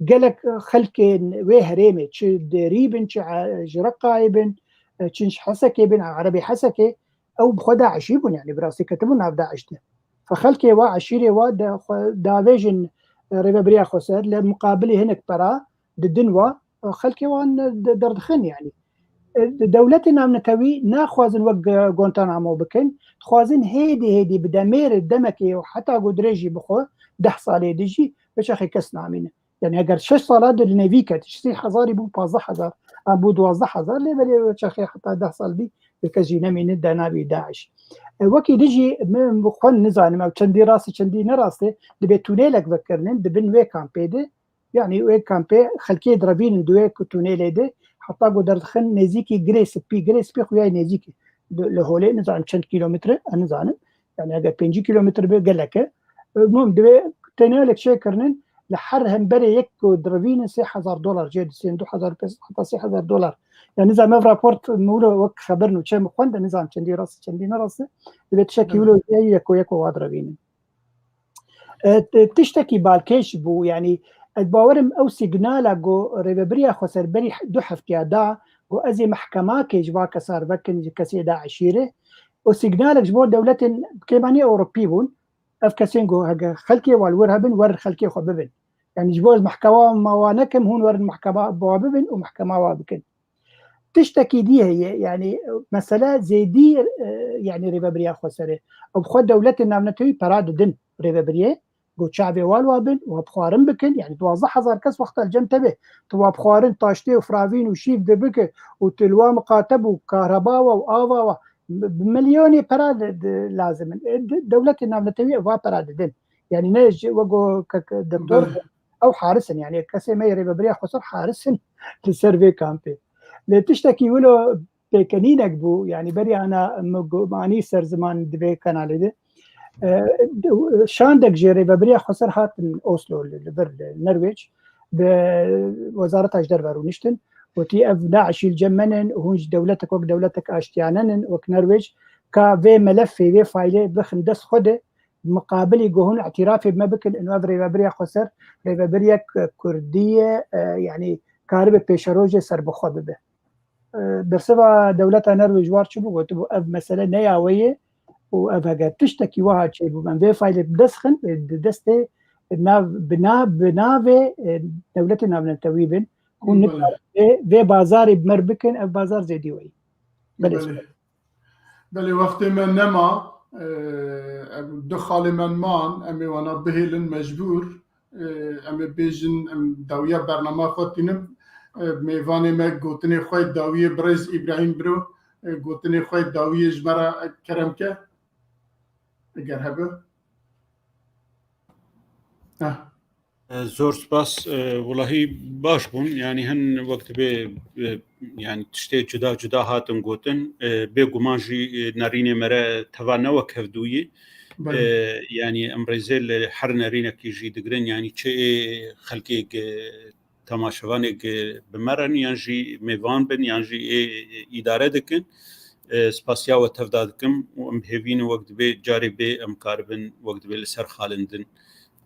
قالك خلكين وهريمه تش دريبن تش جرقايبن تشنش حسكي بن عربي حسكي او بخدا عشيبن يعني براسي كتبون عبد عشته فخلكي وعشيري دافيجن ريبابريا خوسر لمقابله هناك برا ددنوا خلكي وان دردخن يعني دولتنا منتوي ناخوازن وق غونتانامو بكن خوازن هيدي بدمير الدمكي وحتى قدريجي بخو 10 صالي ديجي باش اخي كسنا منه يعني اگر 6 صالات لنيفيكا تشتي حزاري بو 15,000 ابو 12,000 لي بلي اخي حتى 10 صال دي بكجينا من الدنابي داعش وكي ديجي من بخون نزان ما تشندي راسي تشندي نراسي دبي تونيلك ذكرنن دبن وي كامبيدي يعني وي كامبي خلكي دربين دوي كتونيل دي حتى قدر خن نزيكي جريس بي خويا نزيكي لهولي نزان 10 كيلومتر نزان يعني اگر 5 كيلومتر بقلك المهم دبي تونيلك شي كرنن لحرهم بري يكو دربين $6,000 جيد سين 2,000 بس حتى $6,000 يعني نزام رابورت مولو وك خبرنو تشي مخوند نزام تشندي راس تشندي نراس بتشكي ولو يكو دربين تشتكي بالكيش بو يعني الباورم او سيجنالا جو ريبابريا خسر بري دو حفتيا دا جو ازي محكمة كيج واكا صار بكن كسي دا عشيرة وسيجنالك جبو دولة كيمانية أوروبيون أفكاسين جو هجا خلكي والورهبن ور خلكي خببن يعني جبوز محكمة موانكم هون ور المحكمة بواببن ومحكمة وابكن تشتكي دي هي يعني مسألة زي دي يعني ريبابريا خسره أو بخود دولة نامنتوي براد دن ريبابريا جو شعبي والوابن وبخوارن بكن يعني 12,000 كس وقت الجنتبه تو بخوارن طاشتي وفرافين وشيف دبك وتلوا مقاتب وكهرباء وآوا بمليون براد لازم دولة نامنتوي وبراد دن يعني نيج وجو دكتور او حارسن يعني كسي ما ريبابريا خسر حارسن للسيرفي كامبي لتشتكي ولو بكنينك بو يعني بري انا ماني سر زمان دبي كان ده شاندك جي ريبابريا خسر هات من اوسلو لبر النرويج بوزارة اجدر بارونشتن وتي اف داعش الجمنن وهونج دولتك وك دولتك اشتيانن وك نرويج كا في ملف في فايله بخندس خده مقابل يقولون اعترافي بما بكن انه ريبابريا خسر ريبابريا كرديه يعني كارب بيشروجه سر بخوبه برسبا دولتها نرويج وارشبو وتبو اف مثلا نياويه وابها تشتكي واحد شيء من في فايل بدسخن دستي بنافي دولتنا من التويبن كون في بازار بمربكن او بازار زي ديوي بلي وقت ما نما دخل من مان امي وانا به للمجبور امي بيجن داويه برنامج خاطينم میوانی ما گوتنی خوی داویه برز ابراهیم برو گوتنی خوی داویه جمرا کرم که اگر هبه زۆر سپاس وڵاهی باش بوون ینی هەن وەکت بێ ینی تشتێ جودا جودا هاتن گوتن بێگومانژی نەرینێ مەرە تەوانەوە کەودووی ینی ئەمڕێزێ لە هەر نەرینەکیژی دەگرن ینی چێ خەلکێک تەماشەوانێک بمەرن یانژی میوان بن یانژی ئیدارە دکن سپاسیاوە تەفدا دکم و ئەم هێوین وەکت بێ جارێ بێ ئەمکار بن وەکت بێ لەسەر خاڵندن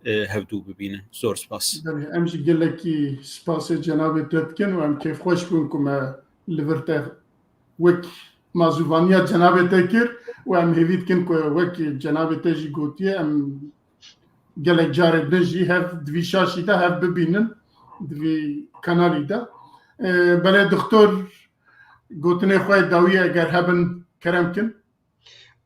هەفتوو ببینن زۆر سپاس ئەمژی گەلێکی سپاسی جەنابێت دەکەن و ئەم کێف خۆش بوون کومە لەڤرتە وەک مازووانیا جەنابێتە کرد و ئەم هێویتکن کو وەک جەنابێتەژی گوتیە ئەم گەلێک جارێ دژی هەف دوی شاشیدا هەف ببینن دوی کەنالیدا بەلێ دکتۆر گوتنێ خۆی داویە ئەگەر هەبن کەرەمکن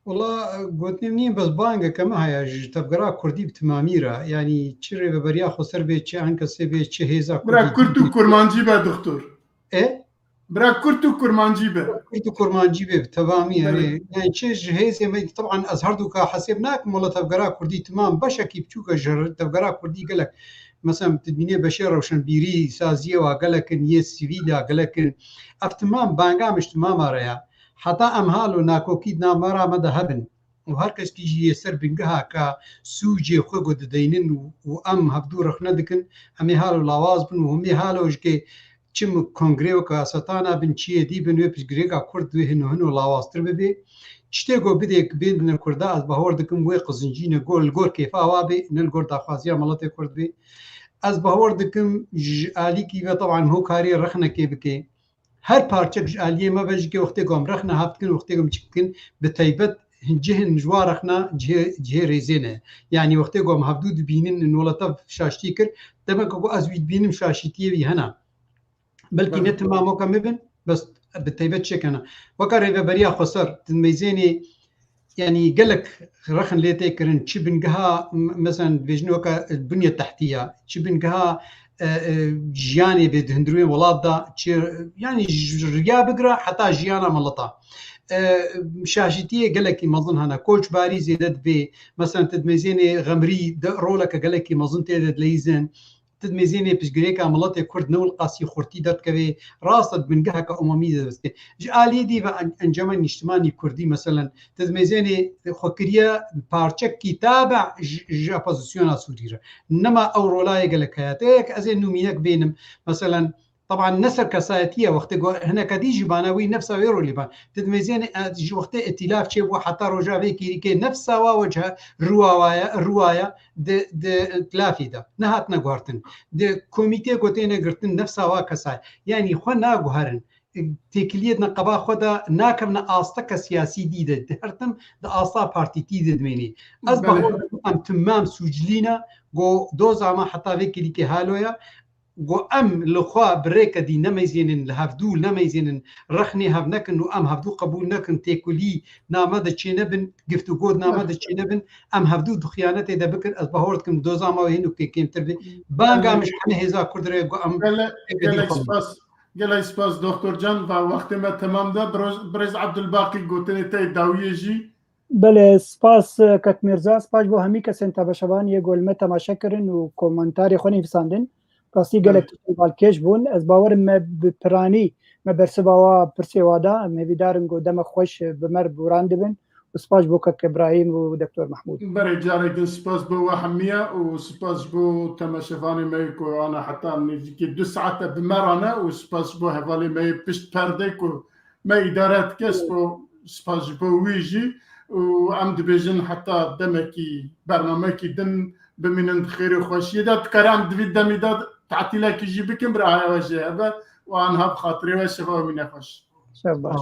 والله گوتنیم نیم بەس بانگەکەمە هەیە تەبگەرا کوردی بتمامیرە ینی چ ڕێبەبەریا خۆسەر بێت چ هەن کەسێ بێت چه هێزا برا کورد و کورمانجی بە دکتۆر برا کورد و کورمانجی بە کورد و کورمانجی بێ تەوامی هەرێ یانی چ هێزێمە طبعا ئەز هەردووکە حەسێب ناکەم وڵە تەبگەرا کوردی تمام بەشێکی بچووکە ژەر تەبگەرا کوردی گەلک مثلا تبینێ بەشێ ڕەوشنبیری سازیەوە گەلەکن یە سیڤیلا گەلەکن ئەف تمام بانگامش تمامارەیە حتا ئەم هاڵ و ناکۆکیت نامەرامەدە هەبن و هەر کەسکیژی سەر بنگەها کە سووجێ خۆ گۆ دەدەینن و ئەم هەفتوو ڕخنە دکن ئەمێ هاڵ و لاواز بن و هەمێ هاڵۆژکێ چم کۆنگرێوە کە ئاسەتانە بن چیە دی بنوێ پشتگرێکا کورد دوێ هن و لاوازتر ببێ شتێکۆ بدێک بێن بنە کووردا ئەس بەهۆر دکم وێ قزنجینە گۆل گۆر کێفاوا بێ نل گۆر داخوازیە مەڵەتێ کورد بێ ئەس بەهۆر دکم ئالیکی بە طبعا هۆکاری ڕخنەکێ بکێ هەر پارچەک ئالیە مەبەژکە وەختێکۆم ڕخنە هەفتکن وەختێکم چ بکن بە تایبەت جهن جوار رخنا جه ريزينه يعني وقتی گم حدود بینن نولتا شاشتی کرد دمک کو از وید بینم شاشتیه وی هنا بلکه نه تمامو کم ببن بس بالتيبت شكنا وكره بريا خسر تميزيني يعني قالك رخن ليتي كرن تشبنجها مثلا بيجنوك البنيه التحتيه تشبنجها جياني بدهندروي ولاد دا يعني ريا بقرا حتى جيانا ملطه شاشتيه قالك مظن هنا كوتش باري زيدت بي مثلا تدميزيني غمري رولك قالك مظن تدد ليزن تدميزيني بشجريكا ملطه كرد نول قاسي خورتي دت كبي راصد من جهه كأممية بس جالي دي انجمن اجتماعي كردي مثلا تدميزيني خكريه بارچك كتابع جابوزيشن سوريرا انما اورولاي قالك هاتك از انه مينك بينم مثلا طبعا نسر كسايتيه وقت هنا كديجي بانوي نفسها ويرو لبان تدميزين وقت ائتلاف شيء وحتى رجع كي نفسها وجه روايه د ائتلافي ده نهات نغورتن د كوميتي قوتين غرتن نفسها وكساي يعني خنا غهرن تكليت نقبا خدا ناكمنا آستا سياسي دي هرتم د آستا بارتي دي دميني از بهو ام تمام سجلينا جو دوزاما حتى وكلي كي هالويا گو ام لخوا بريكا دي نميزينن لهفدو نميزينن رخني هفنكن ام هفدو قبول نكن تيكولي نامد تشينبن گفتو گود نامد تشينبن ام هفدو دخيانت ده بكر از بهورتكم دوزاما وهنو كي كيمتر بي بانگا مش حنه هزا كردره گو ام قال سپاس دكتور جان و وقت ما تمام ده برز عبد الباقي گوتني تي داويجي بله سپاس کاک میرزا سپاس بو همی کسان تباشبان یه گل تماشا کردن و کومنتاری خونی فساندن راستی گلک بالکش بون از باورم ما بپرانی ما برسباوا پرسیوادا میدارم گو دم خوش بمر بوران دبن و سپاس بو کاک ابراهیم و دکتور محمود برای جارك سپاس بو حميه و سپاس بو تماشفاني مايكو انا حتى نجي 2 ساعات بمرانا و سپاس بو حوالي ما بيشت پردكو ما ادارات كسبو سپاس بو ويجي و ام دبيجن حتى دمكي برنامجي دن بمن خير خوشي دات كرام دفيد دميداد تعطيلك يجيبكم برعاية وجهه وأنها بخاطري وشفاء من خوش شباش